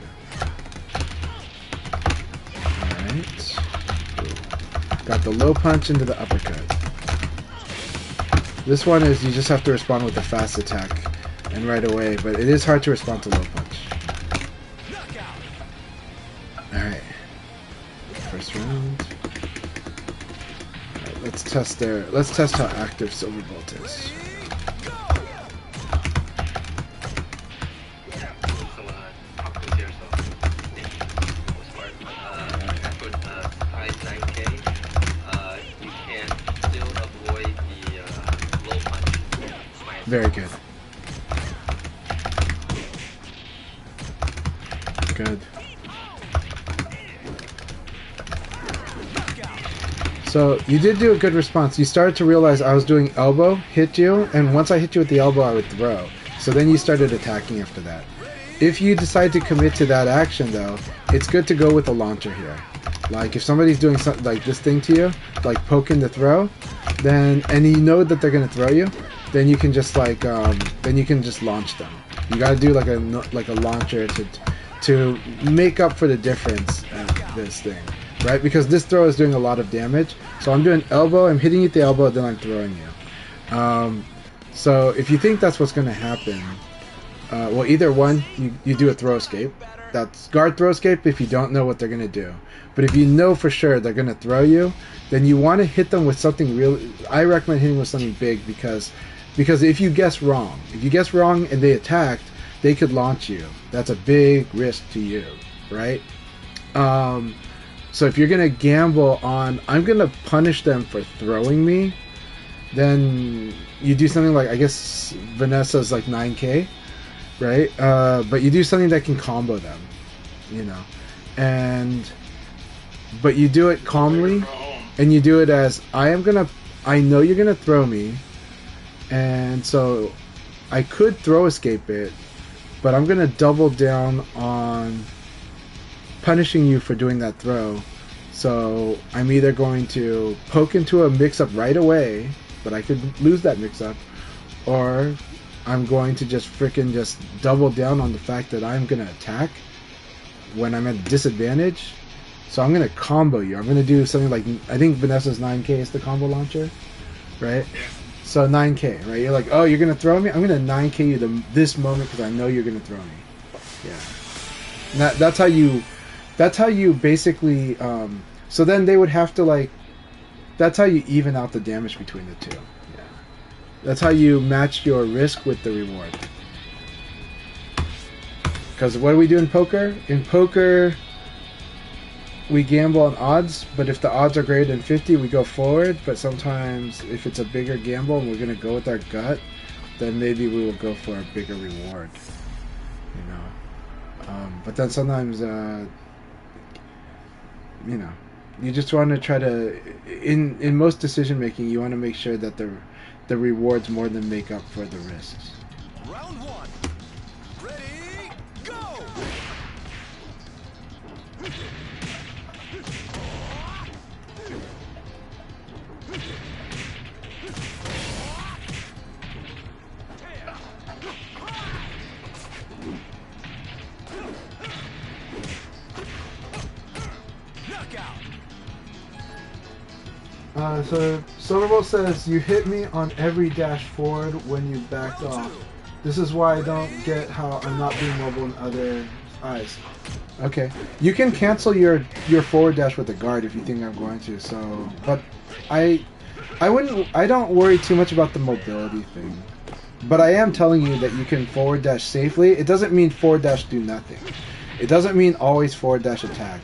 Alright. Got the low punch into the uppercut. This one is you just have to respond with a fast attack and right away, but it is hard to respond to low punch. Alright. First round. Alright, let's test how active Silver Bolt is. Very good. Good. So you did do a good response. You started to realize I was doing elbow, hit you, and once I hit you with the elbow, I would throw. So then you started attacking after that. If you decide to commit to that action, though, it's good to go with a launcher here. Like if somebody's doing something like this thing to you, like poking the throw, then and you know that they're gonna throw you, then you can just like then you can just launch them. You gotta do like a launcher to make up for the difference of this thing, right? Because this throw is doing a lot of damage. So I'm doing elbow, I'm hitting you with the elbow, then I'm throwing you. So if you think that's what's gonna happen, well, either one, you do a throw escape. That's guard throw escape if you don't know what they're gonna do. But if you know for sure they're gonna throw you, then you want to hit them with something real. I recommend hitting with something big because if you guess wrong and they attacked, they could launch you. That's a big risk to you, right? So if you're gonna gamble on I'm gonna punish them for throwing me, then you do something like I guess Vanessa's like 9K, right? But you do something that can combo them, you know, but you do it calmly, and you do it as I know you're gonna throw me, and so I could throw escape it, but I'm gonna double down on punishing you for doing that throw. So I'm either going to poke into a mix-up right away, but I could lose that mix-up, or I'm going to just double down on the fact that I'm gonna attack when I'm at a disadvantage. So I'm going to combo you. I'm going to do something like, I think Vanessa's 9K is the combo launcher, right? So 9K, right? You're like, oh, you're going to throw me? I'm going to 9K you this moment because I know you're going to throw me. Yeah. And that's how you That's how you basically. So then they would have to like. That's how you even out the damage between the two. Yeah. That's how you match your risk with the reward. Because what do we do in poker? In poker, we gamble on odds, but if the odds are greater than 50, we go forward. But sometimes, if it's a bigger gamble and we're going to go with our gut, then maybe we will go for a bigger reward. You know. But then sometimes, you know, you just want to try to, in most decision making, you want to make sure that the rewards more than make up for the risks. Round one. Ready, go! So Silverbolt says, you hit me on every dash forward when you backed off. This is why I don't get how I'm not being mobile in other eyes. Okay. You can cancel your forward dash with a guard if you think I'm going to, so but I don't worry too much about the mobility thing. But I am telling you that you can forward dash safely. It doesn't mean forward dash do nothing. It doesn't mean always forward dash attack.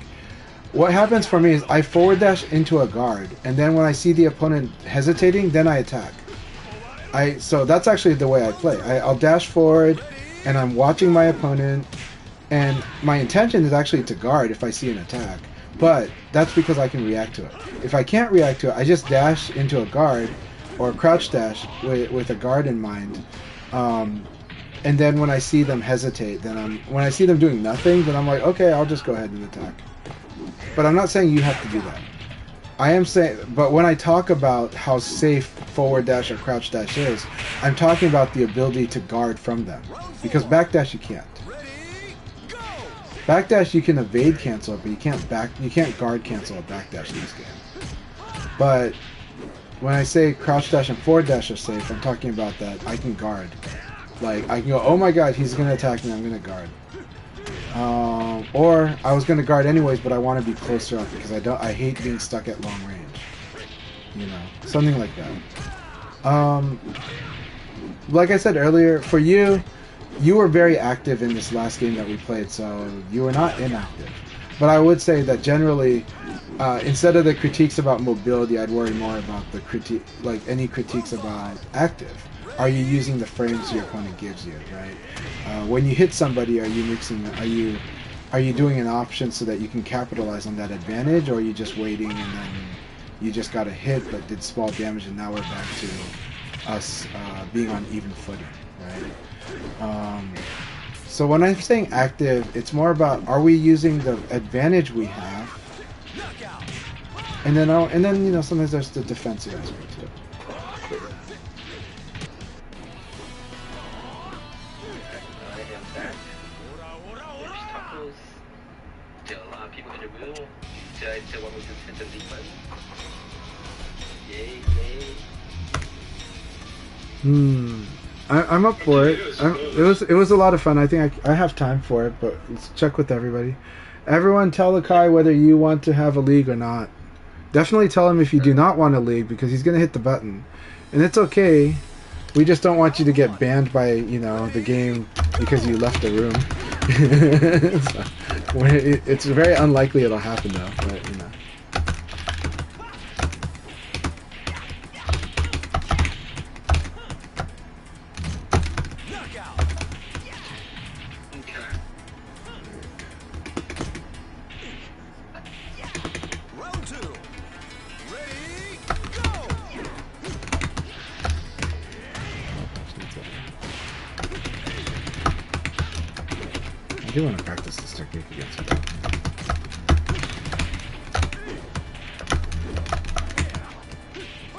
What happens for me is I forward dash into a guard, and then when I see the opponent hesitating, then I attack. So that's actually the way I play. I'll dash forward, and I'm watching my opponent, and my intention is actually to guard if I see an attack. But that's because I can react to it. If I can't react to it, I just dash into a guard, or crouch dash with a guard in mind. And then when I see them hesitate, when I see them doing nothing, then I'm like, okay, I'll just go ahead and attack. But I'm not saying you have to do that. I am saying, but when I talk about how safe forward dash or crouch dash is, I'm talking about the ability to guard from them. Because backdash you can't. Backdash you can evade cancel it, but you can't guard cancel a backdash in this game. But when I say crouch dash and forward dash are safe, I'm talking about that I can guard. Like I can go, oh my god, he's gonna attack me, I'm gonna guard. Or I was gonna guard anyways, but I want to be closer up because I hate being stuck at long range. You know, something like that. Like I said earlier, for you were very active in this last game that we played, so you were not inactive. But I would say that generally, instead of the critiques about mobility, I'd worry more about the any critiques about active. Are you using the frames your opponent gives you, right? When you hit somebody, are you doing an option so that you can capitalize on that advantage, or are you just waiting and then you just got a hit but did small damage and now we're back to us being on even footing, right? So when I'm saying active, it's more about are we using the advantage we have, and then you know sometimes there's the defensive aspect too. I'm up for it. It was a lot of fun. I think I have time for it, but let's check with everybody. Everyone tell Akai whether you want to have a league or not. Definitely tell him if you do not want a league because he's going to hit the button. And it's okay. We just don't want you to get banned by, you know, the game because you left the room. So, it's very unlikely it'll happen though, but you know. I do want to practice this technique against him.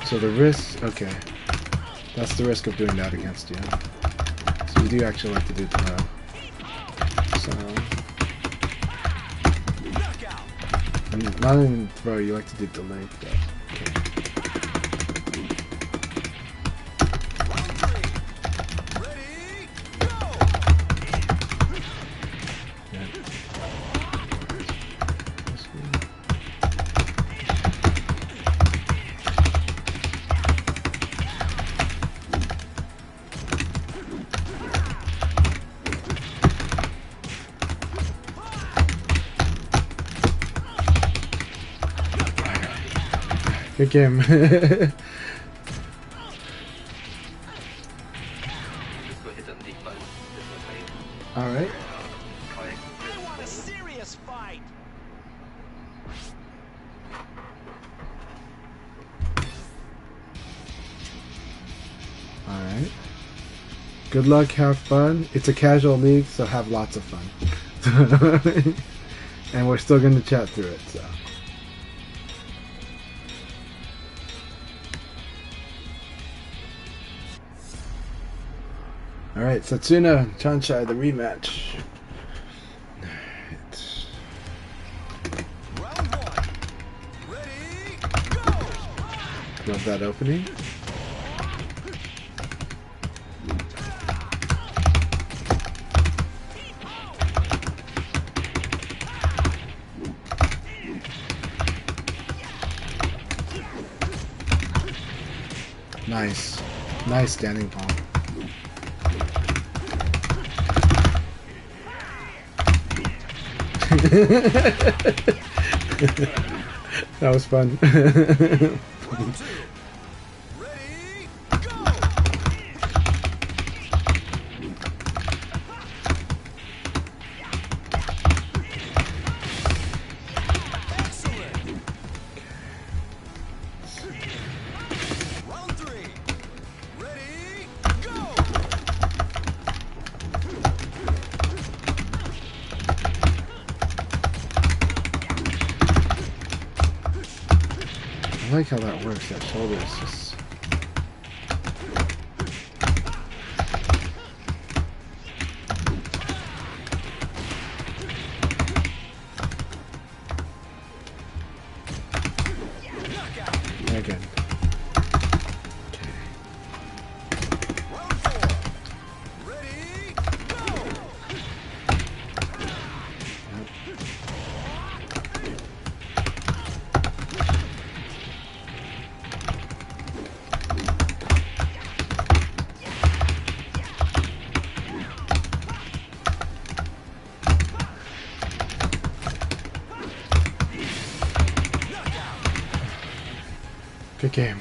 So the risk, okay. That's the risk of doing that against you. So you do actually like to do throw. So, and not even throw, you like to do delay throw. Good game. Just go hit the league button. Just go play. Alright. Correct. I want a serious fight. Alright. Good luck, have fun. It's a casual league, so have lots of fun. And we're still going to chat through it, so. Alright, Satsuna, Chanshai, the rematch. Alright. Round one. Ready, go! Love that opening. Nice. Nice standing palm. That was fun. Round two. Ready, go! Excellent. Round three. Ready, go! I like how that works. That shoulder is just. Very good. Round four. Ready, go! Good game.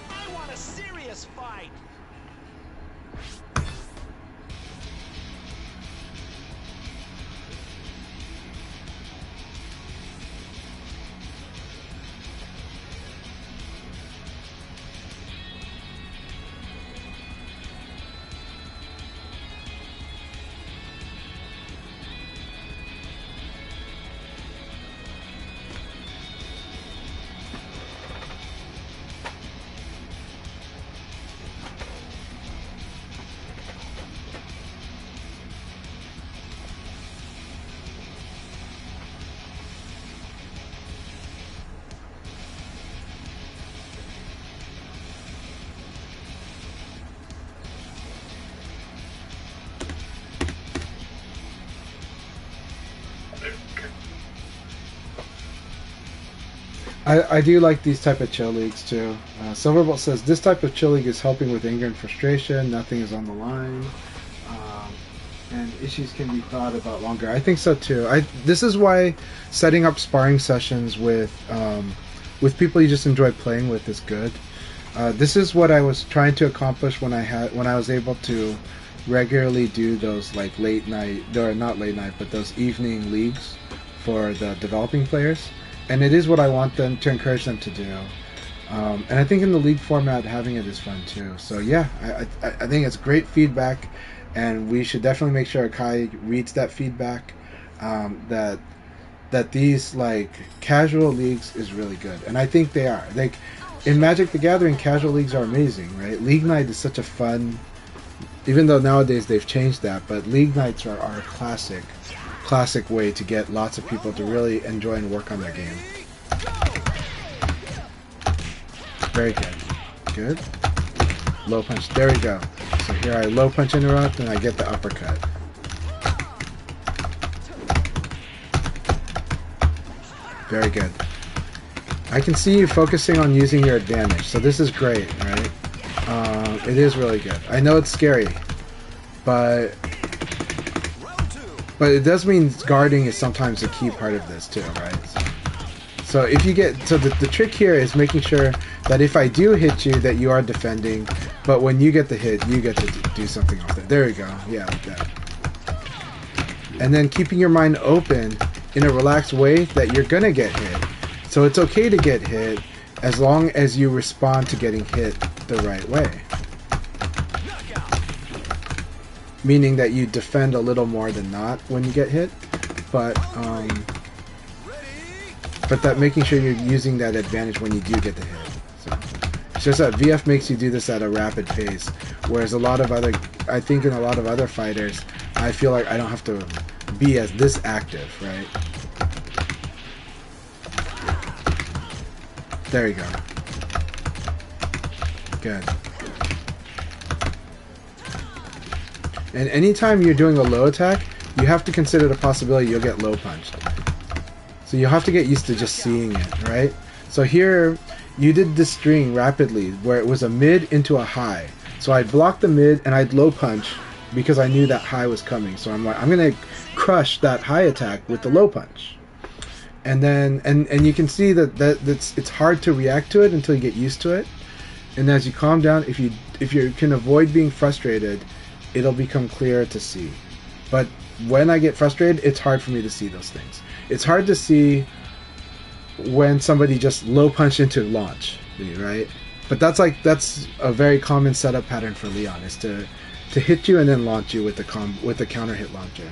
I want a serious fight. I do like these type of chill leagues too. Silverbolt says this type of chill league is helping with anger and frustration. Nothing is on the line, and issues can be thought about longer. I think so too. This is why setting up sparring sessions with people you just enjoy playing with is good. This is what I was trying to accomplish when I was able to regularly do those like late night, or not late night, but those evening leagues for the developing players. And it is what I want them to encourage them to do. And I think in the league format, having it is fun too. So yeah, I think it's great feedback, and we should definitely make sure Akai reads that feedback. That these like casual leagues is really good, and I think they are. Like in Magic the Gathering, casual leagues are amazing, right? League night is such a fun. Even though nowadays they've changed that, but league nights are a classic way to get lots of people to really enjoy and work on their game. Very good. Good. Low punch. There we go. So here I low punch interrupt and I get the uppercut. Very good. I can see you focusing on using your advantage, so this is great, right? It is really good. I know it's scary, but But it does mean guarding is sometimes a key part of this too, right? So if you get, so the trick here is making sure that if I do hit you, that you are defending, but when you get the hit, you get to do something off there. There we go. Yeah, like that. And then keeping your mind open in a relaxed way that you're gonna get hit. So it's okay to get hit as long as you respond to getting hit the right way. Meaning that you defend a little more than not when you get hit, but that making sure you're using that advantage when you do get the hit. So it's just that VF makes you do this at a rapid pace, whereas a lot of other, I think in a lot of other fighters, I feel like I don't have to be as this active, right? There you go. Good. And anytime you're doing a low attack, you have to consider the possibility you'll get low punched. So you have to get used to just seeing it, right? So here, you did this string rapidly, where it was a mid into a high. So I'd block the mid and I'd low punch because I knew that high was coming. So I'm like, I'm gonna crush that high attack with the low punch. And then, and you can see that's it's hard to react to it until you get used to it. And as you calm down, if you can avoid being frustrated, it'll become clearer to see. But when I get frustrated, it's hard for me to see those things. It's hard to see when somebody just low punched into launch, right? But that's a very common setup pattern for Leon, is to hit you and then launch you with the counter hit launcher,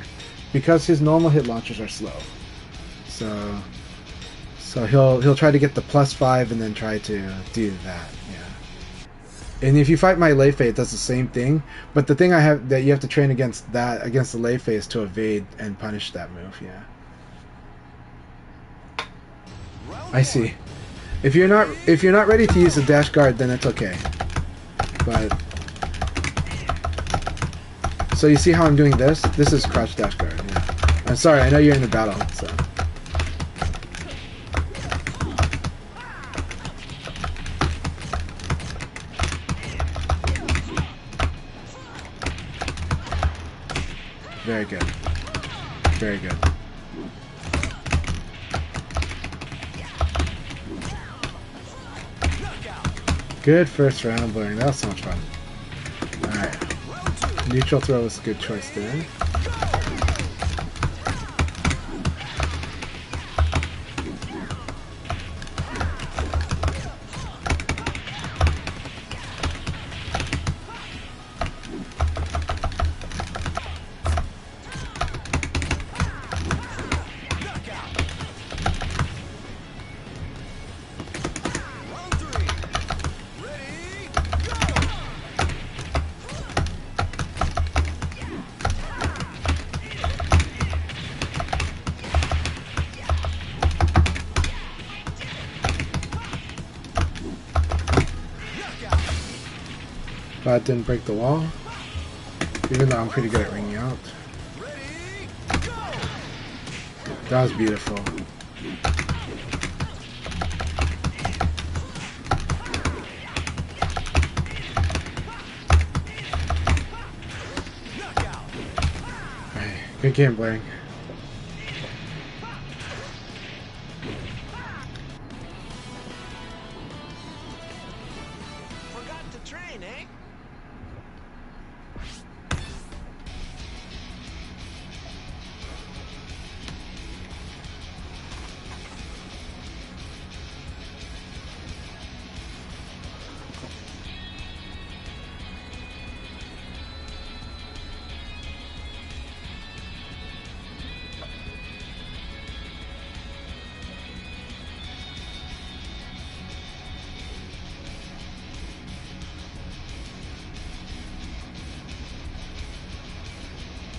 because his normal hit launchers are slow. So he'll try to get the +5 and then try to do that. Yeah. And if you fight my Lei Fei, it does the same thing. But the thing that you have to train against the Lei Fei is to evade and punish that move. Yeah. I see. If you're not ready to use the dash guard, then it's okay. But so you see how I'm doing this? This is crouch dash guard. Yeah. I'm sorry. I know you're in the battle. So. Very good. Very good. Good first round, Blaring. That was so much fun. Alright. Neutral throw was a good choice there. That didn't break the wall, even though I'm pretty good at ringing out. That was beautiful. Alright, good game, Blaring. Forgot to train, eh?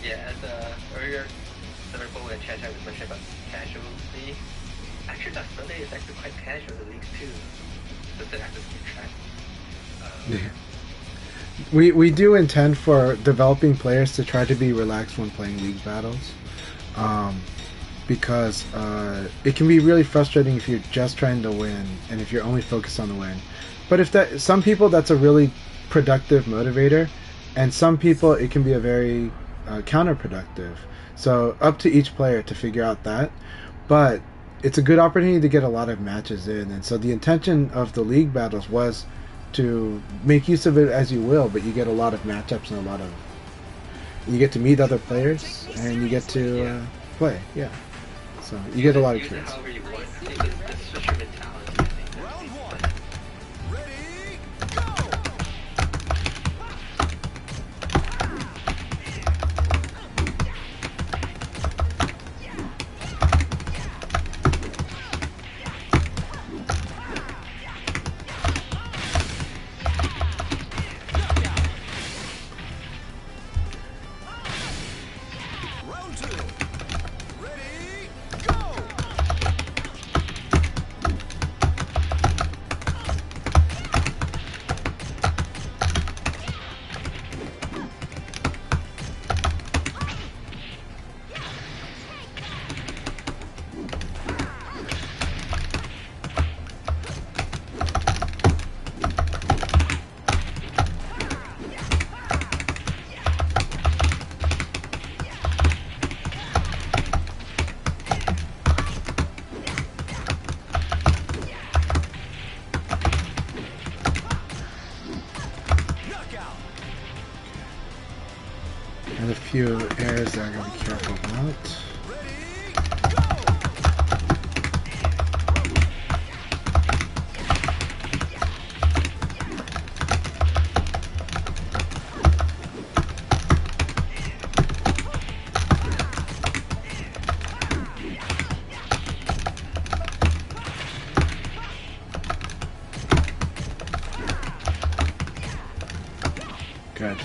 Yeah, as earlier, Centerfold and chat was mentioned about casually. Actually, that Sunday is actually quite casual, the leagues too. Just that I have to keep track. Yeah. We do intend for developing players to try to be relaxed when playing league battles, because it can be really frustrating if you're just trying to win and if you're only focused on the win. But if some people that's a really productive motivator, and some people it can be a very counterproductive. So up to each player to figure out that. But it's a good opportunity to get a lot of matches in. And so the intention of the league battles was to make use of it as you will, but you get a lot of matchups and a lot of... You get to meet other players, and you get to play, yeah. So you get a lot of Use it experience. however you want. I think it's switch your mentality. I think that's Round one. fun. Ready, go! Round two. Ready, go! Knockout. And a few areas that I gotta be careful about. Ready, go! Good.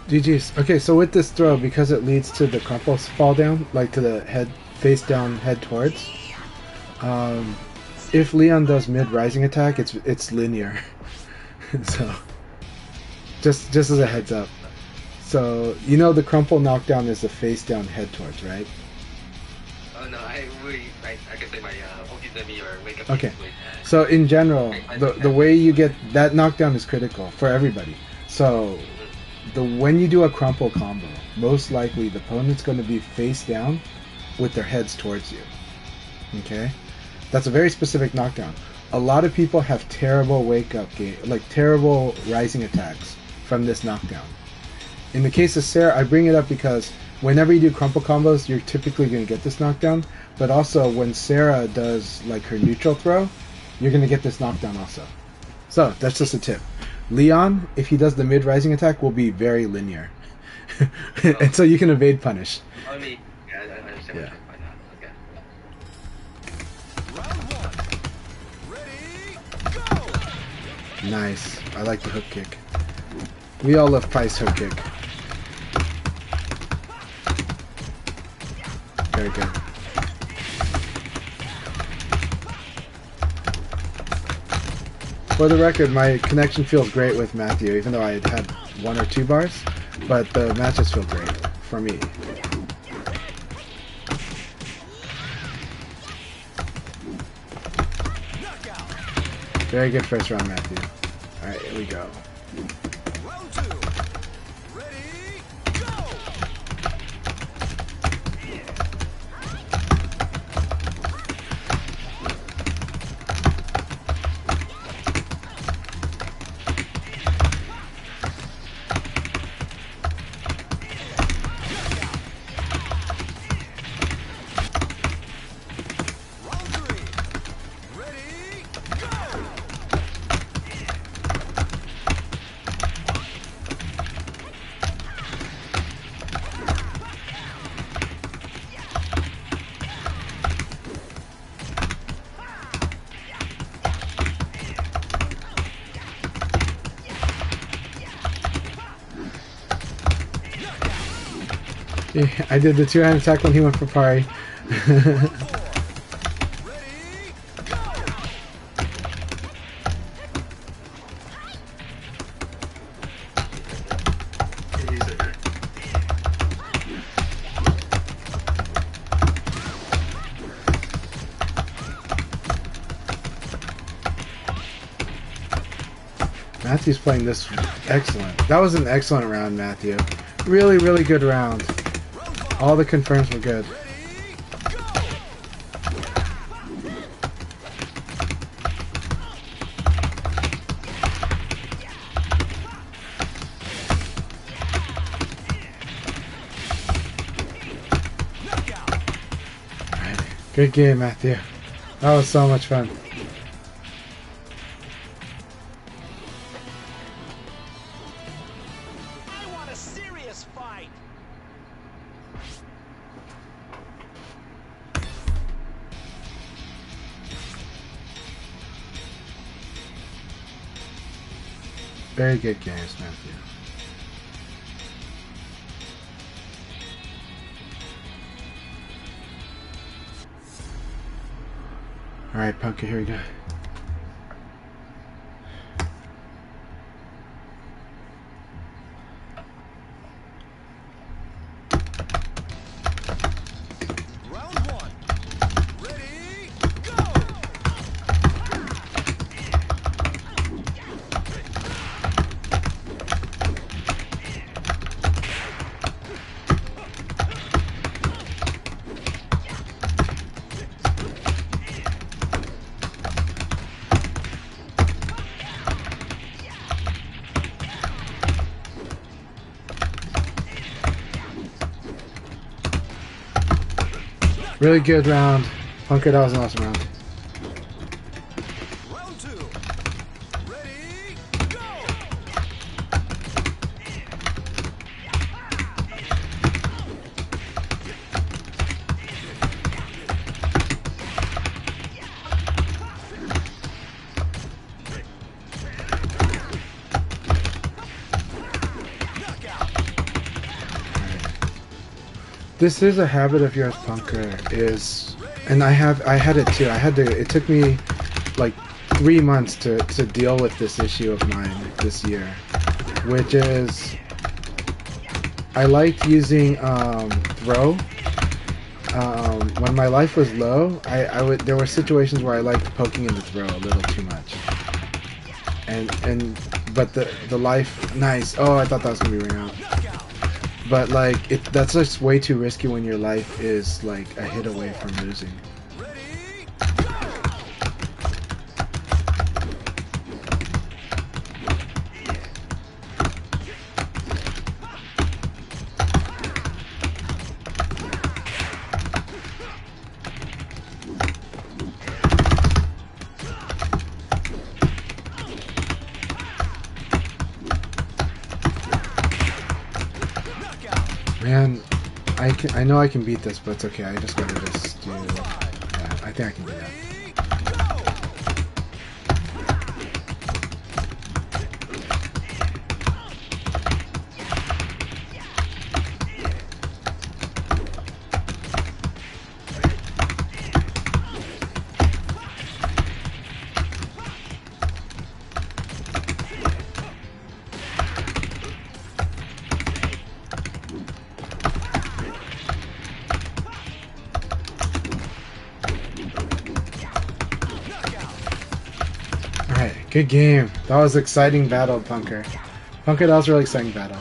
GG's. Okay, so with this throw, because it leads to the crumple fall down, like to the head, face down, head towards. If Leon does mid rising attack, it's linear. So just as a heads up. So you know the crumple knockdown is the face down, head towards, right? Oh no, I can say my ulti or wake up. Okay. With, So in general, the way you get that knockdown is critical for everybody. So when you do a crumple combo, most likely the opponent's going to be face down with their heads towards you. Okay, that's a very specific knockdown. A lot of people have terrible wake up game, like terrible rising attacks from this knockdown. In the case of Sarah, I bring it up because whenever you do crumple combos, you're typically going to get this knockdown. But also when Sarah does like her neutral throw, you're going to get this knockdown also. So that's just a tip. Leon, if he does the mid rising attack, will be very linear. And so you can evade punish. I mean, yeah, I understand Yeah. what you're talking about. Okay. Round one. Ready, go! Nice. I like the hook kick. We all love Pai's hook kick. Very good. For the record, my connection feels great with Matthew, even though I had 1 or 2 bars, but the matches feel great for me. Knockout. Very good first round, Matthew. Alright, here we go. Round two. Ready, go! Round three. Ready, go! Yeah, I did the 2-hand attack when he went for Pari. Ready, go! Matthew's playing this excellent. That was an excellent round, Matthew. Really, really good round. All the confirms were good. Alright. Good game, Matthew. That was so much fun. I want a serious fight. Very good games, Matthew. Alright, Punker, here we go. Round one. Ready, go! Really good round. Punker, that was an awesome round. Round two. Ready, go! This is a habit of yours, Punker, and I had it too. It took me like 3 months to deal with this issue of mine this year, which is I liked using throw. When my life was low, there were situations where I liked poking in the throw a little too much, but the life, nice. Oh, I thought that was gonna be ring out. But like that's just way too risky when your life is like a hit away from losing. Ready, Man, I know I can beat this, but it's okay. I just gotta just do. Yeah, I think I can do that. Good game. That was exciting battle, Punker. Punker, that was a really exciting battle.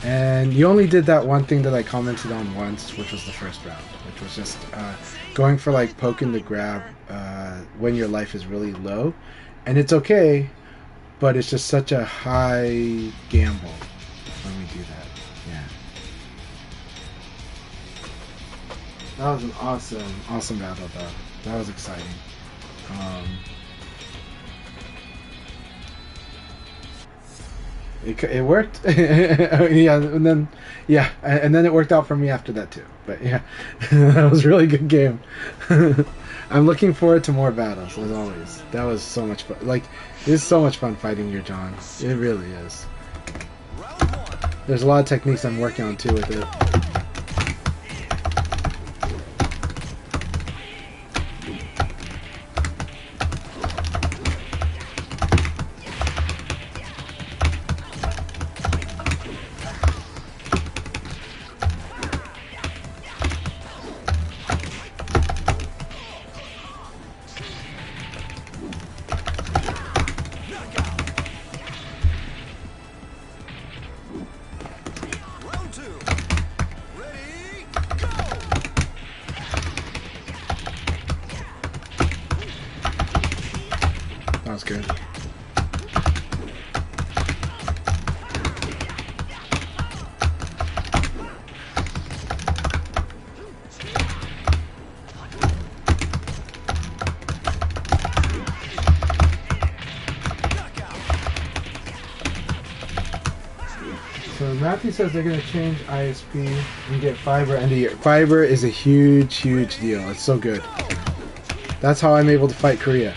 And you only did that one thing that I commented on once, which was the first round, which was just going for like poking the grab when your life is really low. And it's okay, but it's just such a high gamble when we do that. Yeah. That was an awesome battle, though. That was exciting. It worked. Yeah, and then it worked out for me after that too. But yeah, that was a really good game. I'm looking forward to more battles as always. That was so much fun. Like, it's so much fun fighting your John. It really is. There's a lot of techniques I'm working on too with it. Sounds good. So Matthew says they're gonna change ISP and get fiber end of year. Fiber is a huge, huge deal. It's so good. That's how I'm able to fight Korea.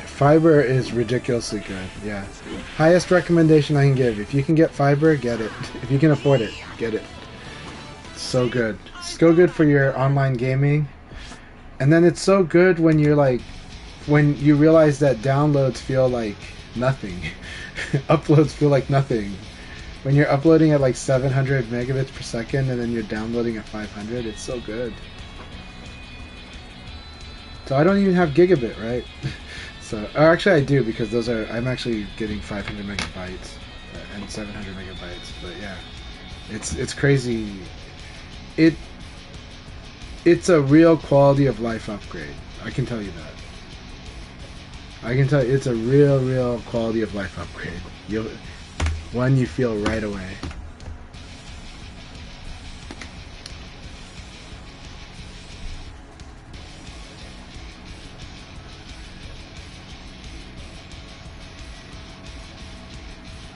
Fiber is ridiculously good, yeah. Highest recommendation I can give. If you can get fiber, get it. If you can afford it, get it. It's so good. It's so good for your online gaming. And then it's so good when you're like, when you realize that downloads feel like nothing. Uploads feel like nothing. When you're uploading at like 700 megabits per second and then you're downloading at 500, it's so good. So I don't even have gigabit, right? So, or actually I do, because those are, I'm actually getting 500 megabytes and 700 megabytes, but yeah, it's crazy. It's a real quality of life upgrade. I can tell you that. I can tell you it's a real quality of life upgrade. One you feel right away.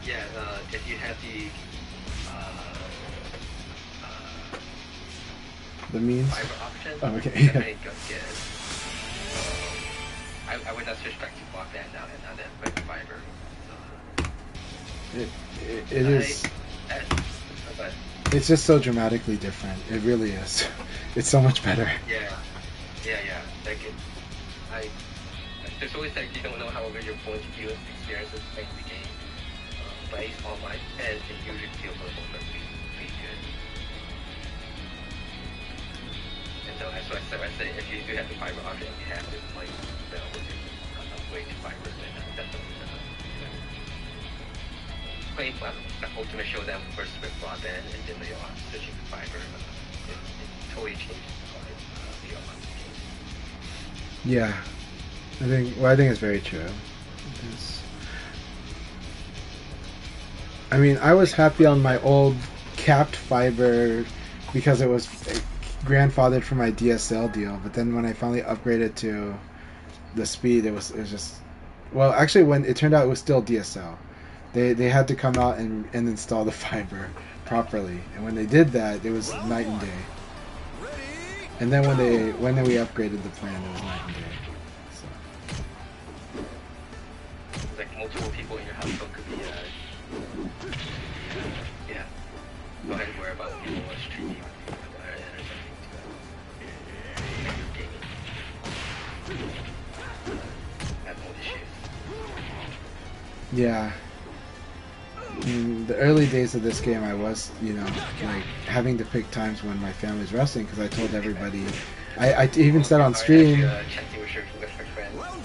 Yeah, if you have The means? fiber option, Oh, okay. definitely go get it. I would not switch back to broadband now and then back to fiber. So, It is. but It's just so dramatically different. It really is. It's so much better. yeah. Like there's always like you don't know how your point of view experiences make the game. But it's online and it usually feels pretty good. And so as I say, if you do have the fiber option, you have to like available to upgrade to fiber, then definitely play Ultimate Showdown versus with broadband, and then they are switching to fiber. It totally changes the online game. Yeah, I think it's very true. I mean, I was happy on my old capped fiber because it was grandfathered for my DSL deal. But then when I finally upgraded to the speed, it was just, well, actually, when it turned out it was still DSL. They had to come out and install the fiber properly, and when they did that, it was night and day. And then when we upgraded the plan, it was night and day. So. Like multiple people in your household could be yeah. Go ahead and worry about people streaming or something to make your gaming. Have more issues. Yeah. In the early days of this game, I was, like having to pick times when my family's wrestling because I told everybody. I even said on stream.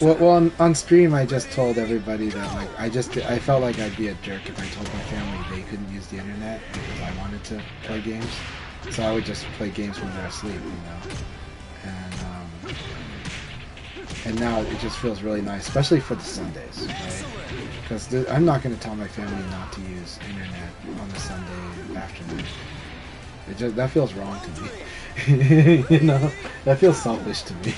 Well, on stream, I just told everybody that like I felt like I'd be a jerk if I told my family they couldn't use the internet because I wanted to play games. So I would just play games when they're asleep, And now it just feels really nice, especially for the Sundays, right? Because I'm not going to tell my family not to use internet on a Sunday afternoon. That feels wrong to me. That feels selfish to me.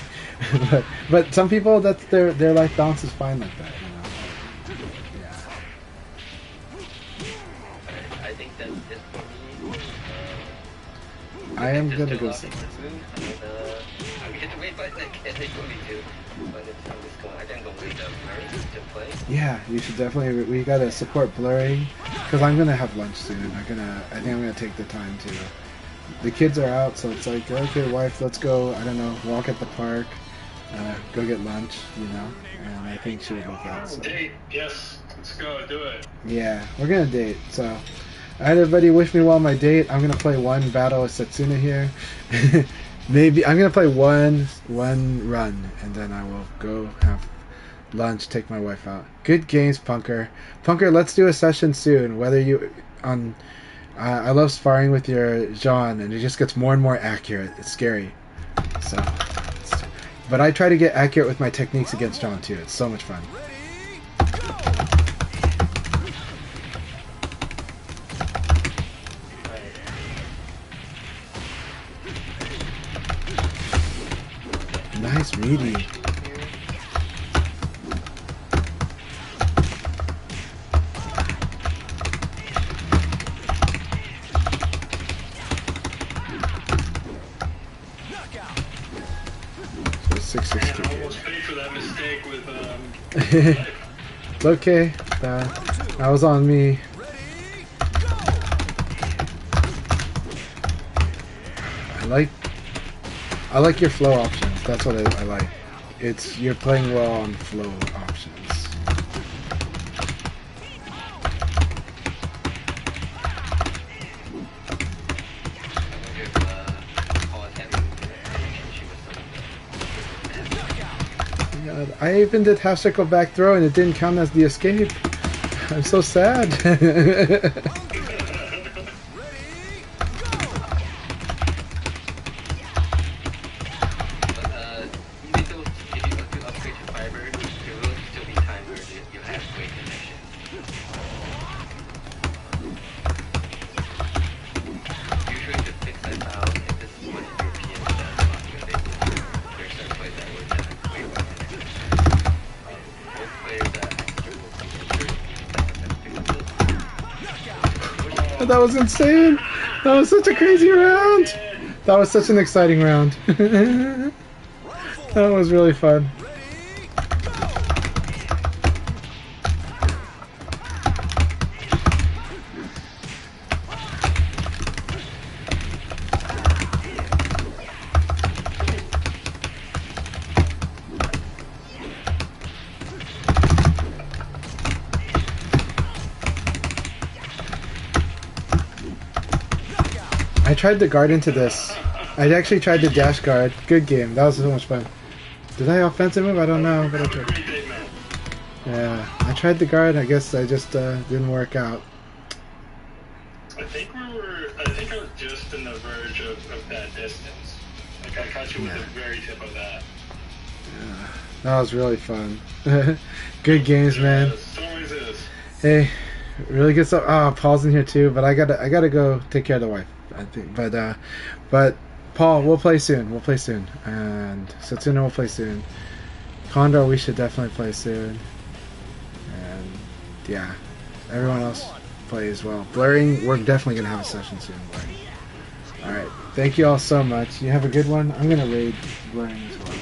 but some people, that's their life balance is fine like that, Yeah. I think that's it for me. I am going to go see. I'm going to wait by the kid. They told me to. But it's I think I'm going to wait to play. Yeah, you should definitely. We gotta support blurring, because I'm gonna have lunch soon. I think I'm gonna take the time to. The kids are out, so it's like, okay, wife, let's go. I don't know, walk at the park, go get lunch, And I think she would love that. So. Date, yes, let's go do it. Yeah, we're gonna date. So, Alright, everybody, wish me well on my date. I'm gonna play one battle with Setsuna here. Maybe I'm gonna play one run, and then I will go have lunch, take my wife out. Good games, Punker. Punker, let's do a session soon. Whether you on, I love sparring with your Jean, and it just gets more and more accurate. It's scary. So, but I try to get accurate with my techniques against Jean too. It's so much fun. Nice meaty. So 6-6 I almost paid for that mistake with It's okay. That was on me. I like your flow options. That's what I like. You're playing well on flow options. God, I even did half circle back throw and it didn't count as the escape. I'm so sad. That was insane. That was such a crazy round. That was such an exciting round. That was really fun. I tried to guard into this. I actually tried to dash guard. Good game. That was so much fun. Did I offensive move? I don't know, but I tried. Yeah, I tried to guard. I guess I just didn't work out. I think I was just in the verge of that distance. Like I caught you with the very tip of that. Yeah, that was really fun. Good games, man. It always is. Hey, really good stuff. Oh, Paul's in here too, but I gotta go take care of the wife. I think, but Paul, we'll play soon. We'll play soon, and Setsuna will play soon. Condor, we should definitely play soon, and yeah, everyone else play as well. Blurring, we're definitely gonna have a session soon. Blurring. All right, thank you all so much. You have a good one. I'm gonna raid Blurring as well.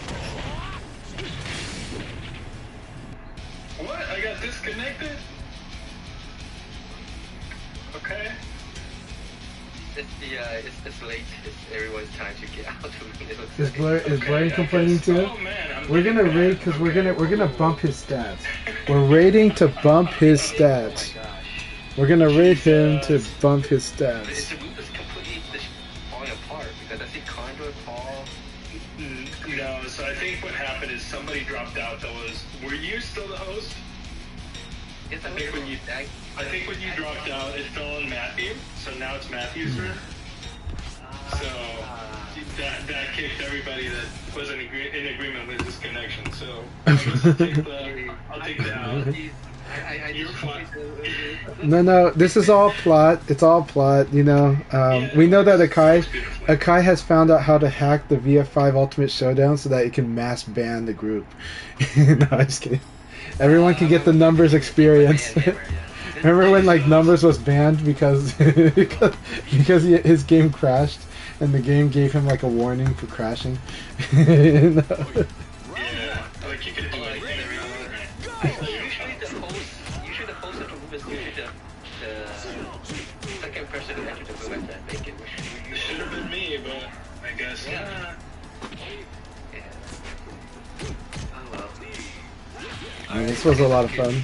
What? I got disconnected? Okay. It's late. It's everyone's time to get out. Is Blurring complaining too? Oh man, We're gonna raid because we're gonna bump his stats. We're raiding to bump his stats. We're gonna raid him to bump his stats. It's completely falling apart because I see Condor, Paul. No, so I think what happened is somebody dropped out. Were you still the host? Yes, I think when you dropped out, it fell on Matthew. So now it's Matthew's turn. So that kicked everybody that wasn't in agreement with this connection. So I'll take the out. You're fine. No, this is all plot. It's all plot, you know. We know that Akai has found out how to hack the VF5 Ultimate Showdown so that it can mass ban the group. No, I'm just kidding. Everyone can get the numbers experience. Remember when like numbers was banned because his game crashed and the game gave him like a warning for crashing. No. Yeah, like you could do like Usually the host of the room is usually the second person who entered the room and then make it. It should have been me, but I guess Yeah. Oh well. This was a lot of fun.